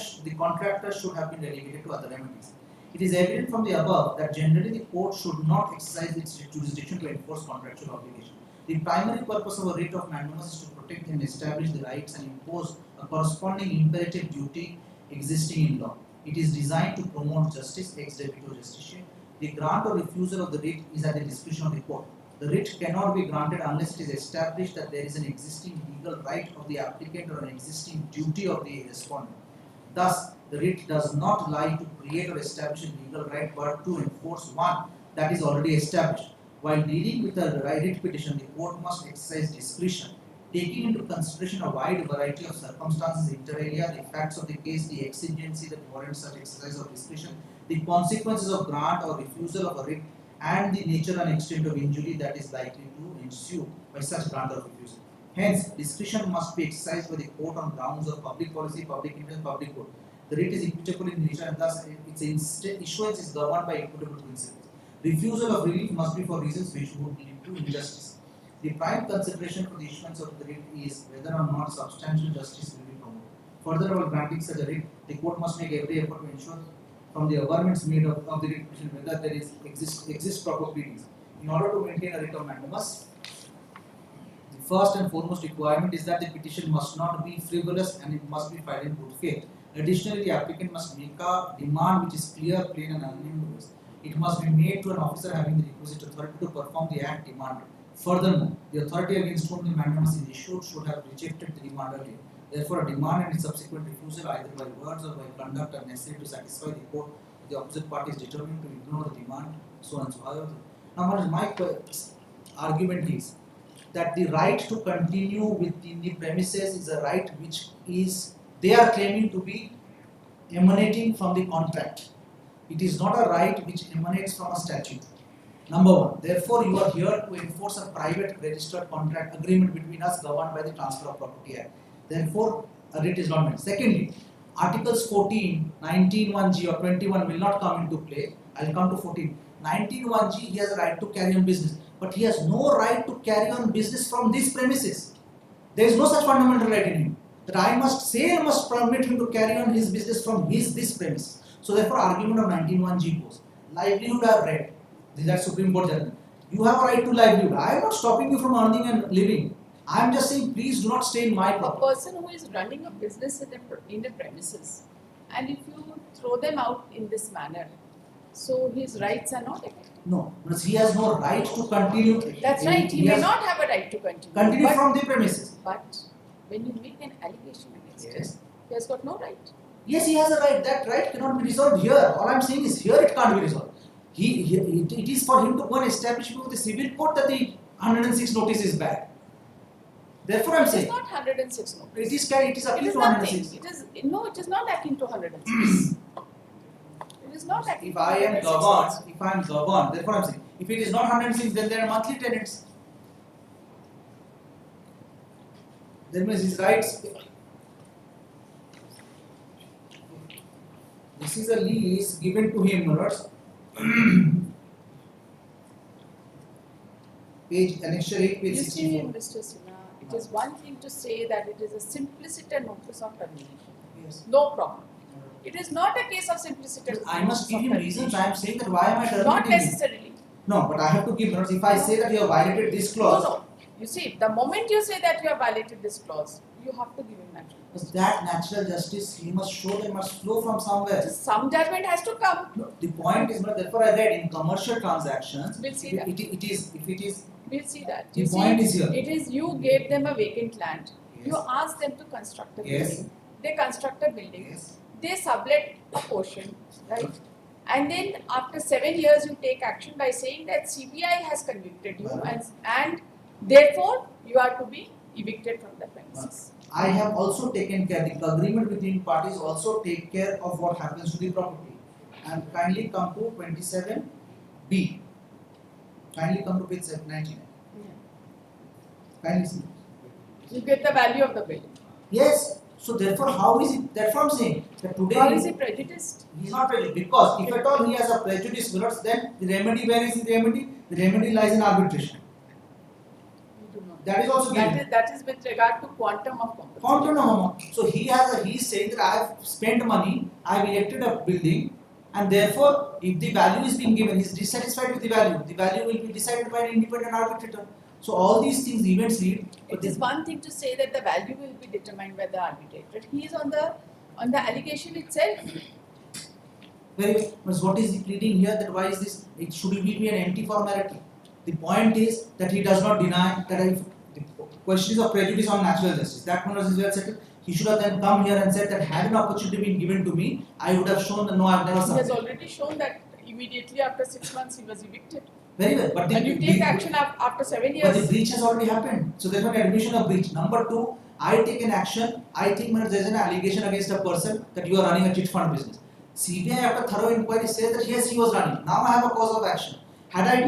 should have been delegated to other remedies. It is evident from the above that generally the court should not exercise its jurisdiction to enforce contractual obligation. The primary purpose of a writ of mandamus is to protect and establish the rights and impose a corresponding imperative duty existing in law. It is designed to promote justice ex debito justitia. The grant or refusal of the writ is at the discretion of the court. The writ cannot be granted unless it is established that there is an existing legal right of the applicant or an existing duty of the respondent. Thus, the writ does not lie to create or establish a legal right but to enforce one that is already established. While dealing with a writ petition, the court must exercise discretion, taking into consideration a wide variety of circumstances inter alia, the facts of the case, the exigency that warrants such exercise of discretion, the consequences of grant or refusal of a writ, and the nature and extent of injury that is likely to ensue by such grant or refusal. Hence, discretion must be exercised by the court on grounds of public policy, public interest, public good. The writ is equitable in nature and thus its issuance is governed by equitable principles. Refusal of relief must be for reasons which would lead to injustice. The prime consideration for the issuance of the writ is whether or not substantial justice will be promoted. Further, while granting such a writ, the court must make every effort to ensure from the averments made of the writ petition whether there exist proper pleadings. In order to maintain a writ of mandamus, the first and foremost requirement is that the petition must not be frivolous and it must be filed in good faith. Additionally, the applicant must make a demand which is clear, plain, and unambiguous. It must be made to an officer having the requisite authority to perform the act demanded. Furthermore, the authority against whom the mandamus is issued should have rejected the demand earlier. Therefore, a demand and its subsequent refusal, either by words or by conduct, are necessary to satisfy the court if the opposite party is determined to ignore the demand, so and so. However, now my argument is that the right to continue within the premises is a right which is they are claiming to be emanating from the contract. It is not a right which emanates from a statute. Number one, therefore you are here to enforce a private registered contract agreement between us governed by the Transfer of Property Act. Therefore, a writ is not made. Secondly, Articles 14, 19(1)(g) or 21 will not come into play. I'll come to 14. 19(1)(g), he has a right to carry on business, but he has no right to carry on business from these premises. There is no such fundamental right in him. That I must permit him to carry on his business from this premise. So therefore, argument of 19(1)(g) goes. Livelihood I have read. These are Supreme Court judgment. You have a right to livelihood. I am not stopping you from earning and living. I am just saying, please do not stay in my A property. person who is running a business in a premises, and if you throw them out in this manner, so his rights are not affected. No, because he has no right to continue. That's right, he may has not have a right to continue. continue but, from the premises. but when you make an allegation against him, Yes. he has got no right. Yes, he has a right. That right cannot be resolved here. All I am saying is here it can't be resolved. It is for him to go and establish before the civil court that the 106 notice is bad. Therefore, I am It is saying not 106 notice. it is It akin is to nothing. 106. It is not akin to 106. It is not akin If to I am 106. governed, therefore I am saying, if it is not 106, then there are monthly tenants. That means his rights. This is a lease given to him, notice. Page annexure 8, page You see, 64. Mr. Sinha, it is one thing to say that it is a simpliciter notice of termination. Yes. No problem. It is not a case of simpliciter. I must give him reasons. I am saying that why am I Not terminating him? necessarily. No, but I have to give notice. If I say that you have violated this clause, No. You see, the moment you say that you have violated this clause, you have to give him natural. that natural justice he must show that must flow from somewhere. Some judgment has to come. No, the point is, but therefore I read in commercial transactions, We'll see if that. it is, We'll see that. the You point see, is here. it is you gave them a vacant land. Yes. You asked them to construct a Yes. building. They construct a building. Yes. They sublet a portion, right? And then after 7 years, you take action by saying that CBI has convicted you, and therefore you are to be evicted from the premises. I have also taken care, the agreement between parties also take care of what happens to the property. And kindly come to 27B. Kindly come to page 99. Kindly see. You get the value of the building. Yes. So therefore, how is it? Therefore, I'm saying that today How is he prejudiced? he is not prejudiced, because if at all he has a prejudice, then the remedy, where is the remedy? The remedy lies in arbitration. You do not. That is also given. That is with regard to quantum of compensation. Quantum of amount. So he is saying that I have spent money, I have erected a building, and therefore, if the value is being given, he is dissatisfied with the value will be decided by an independent arbitrator. So all these things, events lead. It is one thing to say that the value will be determined by the arbitrator. He is on the allegation itself. Very well. But what is the pleading here? That why is this? It should be an empty formality. The point is that he does not deny that if the question is of prejudice on natural justice. That one is well settled. He should have then come here and said that had an opportunity been given to me, I would have shown that no, I have never He has submitted. already shown that immediately after 6 months he was evicted. Very well. But And you take action after 7 But the years. breach has already happened. So there's an admission of breach. Number two, I take an action. I think when there's an allegation against a person that you are running a chit fund business. CBI after thorough inquiry says that yes, he was running. Now I have a cause of action. Had I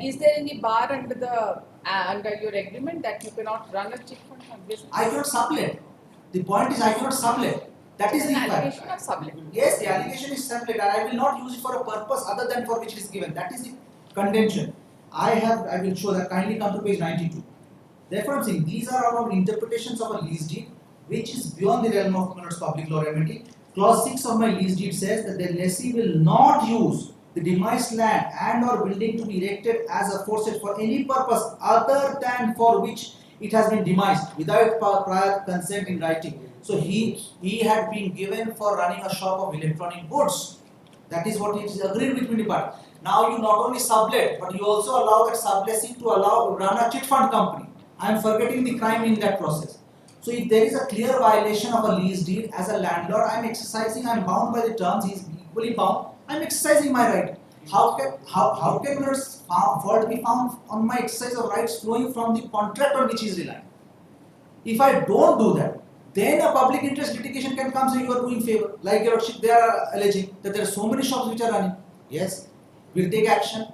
Is there any bar under your agreement that you cannot run a chit fund business? I cannot sublet. The point is I cannot sublet. That is It's the an fact. allegation of subletting. Yes, the allegation is sublet and I will not use it for a purpose other than for which it is given. That is the contention. I will show that. Kindly come to page 92. Therefore, I am saying these are all interpretations of a lease deed which is beyond the realm of public law remedy. Clause 6 of my lease deed says that the lessee will not use the demised land and or building to be erected as aforesaid for any purpose other than for which it has been demised without prior consent in writing. So he had been given for running a shop of electronic goods. That is what is agreed between the parties. Now you not only sublet, but you also allow that sublessee to run a chit fund company. I am forgetting the crime in that process. So if there is a clear violation of a lease deed as a landlord, I am bound by the terms, he is equally bound, I am exercising my right. How can fault be found on my exercise of rights flowing from the contract on which he is relying? If I don't do that, then a public interest litigation can come saying you are doing favor. Like they are alleging that there are so many shops which are running. Yes, we'll take action.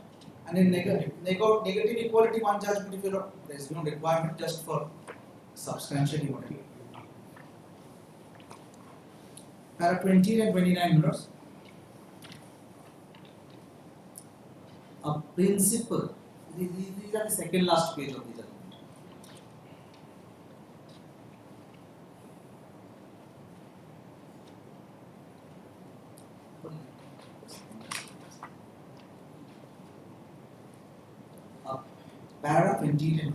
And in negative equality, one judgment if there is no requirement just for substantially whatever. Para 20 and 29 minutes. A principle. These are the second last page of the judgment. Paragraph 20 and 29.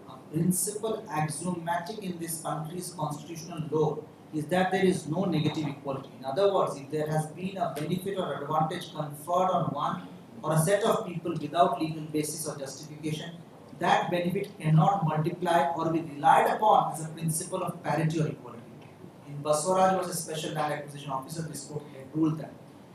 A principle axiomatic in this country's constitutional law is that there is no negative equality. In other words, if there has been a benefit or advantage conferred on one or a set of people without legal basis or justification, that benefit cannot multiply or be relied upon as a principle of parity or equality. In Baswaraj was a special land acquisition officer, this court had ruled that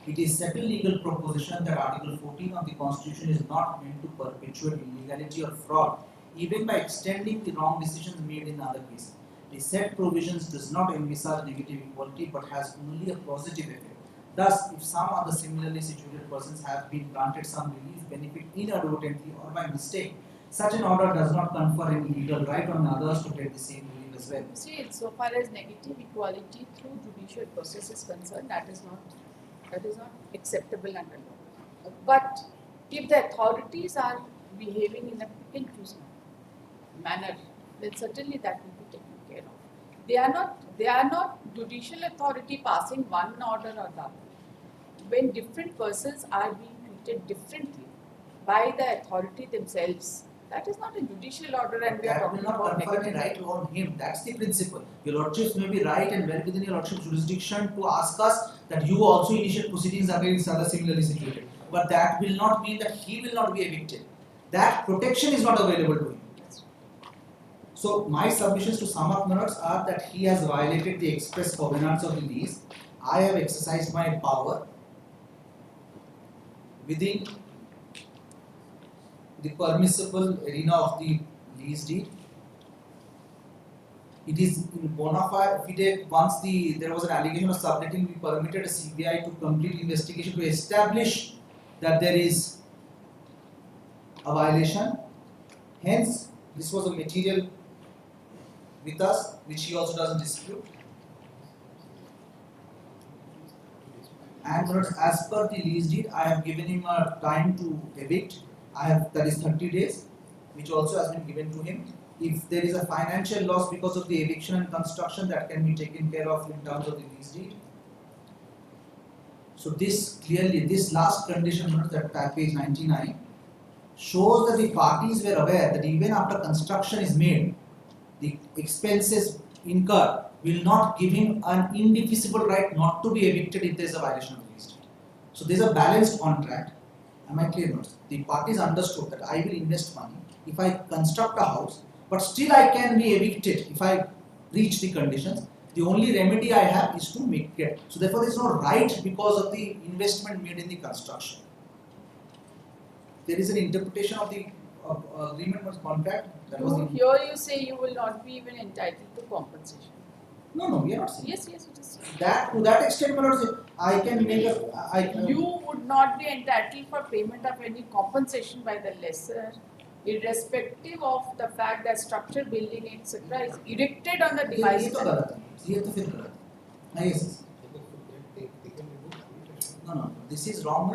it is settled legal proposition that Article 14 of the Constitution is not meant to perpetuate illegality or fraud, even by extending the wrong decisions made in other cases. The said provisions does not envisage negative equality but has only a positive effect. Thus, if some other similarly situated persons have been granted some relief benefit inadvertently or by mistake, such an order does not confer any legal right on others to get the same relief as well. See, so far as negative equality through judicial process is concerned, that is not acceptable under law. But if the authorities are behaving in a pick and choose manner, then certainly that will be taken care of. They are not judicial authority passing one order or the other. When different persons are being treated differently by the authority themselves, that is not a judicial order, and we are That talking will not about confer any negative. right on him. That's the principle. Your lordships may be right and well within your lordship's jurisdiction to ask us that you also initiate proceedings against other similarly situated. But that will not mean that he will not be evicted. That protection is not available to him. So my submissions to sum up minutes are that he has violated the express covenants of the lease. I have exercised my power within the permissible arena of the lease deed. It is in bona fide. Once there was an allegation of subletting, we permitted a CBI to complete investigation to establish that there is a violation. Hence, this was a material with us, which he also doesn't dispute. And as per the lease deed, I have given him a time to evict. That is 30 days, which also has been given to him. If there is a financial loss because of the eviction and construction, that can be taken care of in terms of the lease deed. So this last condition, that page 99, shows that the parties were aware that even after construction is made, the expenses incurred will not give him an indefeasible right not to be evicted if there is a violation of the lease deed. So there is a balanced contract. Am I clear? The parties understood that I will invest money if I construct a house, but still I can be evicted if I breach the conditions. The only remedy I have is to make it. So therefore there is no right because of the investment made in the construction. There is an interpretation of the agreement was contract. That was the, Here you say you will not be even entitled to compensation. no, we are not saying Yes, it is. that. To that extent, I can make You would not be entitled for payment of any compensation by the lessor, irrespective of the fact that structure, building, etc. is erected on the ये device. तो गलत है, ये तो फिर गलत है। नहीं, yes, no, this is wrong.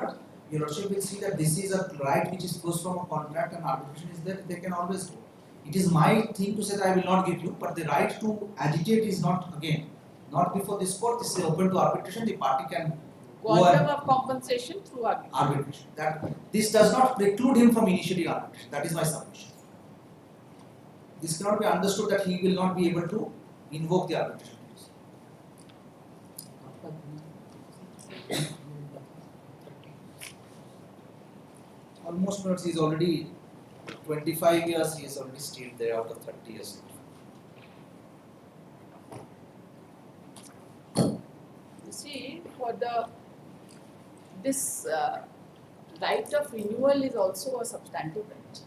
Your lordship will see that this is a right which is flows from a contract, and arbitration is there. They can always go. It is my thing to say that I will not give you, but the right to agitate is not not before this court. This is open to arbitration. The party can go Quantum and of compensation through arbitration. arbitration. This does not preclude him from initiating arbitration. That is my submission. This cannot be understood that he will not be able to invoke the arbitration. Almost not, he is already 25 years, he has already stayed there out of 30 years. You see, for this right of renewal is also a substantive right.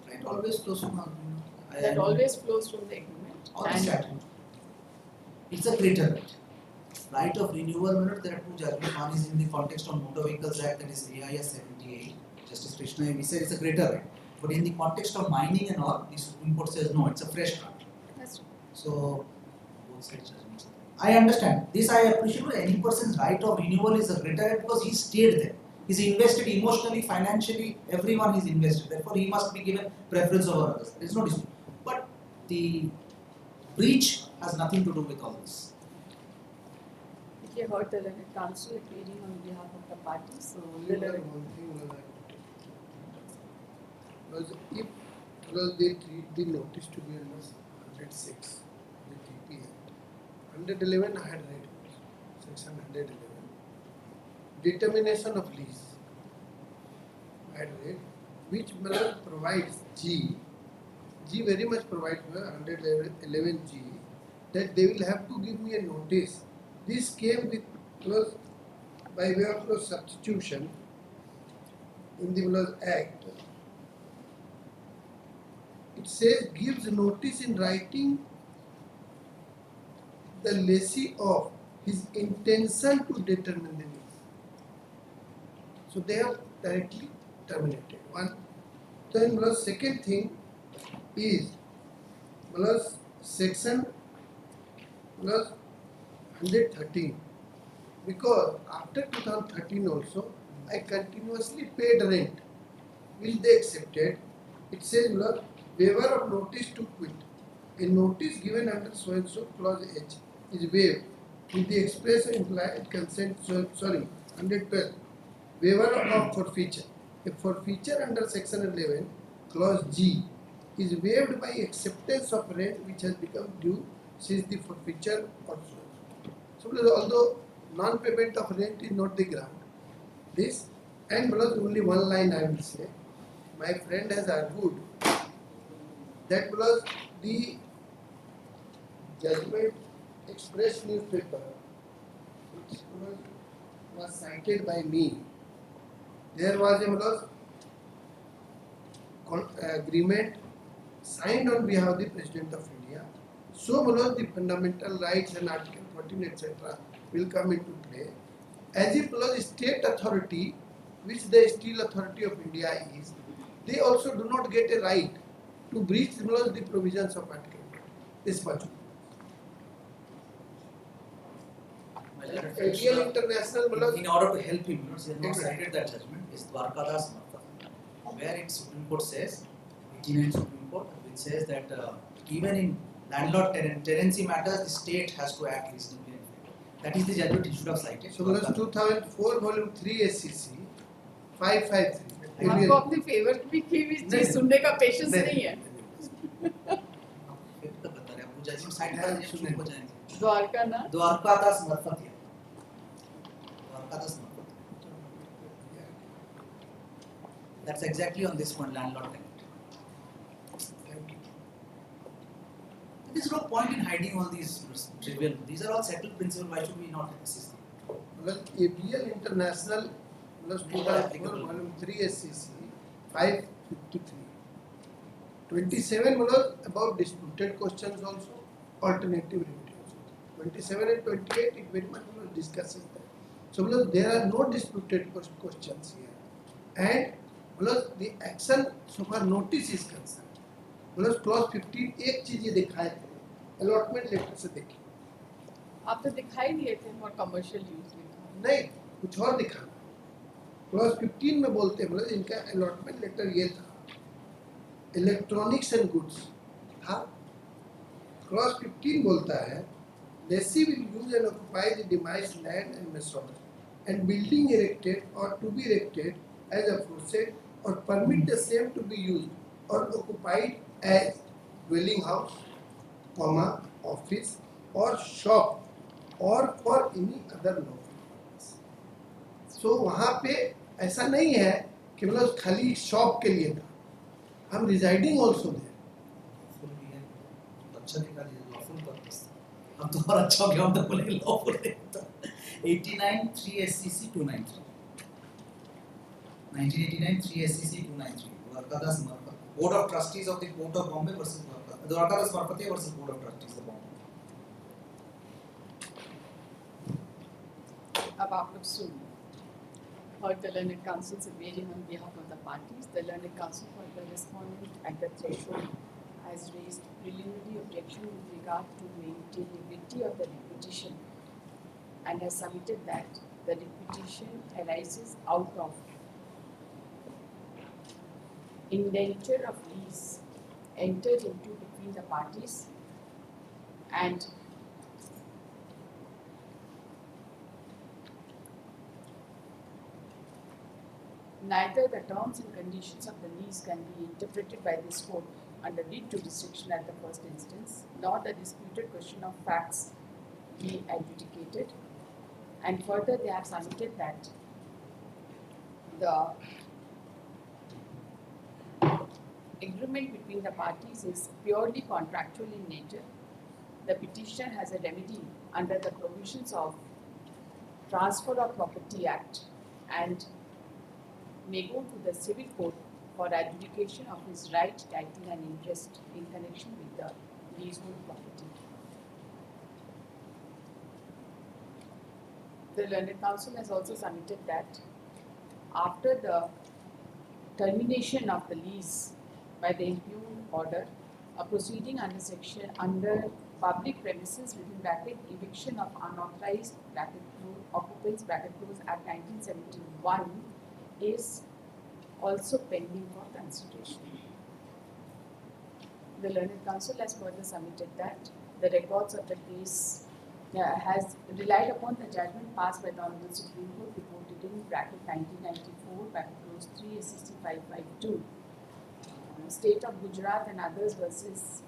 Right, always flows from agreement. That always flows from the agreement. Or the And statute. It's a greater right. right of renewal, there are two judgments. One is in the context of Motor Vehicles Act, that is AIS 78. Justice Krishna, we said it's a greater right. But in the context of mining and all, the Supreme Court says no, it's a fresh right. That's right. So, both sides judgments. I understand. This I appreciate. Any person's right of renewal is a greater right because he stayed there. He's invested emotionally, financially, everyone is invested. Therefore, he must be given preference over others. There is no dispute. But the breach has nothing to do with all this. You heard the learned counsel pleading on behalf of the party, so Only the learned- one thing was because if because they treat the notice to be under 106, the TP Act. 111 I had read, section 111. Determination of lease. I had read, which provides G very much provides 111G that they will have to give me a notice. This came with clause by way of clause substitution in the clause act. It says gives notice in writing the lessee of his intention to determine the lease. So they are directly terminated. One. Then plus second thing is plus section plus 113, because after 2013 also I continuously paid rent which they accepted. It says waiver of notice to quit. A notice given under so and so clause H is waived with the express or implied consent. 112. Waiver of forfeiture. A forfeiture under section 11 clause G is waived by acceptance of rent which has become due since the forfeiture or so. So although non-payment of rent is not the ground, this and plus only one line I will say. My friend has argued that plus the judgment express newspaper, which was cited by me, there was a agreement signed on behalf of the President of India. So the fundamental rights and Article 14 etc. will come into play. As if the state authority, which the Steel Authority of India is, they also do not get a right to breach the provisions of Article 14. This much. ATL International, In order to help him, he has not cited that judgment, is Dwarkadas Martha, where it Supreme Court says, 89 Supreme Court, which says that even in landlord tenancy matters, the state has to act reasonably. That is the judgment he should have cited. So 2004 volume 3 SCC 553. आपको अपने favour भी की भी चीज सुनने का patience नहीं है तो बता रहे आपको जजमेंट साइड कर सुनने को जाएंगे द्वारका ना द्वारकादास मरफत है Dwarkadas मरफत that's exactly on this one landlord tenant. There is no point in hiding all these trivial. These are all settled principles. Why should we not assist them? Well, APL International plus 2004 volume 3 SCC 553. 27 was about disputed questions also, alternative remedy also. 27 and 28 it very much discusses that. So there are no disputed questions here. And plus the action so far notice is concerned. Plus clause 15 एक चीज ये दिखाए थे allotment letter से देखिए आप तो दिखाई दिए थे फॉर कमर्शियल यूज नहीं कुछ और दिखाना क्लॉज 15 में बोलते हैं मतलब इनका अलॉटमेंट लेटर ये था इलेक्ट्रॉनिक्स एंड गुड्स था क्लॉज 15 बोलता है lessee will use and occupy the demised land and machinery and building erected or to be erected as aforesaid or permit the same to be used or occupied as dwelling house, office or shop or for any other lawful purpose. So वहाँ पे ऐसा नहीं है कि मतलब खाली shop के लिए था हम रिजाइडिंग ऑल्सो थे अच्छा निकालिए lawful purpose. हम तो और अच्छा हो गया हम तो बोले lawful है 89 3 SCC 293 1989 3 SCC 293 Dwarkadas Marpati Board of Trustees of the Port of Bombay versus Dwarkadas Marpati versus Board of Trustees of Bombay. above soon. Heard the learned counsel submitting on behalf of the parties. The learned counsel for the respondent at the threshold has raised preliminary objection with regard to maintainability of the repetition and has submitted that the repetition arises out of indenture of lease entered into between the parties and neither the terms and conditions of the lease can be interpreted by this court under lead jurisdiction at the first instance, nor the disputed question of facts be adjudicated. And further, they have submitted that the agreement between the parties is purely contractual in nature. The petitioner has a remedy under the provisions of Transfer of Property Act and may go to the civil court for adjudication of his right, title and interest in connection with the leasehold property. The learned counsel has also submitted that after the termination of the lease by the impugned order, a proceeding under public premises within bracket eviction of unauthorized bracket close occupants bracket close Act 1971 is also pending for consideration. The learned counsel has further submitted that the records of the case has relied upon the judgment passed by the Honorable Supreme Court reported in bracket 1994 bracket close 3 SCC 552. State of Gujarat and others versus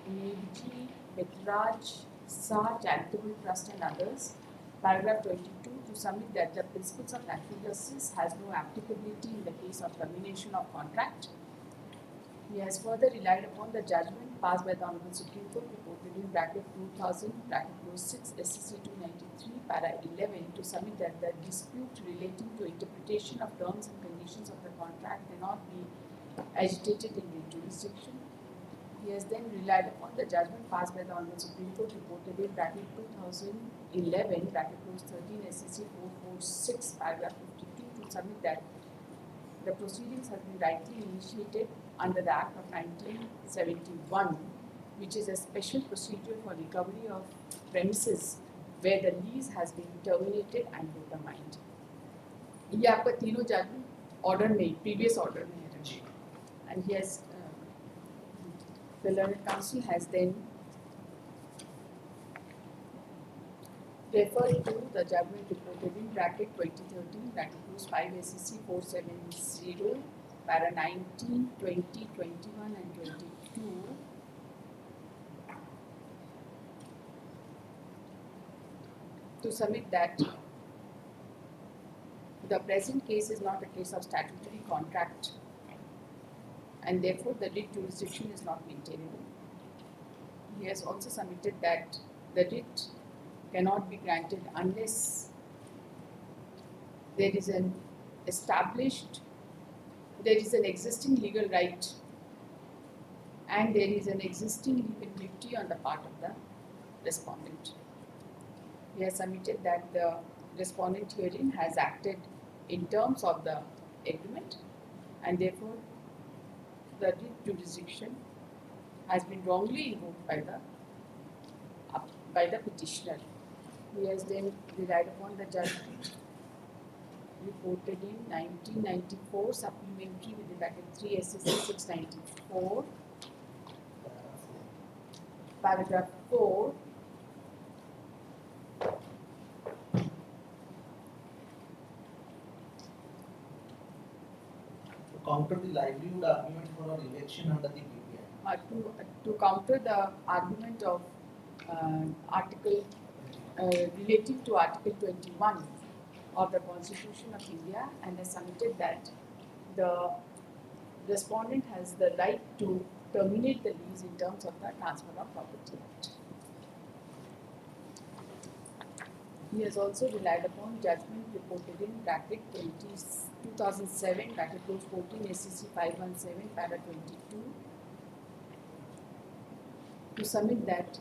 Nevji Betraj Sa Charitable Trust and others, paragraph 22, to submit that the principles of natural justice has no applicability in the case of termination of contract. He has further relied upon the judgment passed by the Honorable Supreme Court reported in bracket 2000 bracket close 6 SCC 293 para 11 to submit that the dispute relating to interpretation of terms and conditions of the contract cannot be agitated in the jurisdiction. He has then relied upon the judgment passed by the Honorable Supreme Court reported in bracket 2011 bracket close 13 SCC 446 paragraph 52 to submit that the proceedings have been rightly initiated under the Act of 1971, which is a special procedure for recovery of premises where the lease has been terminated and determined. ये आपका तीनों judgment order में previous order में है, and he has the learned counsel has then referred to the judgment reported in bracket 2013 bracket close 5 SCC 470 para 19, 20, 21 and 22 to submit that the present case is not a case of statutory contract and therefore the writ jurisdiction is not maintainable. He has also submitted that the writ cannot be granted unless there is an existing legal right and there is an existing legal duty on the part of the respondent. He has submitted that the respondent herein has acted in terms of the agreement and therefore the writ jurisdiction has been wrongly invoked by the petitioner. He has then relied upon the judgment reported in 1994 supplementary within bracket 3 SCC 694 paragraph 4 To counter the livelihood argument for an election under the PPI. to counter the argument of article relating to Article 21 of the Constitution of India and has submitted that the respondent has the right to terminate the lease in terms of the Transfer of Property Act. He has also relied upon judgment reported in bracket 2007 bracket close 14 SCC 517 para 22 to submit that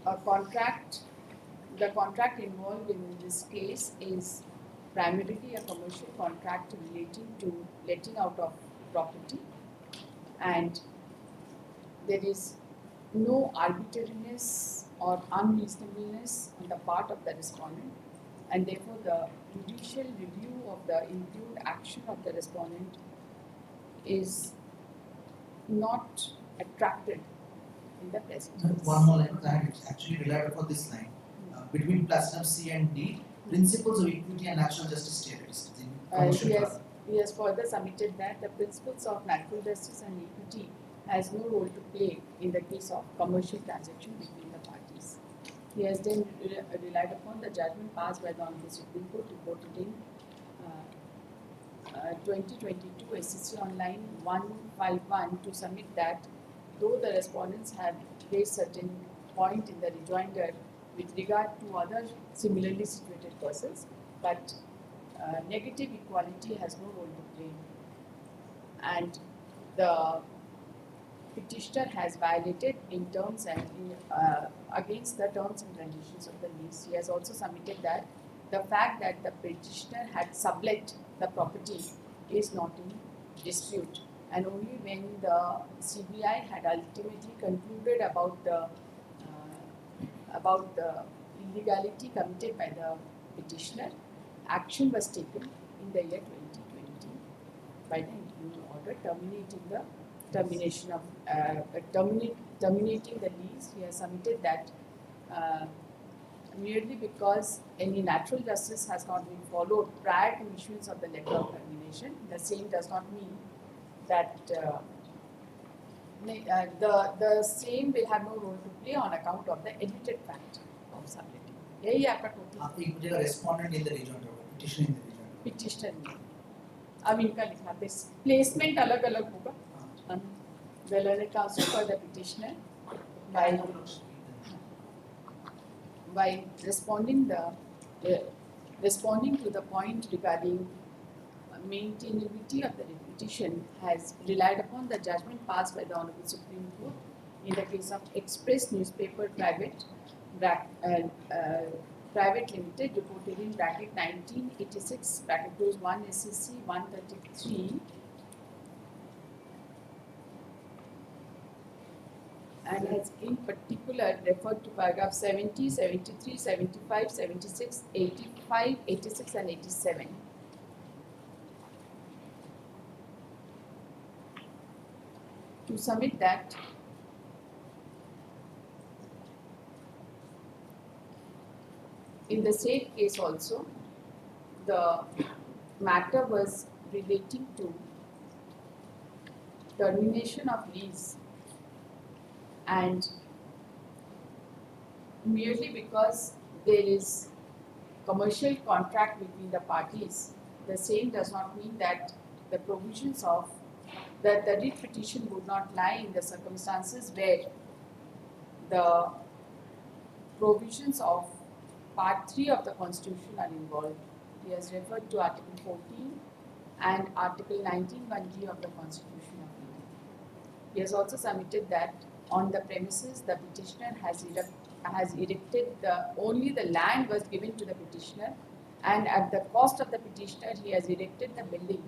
a contract the contract involved in this case is primarily a commercial contract relating to letting out of property, and there is no arbitrariness or unreasonableness on the part of the respondent, and therefore the judicial review of the impugned action of the respondent is not attracted in the present case. One more line, that it's actually relied upon this line. Between platinum C and D, principles of equity and natural justice status. He has further submitted that the principles of natural justice and equity has no role to play in the case of commercial transaction between the parties. He has then relied upon the judgment passed by the Honorable Supreme Court reported in 2022 SCC online 151 to submit that though the respondents have raised certain point in the rejoinder with regard to other similarly situated persons, but negative equality has no role to play, and the petitioner has violated in terms and against the terms and conditions of the lease. He has also submitted that the fact that the petitioner had sublet the property is not in dispute, and only when the CBI had ultimately concluded about the illegality committed by the petitioner, action was taken in the year 2020 by the interim order terminating the terminating the lease. He has submitted that merely because any natural justice has not been followed prior to issuance of the letter of termination, the same does not mean that the same will have no role to play on account of the admitted fact of subletting. यही आपका total आप एक मुझे respondent in the revision petition in the revision petitioner में अब इनका लिखा है प्लेसमेंट अलग अलग होगा the learned counsel for the petitioner by responding to the point regarding maintainability of the petition has relied upon the judgment passed by the Honorable Supreme Court in the case of Express Newspaper Private Limited reported in bracket 1986 bracket close 1 SCC 133 and has in particular referred to paragraph 70, 73, 75, 76, 85, 86 and 87. To submit that in the same case also, the matter was relating to termination of lease, and merely because there is commercial contract between the parties, the same does not mean that the provisions of that the writ petition would not lie in the circumstances where the provisions of Part 3 of the Constitution are involved. He has referred to Article 14 and Article 19(1)(g) of the Constitution of India. He has also submitted that on the premises the petitioner has erected only the land was given to the petitioner, and at the cost of the petitioner he has erected the building,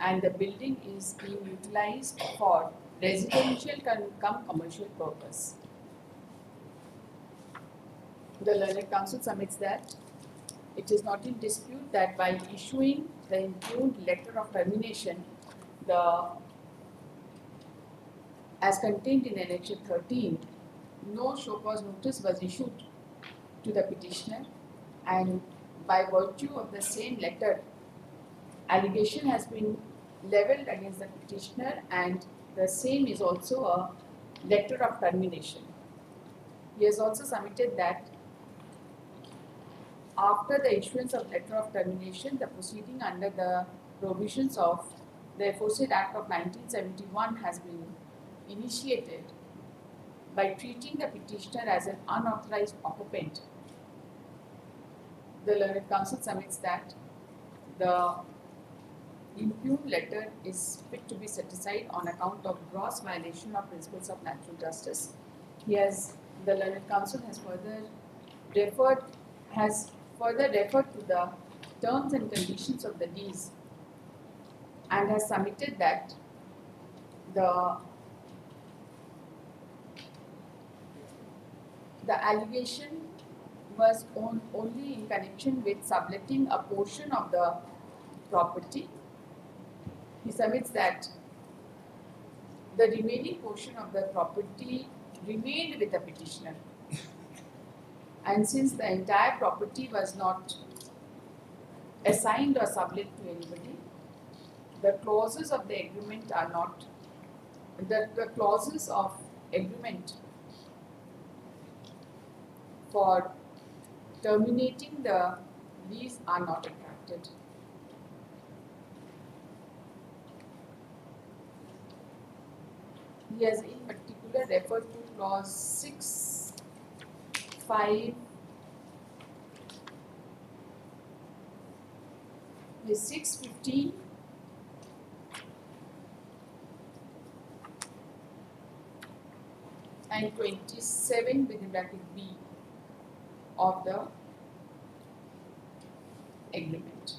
and the building is being utilized for residential cum commercial purpose. The learned counsel submits that it is not in dispute that by issuing the impugned letter of termination, as contained in Annexure 13, no show cause notice was issued to the petitioner, and by virtue of the same letter, allegation has been levelled against the petitioner, and the same is also a letter of termination. He has also submitted that after the issuance of letter of termination, the proceeding under the provisions of the aforesaid Act of 1971 has been initiated by treating the petitioner as an unauthorized occupant. The learned counsel submits that the impugned letter is fit to be set aside on account of gross violation of principles of natural justice. The learned counsel has further referred has further referred to the terms and conditions of the lease and has submitted that the allegation was only in connection with subletting a portion of the property. He submits that the remaining portion of the property remained with the petitioner, and since the entire property was not assigned or sublet to anybody, the clauses of the agreement are not, the clauses of agreement for terminating the lease are not attracted. He has in particular referred to clause 6, 5, 6, 15, and 27 within bracket B of the agreement.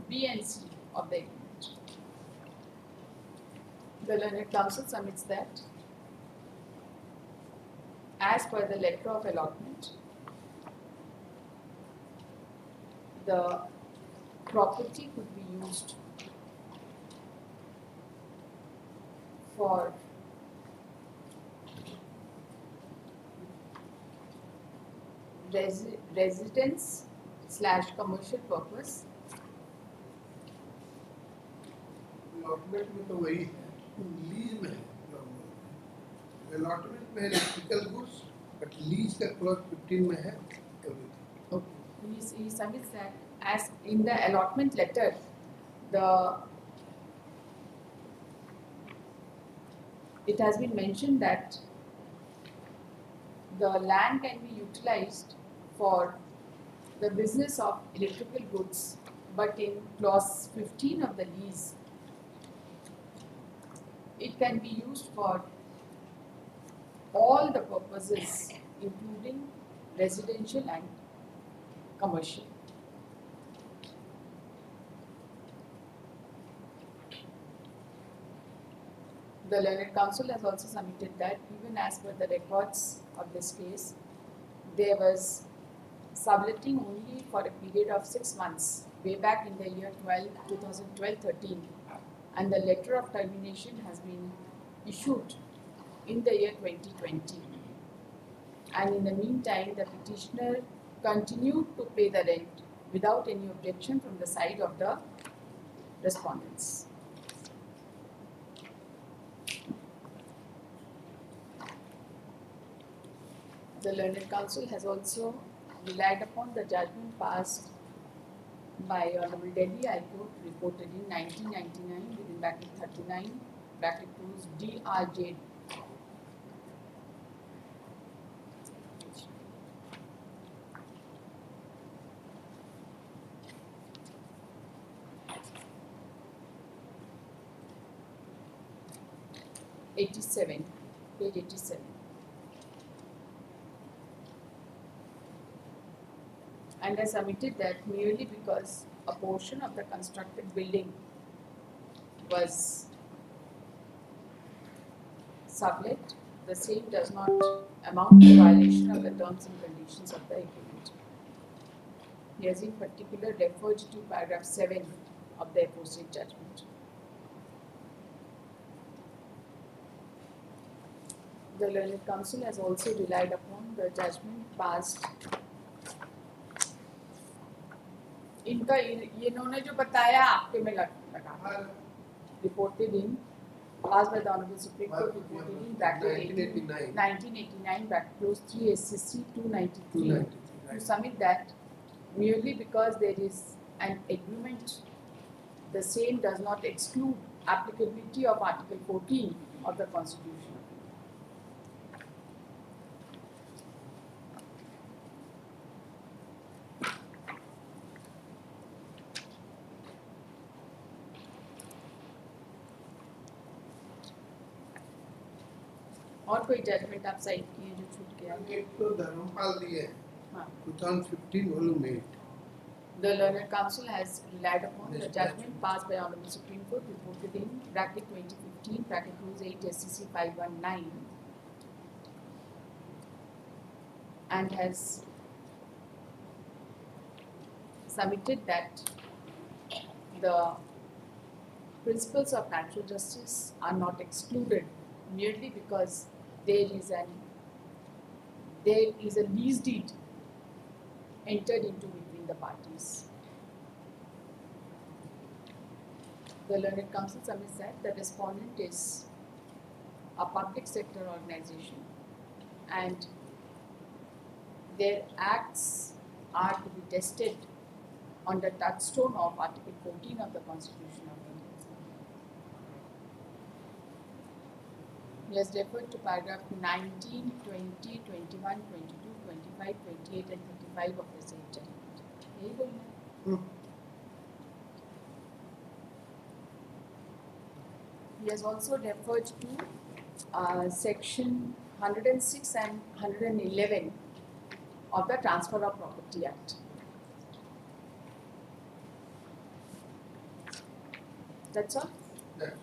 B and C of the agreement. The learned counsel submits that as per the letter of allotment, the property could be used for residence / commercial purpose. Allotment में तो वही है, lease में है जो हम बोल रहे हैं। अलॉटमेंट में इलेक्ट्रिकल गुड्स, बट लीज का क्लॉज 15 में है everything. He submits that as in the allotment letter, it has been mentioned that the land can be utilized for the business of electrical goods, but in clause 15 of the lease, it can be used for all the purposes, including residential and commercial. The learned counsel has also submitted that even as per the records of this case, there was subletting only for a period of 6 months, way back in the year 2012-13, and the letter of termination has been issued in the year 2020. And in the meantime, the petitioner continued to pay the rent without any objection from the side of the respondents. The learned counsel has also relied upon the judgment passed by Honorable Delhi High Court reported in 1999 within bracket 39 bracket 2 DRJ. Page 87. And I submitted that merely because a portion of the constructed building was sublet, the same does not amount to violation of the terms and conditions of the agreement. He has in particular referred to paragraph 7 of the aforesaid judgment. The learned counsel has also relied upon the judgment passed. इनका इन्होंने जो बताया आपके में लगा reported in passed by the Honorable Supreme Court reported in bracket 1989 bracket close 3 SCC 293 to submit that merely because there is an agreement, the same does not exclude applicability of Article 14 of the Constitution. और कोई judgement आप side किए जो छूट गया? एक तो धर्मपाल दिए हैं, हाँ. 2015 volume 8. The learned counsel has relied upon the judgment passed by Honorable Supreme Court reported in bracket 2015 bracket rules 8 SCC 519 and has submitted that the principles of natural justice are not excluded merely because there is a lease deed entered into between the parties. The learned counsel submits that the respondent is a public sector organization and their acts are to be tested on the touchstone of Article 14 of the Constitution of India. He has referred to paragraph 19, 20, 21, 22, 25, 28 and 35 of the same judgment. यही बोलना है. He has also referred to section 106 and 111 of the Transfer of Property Act. That's all. That's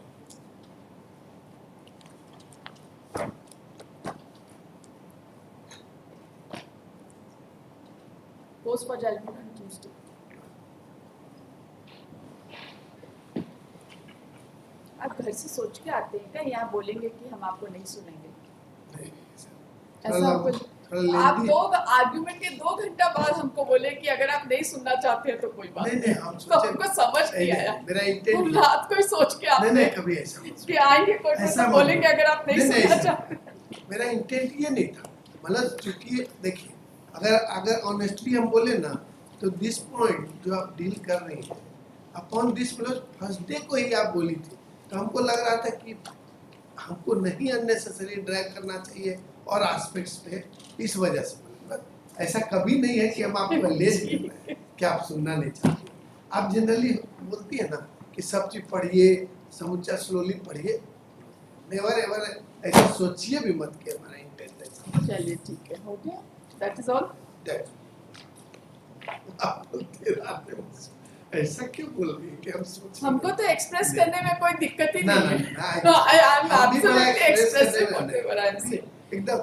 Post for judgment on Tuesday. आप घर से सोच के आते हैं क्या? यहाँ बोलेंगे कि हम आपको नहीं सुनेंगे? ऐसा आपको आप दो आर्ग्यूमेंट के 2 घंटा बाद हमको बोले कि अगर आप नहीं सुनना चाहते हैं तो कोई बात नहीं हम तो हमको समझ नहीं आया. मेरा हम इंटेंट रात को ही सोच के आते नहीं हैं कभी ऐसा मत कि आएंगे कोर्ट में ऐसा तो मत बोलेंगे अगर आप नहीं नहीं, सुनना नहीं, चाहते. मेरा इंटेंट ये नहीं था. मतलब चूंकि देखिए अगर ऑनेस्टली हम बोले ना तो दिस पॉइंट जो आप डील कर रही हैं अपॉन दिस मतलब फर्स्ट डे को ही आप बोली थी तो हमको लग रहा था कि हमको नहीं अननेसेसरी ड्रैग करना चाहिए और एस्पेक्ट्स पे इस वजह से ऐसा कभी नहीं है कि हम आपको लेज कर रहे हैं कि आप सुनना नहीं चाहते. आप जनरली बोलती है ना कि सब चीज पढ़िए समुच्चा स्लोली पढ़िए. नेवर एवर ऐसा सोचिए भी मत कि हमारा इंटेंट है. चलिए ठीक है, हो गया. That is all. आप बोलते रहते हो ऐसा क्यों बोल रही है कि हम सोच हमको तो एक्सप्रेस करने में कोई दिक्कत ही ना, नहीं ना, है. ना, आई एम हम भी बड़ा एब्सोल्युटली express एक्सप्रेसिव करने वाले हैं. Whatever I am saying. एकदम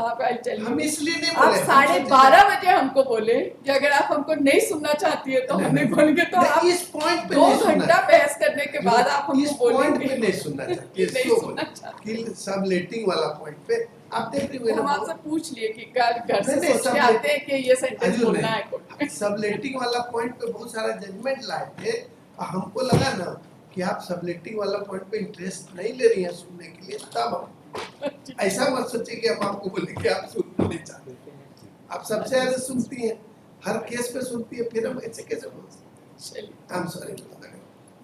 आप आई टेल हम यू, इसलिए नहीं आप बोले 12:30 बजे हमको बोले कि अगर आप हमको नहीं सुनना चाहती है तो हम नहीं बोलेंगे. तो आप इस पॉइंट पे 2 नहीं सुनना घंटा बहस करने के बाद आप इस हमको पॉइंट बोलेंगे पे नहीं सुनना चाहिए. नहीं इसको सुनना बोले चाहते. कि सबलेटिंग वाला पॉइंट पे आप देख रहे हो हम ना आपसे पूछ लिए कि घर से नहीं, सोच के आते हैं कि ये सेंटेंस अजू बोलना नहीं. है कोर्ट में. सबलेटिंग वाला पॉइंट पे बहुत सारा जजमेंट लाए थे और हमको लगा ना कि आप सबलेटिंग वाला पॉइंट पे इंटरेस्ट नहीं ले रही हैं सुनने के लिए तब ऐसा मत सोचिए कि हम आपको बोले कि आप सुनना नहीं चाहते. आप सबसे ज्यादा सुनती हैं हर केस पे सुनती है फिर हम ऐसे कैसे बोल सकते हैं. आई एम सॉरी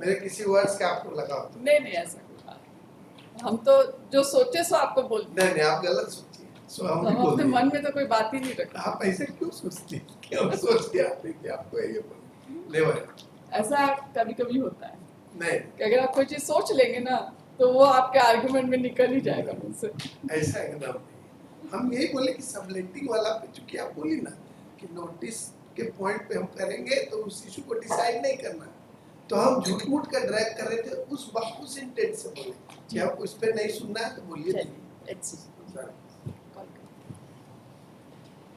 मेरे किसी वर्ड्स का आपको लगा हो तो. नहीं ऐसा कोई बात नहीं. हम तो जो सोचे सो आपको बोलते नहीं आप गलत सोचिए. सो हम हैं. भी हम अपने बोल मन में तो कोई बात ही नहीं रखा. आप ऐसे क्यों सोचते हैं कि हम सोच के आते हैं कि आपको ये बोल लेवर ऐसा कभी कभी होता है नहीं कि अगर आप कोई चीज सोच लेंगे ना तो वो आपके आर्गुमेंट में निकल ही जाएगा मुझसे. ऐसा एकदम नहीं. हम यही बोले कि सबलेटिंग वाला पे चूंकि आप बोली ना कि नोटिस के पॉइंट पे हम करेंगे तो उस इशू को डिसाइड नहीं करना तो हम झूठ मूठ का ड्रैग कर रहे थे उस इंटेंट से बोले कि आपको इस पे नहीं सुनना है तो बोलिए. Let's see. कॉल कर.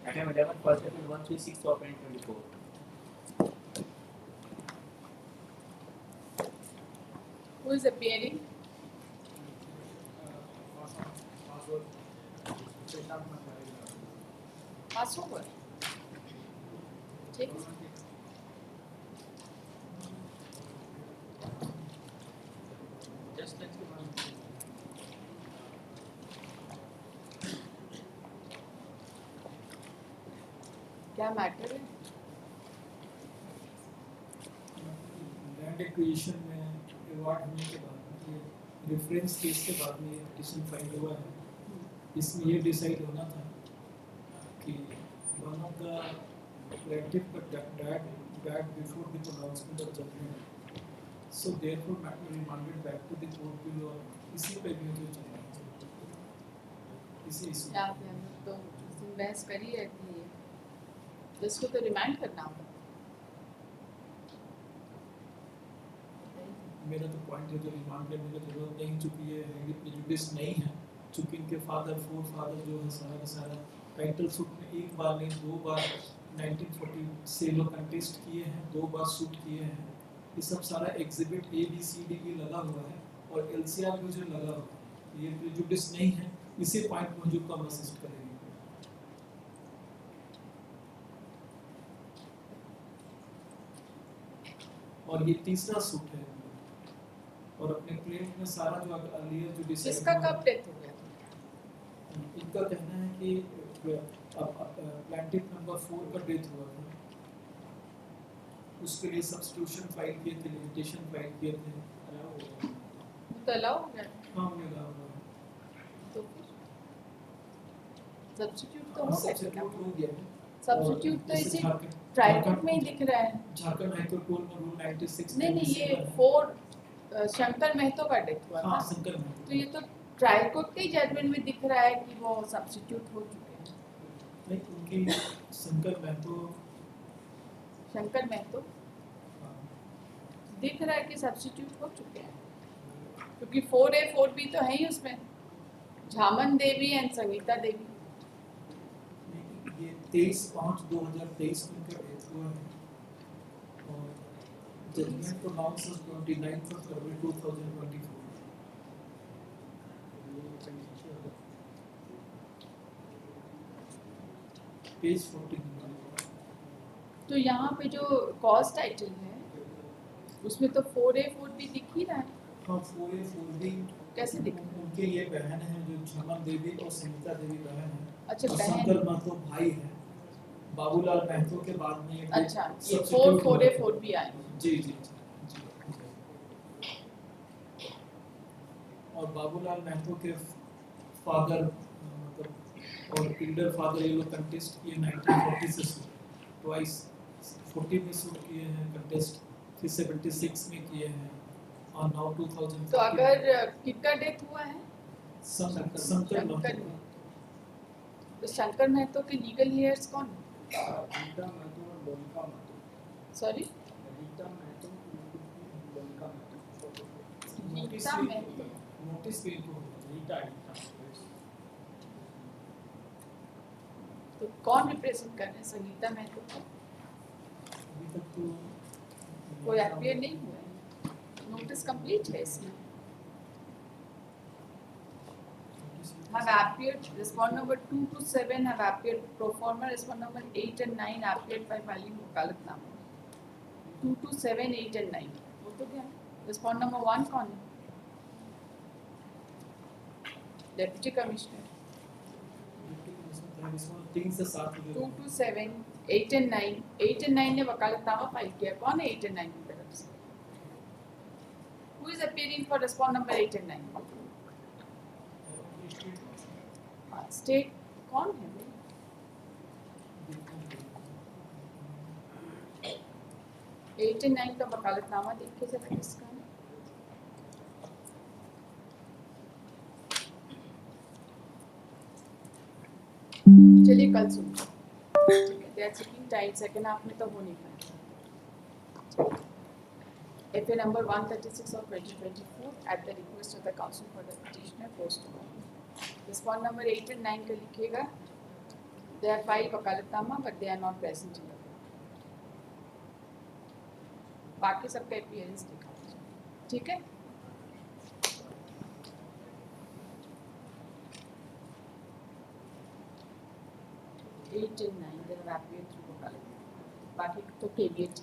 Item 11, first April 136/2024. Who is appearing? Pass over. ठीक. Just let's give one. क्या मैटर है? लैंड एक्विजिशन में अवार्ड होने के बाद ये रेफरेंस केस के बाद में ये पिटीशन फाइल हुआ है. इसमें ये डिसाइड होना था कि one of the plaintiff got died before the pronouncement of judgment. So therefore matter remanded back to the court below. इसी पे भी जो चल रहा है. इसी इशू या फिर हम लोग तो उस दिन बहस करी है कि तो इसको तो रिमाइंड करना होगा। मेरा तो पॉइंट है जो रिमांड करने की जरूरत नहीं, चूंकि ये रेडी प्रेजुडिस नहीं है, चूंकि इनके फादर फोर फादर जो है सारा का सारा टाइटल सूट में एक बार नहीं 2 बार 1940 से लोग कंटेस्ट किए हैं, 2 बार सूट किए हैं। ये सब सारा exhibit A B C D भी लगा हुआ है और एलसीआर भी जो लगा हुआ है, ये प्रेजुडिस नहीं है। इसी पॉइंट पर जो कम असिस्ट करेंगे। और ये तीसरा सूट है और अपने क्लेम में सारा जो अर्लियर जो डिसाइड किसका कब डेथ हो गया? इनका कहना है कि प्लांटिक नंबर 4 का डेथ हुआ था, उसके लिए सब्स्टिट्यूशन फाइल किए थे, लिमिटेशन फाइल किए थे। तो अलाउ हो गया हाँ मिला हुआ है, तो सब्स्टिट्यूट तो हो सकता है। सब्स्टिट्यूट हो गया है। सब्स्टिट्यूट तो जैसे इसी झारखंड ट्रायल कोर्ट में ही दिख रहा है। झारखंड हाईकोर्ट कोर्ट में रूल 96 नहीं नहीं, ये है। 4 शंकर महतो का डेथ हुआ हाँ था। शंकर में तो ये तो ट्रायल कोर्ट के ही जजमेंट में दिख रहा है कि वो सब्स्टिट्यूट हो चुके हैं। नहीं, उनकी शंकर महतो शंकर महतो दिख रहा है कि सब्स्टिट्यूट हो चुके हैं, क्योंकि 4A 4B तो है ही उसमें, झामन देवी एंड संगीता देवी। ये 23/5/2023 को उनका डेथ हुआ है और जजमेंट प्रोनाउंस 29 फरवरी 2024। पेज 14। तो यहाँ पे जो कॉज टाइटल है उसमें तो 4A 4B दिख ही रहा है। हाँ 4A 4B कैसे दिख रहा है? उनके ये बहन है जो झमन देवी और संगीता देवी बहन है। अच्छा, और बहन। शंकर महतो भाई है। बाबूलाल महतो के बाद में ये अच्छा, ये substitute 4A हुआ। 4B आए। जी जी जी। और बाबूलाल महतो के फादर मतलब और एल्डर फादर ये लोग कंटेस्ट किए 1940 से ट्वाइस 40 में सूट किए हैं कंटेस्ट, फिर 76 में किए हैं और नाउ 2000। तो अगर किसका डेथ हुआ है? शंकर शंकर महतो। महतो। तो शंकर महतो के लीगल हेयर्स कौन है? रीता महतो और लोलिका महतो। सॉरी, रीता महतो लोलिका महतो। नोटिस रीता भी महतो। नोटिस भी इनको रीता रीता तो कौन रिप्रेजेंट कर रहे हैं संगीता महतो को? अभी तक तो कोई अपीयर नहीं हुआ है, नोटिस कंप्लीट है इसमें। Have appeared, respond number 2 to 7 have appeared pro forma, respond number 8 and 9 appeared by filing वकालतनामा। 2 to 7, 8 and 9 वो तो क्या? respond number 1 कौन है? Deputy commissioner. 3 से 7 2 to 7, 8 and 9, 8 and 9 ने वकालतनामा फाइल किया। कौन है 8 and 9 की तरफ से? Who is appearing for respond number 8 and 9? State कौन है भाई? 8 and 9 का वकालतनामा देखिए जरा किसका है। चलिए कल सुन, they are seeking time, second half में तो हो नहीं पाएगा। FA number 136 of 2024 at the request of the counsel for the petitioner postponed. Respond number 8 and 9 का लिखिएगा। They are filed वकालतनामा but they are not present in the court. बाकी सबका appearance दिखा दीजिए, ठीक है? Eight and 9 they have appeared through vakalatnama, बाकी तो केवीएट